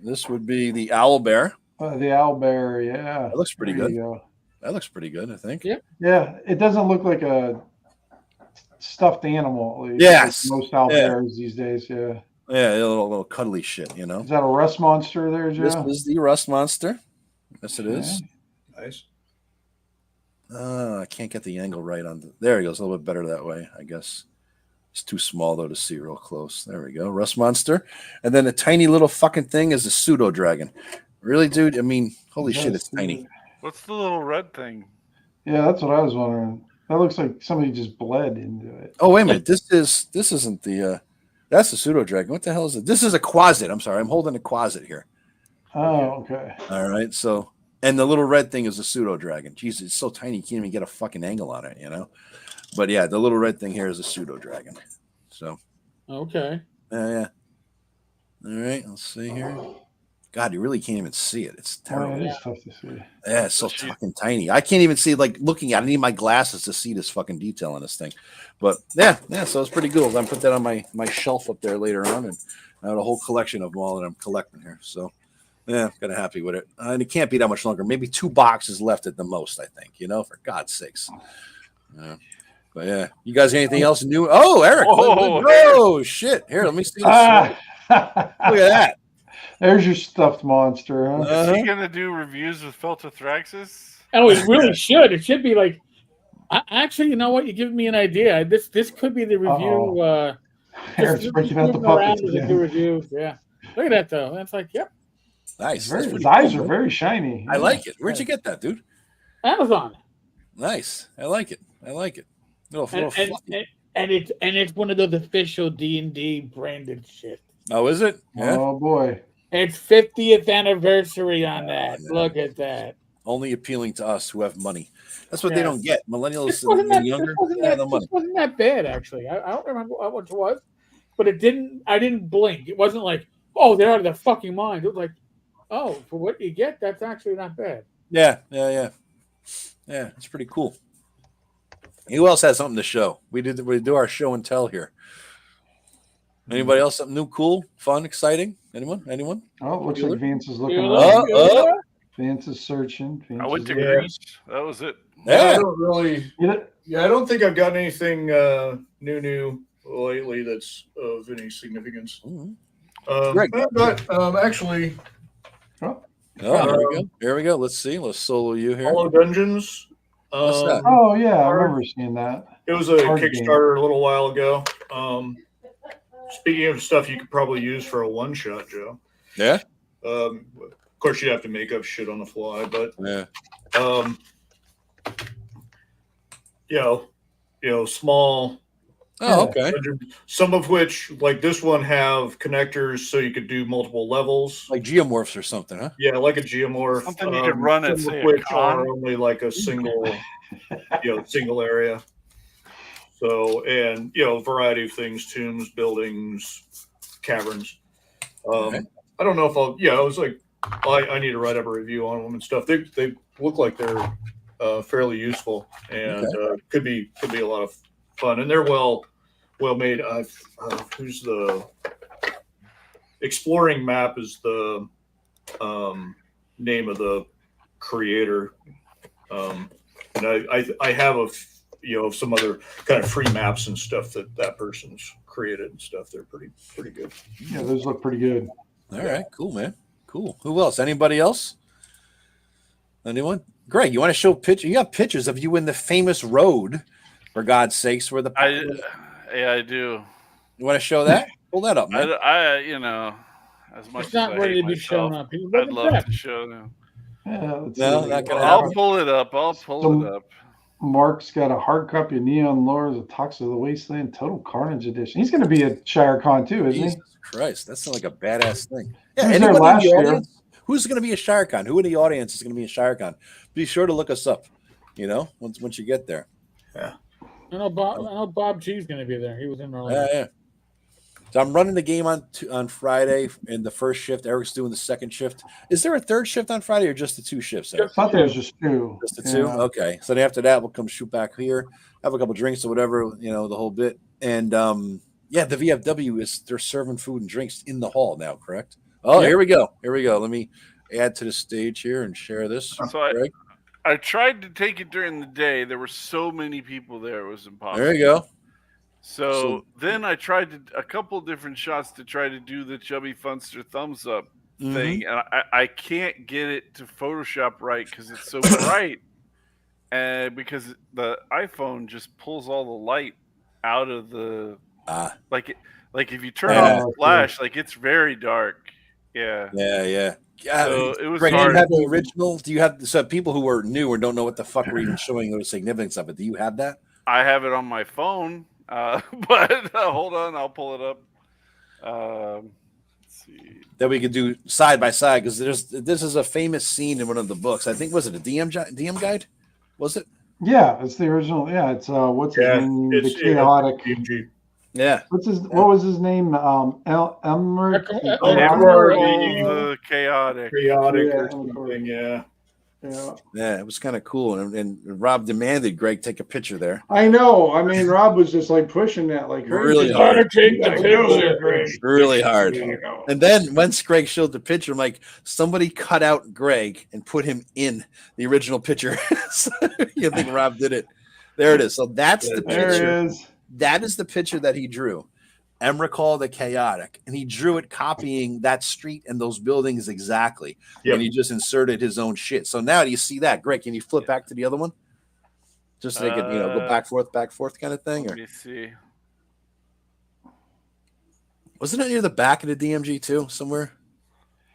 This would be the owl bear. The owlbear. Yeah, That looks pretty There good. you go. That looks pretty good, I think. Yeah. Yeah, it doesn't look like a stuffed animal. Like Yes. most owlbears these days. Yeah. Yeah, a little cuddly shit, you know. Is that a rust monster there, Joe? This is the rust monster. Yes, it is. Nice. I can't get the angle right on. There he goes. A little bit better that way, I guess. It's too small though to see real close. There we go. Rust monster, and then a tiny little fucking thing is a pseudo dragon. Really, dude? I mean, holy shit, it's tiny. What's the little red thing? Yeah, that's what I was wondering. That looks like somebody just bled into it. Oh wait a minute. This isn't the. That's the pseudo dragon. What the hell is it? This is a quasit. I'm sorry. I'm holding a quasit here. Oh, okay. All right. So And the little red thing is a pseudo dragon. Jesus, it's so tiny you can't even get a fucking angle on it, you know. But yeah, the little red thing here is a pseudo dragon. So Okay. yeah. All right, let's see here. God, you really can't even see it. It's terrible. It is tough to see. Yeah, it's so fucking tiny. I can't even see, like, looking at it. I need my glasses to see this fucking detail on this thing. But yeah, so it's pretty cool. I'm going to put that on my shelf up there later on, and I have a whole collection of them all that I'm collecting here. So yeah, kind of happy with it. And it can't be that much longer. Maybe 2 boxes left at the most, I think, you know, for God's sakes. But yeah, you guys anything else new? Oh, Eric. Oh, shit. Here, let me see this. Look at that. There's your stuffed monster. Huh? Is he gonna do reviews with Feltothraxis? Oh, it really should. It should be like. Actually, you know what? You give me an idea. This could be the review. Eric's breaking out the puppets again. The review. Yeah. Look at that though. That's like, yep. Nice. His eyes are very shiny. I like it. Where'd you get that, dude? Amazon. Nice. I like it. And it's one of those official D&D branded shit. Oh, is it? Yeah. Oh boy. It's 50th anniversary on that. Yeah. Look at that. Only appealing to us who have money. That's what they don't get. Millennials and younger have the money. It wasn't that bad, actually. I don't remember how much it was, but I didn't blink. It wasn't like, oh, they're out of their fucking mind. It was like, oh, for what you get, that's actually not bad. Yeah. It's pretty cool. Who else has something to show? We do our show and tell here. Anybody else something new, cool, fun, exciting? Anyone? Oh, looks like Vance is looking up. Vance is searching. I went to Greece. That was it. Yeah. I don't really. Yeah, I don't think I've gotten anything new lately that's of any significance. But actually. Here we go. Let's see. Let's solo you here. Hollow Dungeons. What's that? Oh yeah, I remember seeing that. It was a Kickstarter a little while ago. Speaking of stuff you could probably use for a one-shot, Joe. Yeah. Of course, you'd have to make up shit on the fly, but small. Oh, okay. Some of which, like this one, have connectors so you could do multiple levels, like geomorphs or something, huh? Yeah, like a geomorph. Something you could run at, say, which are only like a single, single area. So, and variety of things: tombs, buildings, caverns. I don't know if I'll. I was like, I need to write up a review on them and stuff. They look like they're fairly useful and could be a lot of fun, and they're well made. Who's the Exploring Map is the name of the creator, and I have some other kind of free maps and stuff that person's created and stuff. They're pretty good. Yeah, those look pretty good. All right, cool, man. Cool. Who else? Anybody else? Anyone? Greg, you want to show pictures? You have pictures of you in the famous road, for God's sakes, where the I do. You want to show that? Pull that up, man. As much it's not as ready to be myself, shown up. I'd love to show them. No, not gonna I'll pull it up. Mark's got a hard copy of Neon Lore, the Talks of the Wasteland Total Carnage Edition. He's going to be at Shirecon too, isn't Jesus Christ, that sounds like a badass thing. Yeah, anybody in the audience? Who's going to be a Shirecon? Who in the audience is going to be a Shirecon? Be sure to look us up. Once you get there. Yeah. I know Bob G's going to be there. He was in earlier. Yeah. So I'm running the game on Friday in the first shift. Eric's doing the second shift. Is there a third shift on Friday or just the 2 shifts? I thought there was just 2. Just the 2? Okay. So then after that, we'll come shoot back here, have a couple drinks or whatever, the whole bit. And the VFW they're serving food and drinks in the hall now, correct? Oh, Here we go. Let me add to the stage here and share this. So I tried to take it during the day. There were so many people there, it was impossible. There you go. So then I tried a couple different shots to try to do the Chubby Funster thumbs up thing, and I can't get it to Photoshop right because it's so bright, and because the iPhone just pulls all the light out of the like if you turn on the flash, like it's very dark. Yeah. So it was Greg, hard. do you have the original? Do you have people who are new or don't know what the fuck we're even showing the significance of it? Do you have that? I have it on my phone. But hold on, I'll pull it up. Let's see. that we could do side by side, because this is a famous scene in one of the books. I think, was it a DM guide? Was it? Yeah, it's the original. Yeah, it's what's his name? The chaotic. DMG. Yeah. What was his name? Elmer. The chaotic. Chaotic Yeah, or something, yeah. Yeah, it was kind of cool. And Rob demanded Greg take a picture there. I know. I mean, Rob was just like pushing that like crazy. Really hard. Really hard. And then once Greg showed the picture, I'm like, somebody cut out Greg and put him in the original picture. So you think Rob did it. There it is. So that's the picture. There it is. That is the picture that he drew. Emrakul the Chaotic, and he drew it copying that street and those buildings exactly. Yep. And he just inserted his own shit. So now do you see that? Greg, can you flip back to the other one? Just so they could, go back forth kind of thing? Let me see. Wasn't it near the back of the DMG too, somewhere?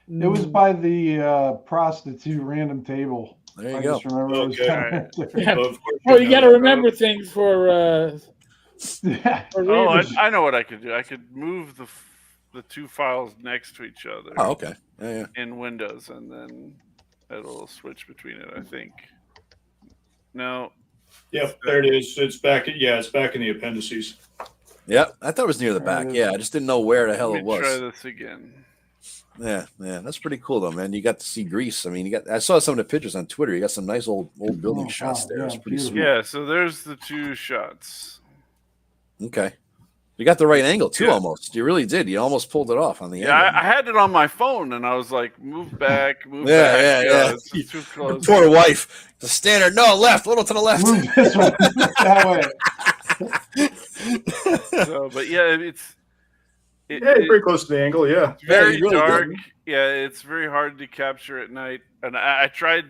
It was by the prostitute random table. There you go. Just remember it was kind of well, you got to remember things for I know what I could do. I could move the two files next to each other. Oh, okay. Yeah. In Windows, and then it'll switch between it, I think. No. Yep, there it is. It's back. It's back in the appendices. Yep, I thought it was near the back. Yeah, I just didn't know where the hell it was. Try this again. Yeah, that's pretty cool though, man. You got to see Greece. I mean, I saw some of the pictures on Twitter. You got some nice old building shots there. It's pretty sweet. Yeah, so there's the two shots. Okay. You got the right angle too, almost. You really did. You almost pulled it off on the angle. I had it on my phone, and I was like, move back, move back. Yeah. It's too close. Poor wife. The standard. No, left. A little to the left. Move this one. That way. So, but yeah, it's pretty close to the angle. Yeah. It's very really dark. Good. Yeah, it's very hard to capture at night. And I tried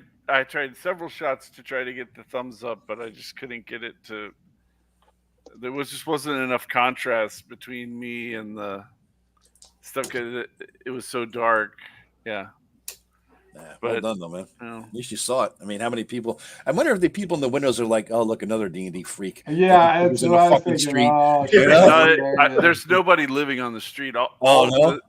several shots to try to get the thumbs up, but I just couldn't get it to. There wasn't enough contrast between me and the stuff because it was so dark. Yeah. Well done, though, man. At least you saw it. I mean, how many people? I wonder if the people in the windows are like, "Oh, look, another D&D freak." Yeah, it's in the fucking street. There's nobody living on the street. All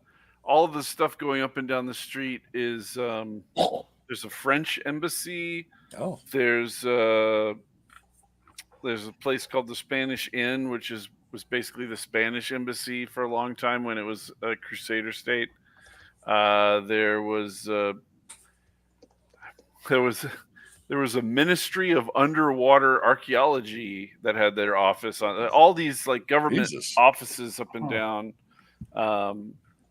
of the stuff going up and down the street is there's a French embassy. Oh, there's a place called the Spanish Inn, which was basically the Spanish embassy for a long time when it was a Crusader state. There was a Ministry of Underwater Archaeology that had their office on all these like government offices up and down.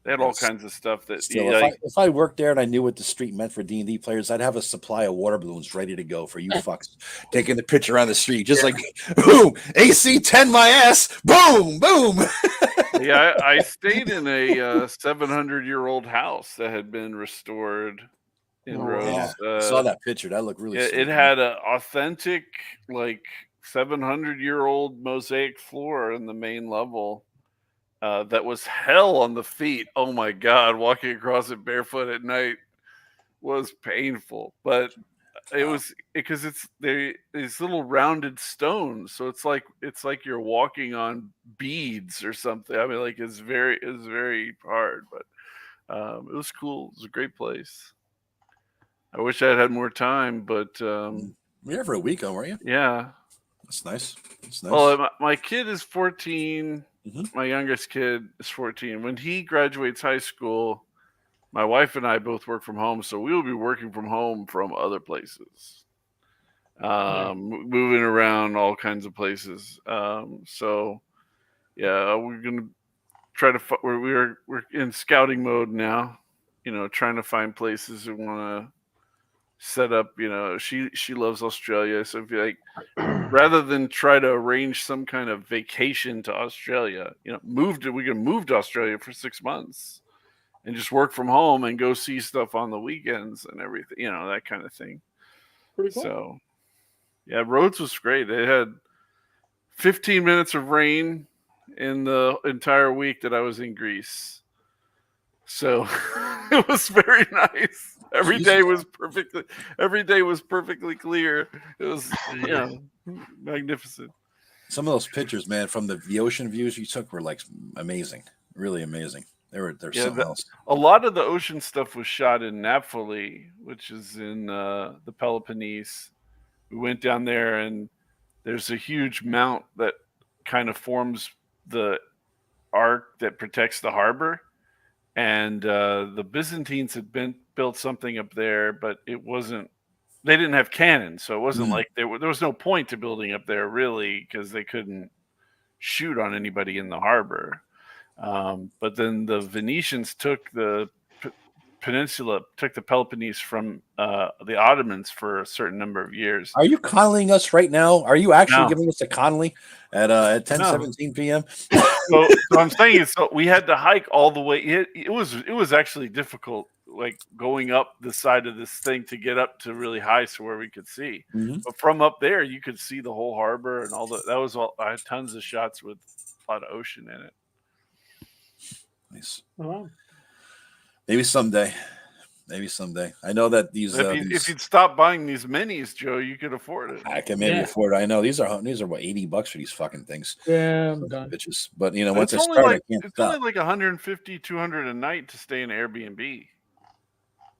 They had all kinds of stuff that. Still, if I worked there and I knew what the street meant for D&D players, I'd have a supply of water balloons ready to go for you fucks taking the picture on the street, just like boom, AC 10 my ass, boom, boom. Yeah, I stayed in a 700-year-old house that had been restored in Rhodes. Yeah. Saw that picture. That looked really. It had an authentic, like 700-year-old mosaic floor in the main level. That was hell on the feet. Oh my God, walking across it barefoot at night was painful. But it was because it's these little rounded stones, so it's like you're walking on beads or something. I mean, like it's very hard, but it was cool. It was a great place. I wish I had more time, but you're here for a week, weren't you? Yeah, that's nice. Well, my kid is 14. Mm-hmm. My youngest kid is 14. When he graduates high school, my wife and I both work from home, so we will be working from home from other places, moving around all kinds of places. So, yeah, we're gonna try to. We're in scouting mode now. Trying to find places we want to set up. She loves Australia, so if you like, rather than try to arrange some kind of vacation to Australia, we can move to Australia for 6 months and just work from home and go see stuff on the weekends and everything, that kind of thing. Pretty cool. So, yeah, Rhodes was great. They had 15 minutes of rain in the entire week that I was in Greece. So it was very nice. Every day was perfectly clear. It was magnificent. Some of those pictures, man, from the ocean views you took were like amazing, really amazing. They're Yeah, something else. a lot of the ocean stuff was shot in Naphtali, which is in the Peloponnese. We went down there, and there's a huge mount that kind of forms the arc that protects the harbor. And the Byzantines had built something up there, but it wasn't. They didn't have cannons, so it wasn't like there was no point to building up there really, because they couldn't shoot on anybody in the harbor. But then the Venetians took the peninsula, took the Peloponnese from the Ottomans for a certain number of years. Are you conning us right now? Are you actually No. giving us a Conley at 10:17 p.m.? So I'm saying is, so we had to hike all the way. It was actually difficult, like going up the side of this thing to get up to really high, so where we could see. But from up there, you could see the whole harbor and all that. That was all. I had tons of shots with a lot of ocean in it. Nice. Oh, wow. Maybe someday. Maybe someday. I know that these. If you'd stop buying these minis, Joe, you could afford it. I can maybe afford it. I know these are what, $80 for these fucking things. Yeah, I'm done. Bitches. But you know, And once I it's start, I can't it's stop. only like 150, 200 a night to stay in Airbnb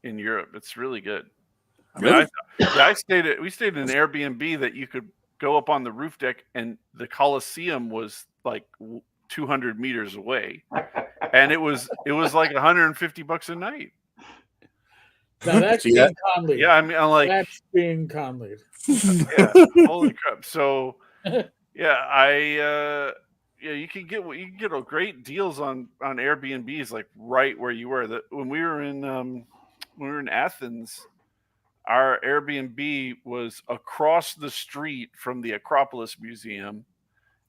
in Europe. It's really good. I mean, Really? we stayed in an Airbnb that you could go up on the roof deck, and the Colosseum was like 200 meters away, and it was like $150 a night. Now that's See being that? Conley. Yeah, I mean, I'm like, That's being Conley. yeah, holy crap! So, yeah, you can get great deals on Airbnbs, like right where you were. When we were in Athens, our Airbnb was across the street from the Acropolis Museum,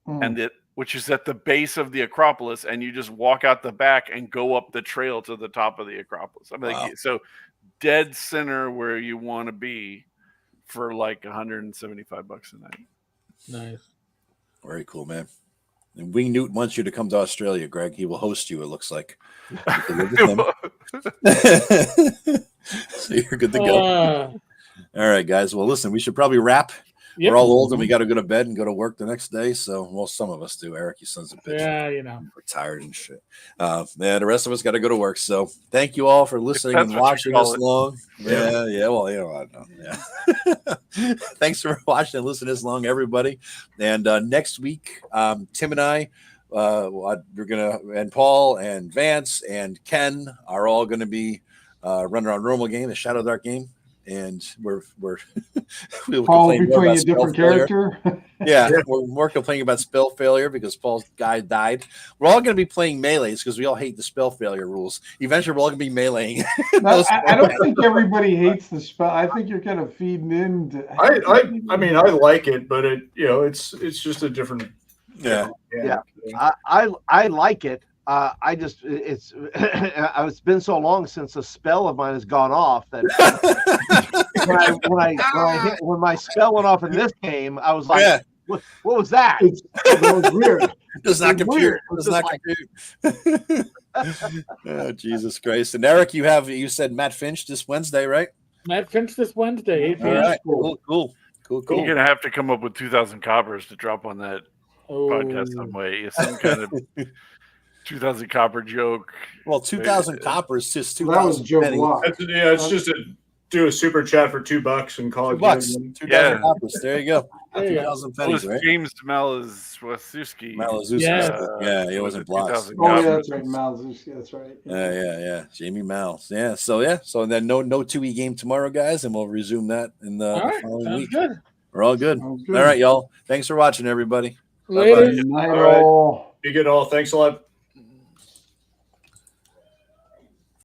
and which is at the base of the Acropolis, and you just walk out the back and go up the trail to the top of the Acropolis. I mean, like, so dead center where you want to be for like $175 a night. Nice. Very cool, man. And Wing Newton wants you to come to Australia, Greg. He will host you, it looks like. You can live with him. So you're good to go. All right, guys. Well, listen, we should probably wrap. Yep. We're all old and we got to go to bed and go to work the next day. So, well, some of us do. Eric, you sons of bitch. Yeah, you know. We're tired and shit. The rest of us got to go to work. So, thank you all for listening and watching us long. Yeah. Well, you know, I don't know. Yeah. Thanks for watching and listening this long, everybody. And next week, Tim and I, we're gonna, and Paul and Vance and Ken are all going to be running our normal game, the Shadow Dark game. And we'll Paul will be playing a different character. Yeah, we're more complaining about spell failure because Paul's guy died. We're all going to be playing melees because we all hate the spell failure rules. Eventually, we're all going to be meleeing. I don't think everybody hates the spell. I think you're kind of feeding into. I mean, I like it, but it's just a different. Yeah. I like it. It's been so long since a spell of mine has gone off that when my spell went off in this game, I was like, what was that? That was weird. Does not compute. Does not compute. Oh, Jesus Christ. And Eric, you said Matt Finch this Wednesday, right? Matt Finch this Wednesday. 8 All right. Cool. You're going to have to come up with 2,000 coppers to drop on that podcast some way. Some kind of 2,000 copper joke. Well, 2,000 coppers, just 2,000. That was Joe Block. It's just do a super chat for $2 and call it $2. 2,000 coppers. There you go. There you go. 2,000 pennies, right? James Malazewski. Yeah, he wasn't blocked. Oh, yeah, that's right. Malazewski. That's right. Yeah. Jamie Mal. Yeah. So then no 2E game tomorrow, guys, and we'll resume that in the following week. Good. We're all good. All right, y'all. Thanks for watching, everybody. Later. Night all right. all. Be good all. Thanks a lot.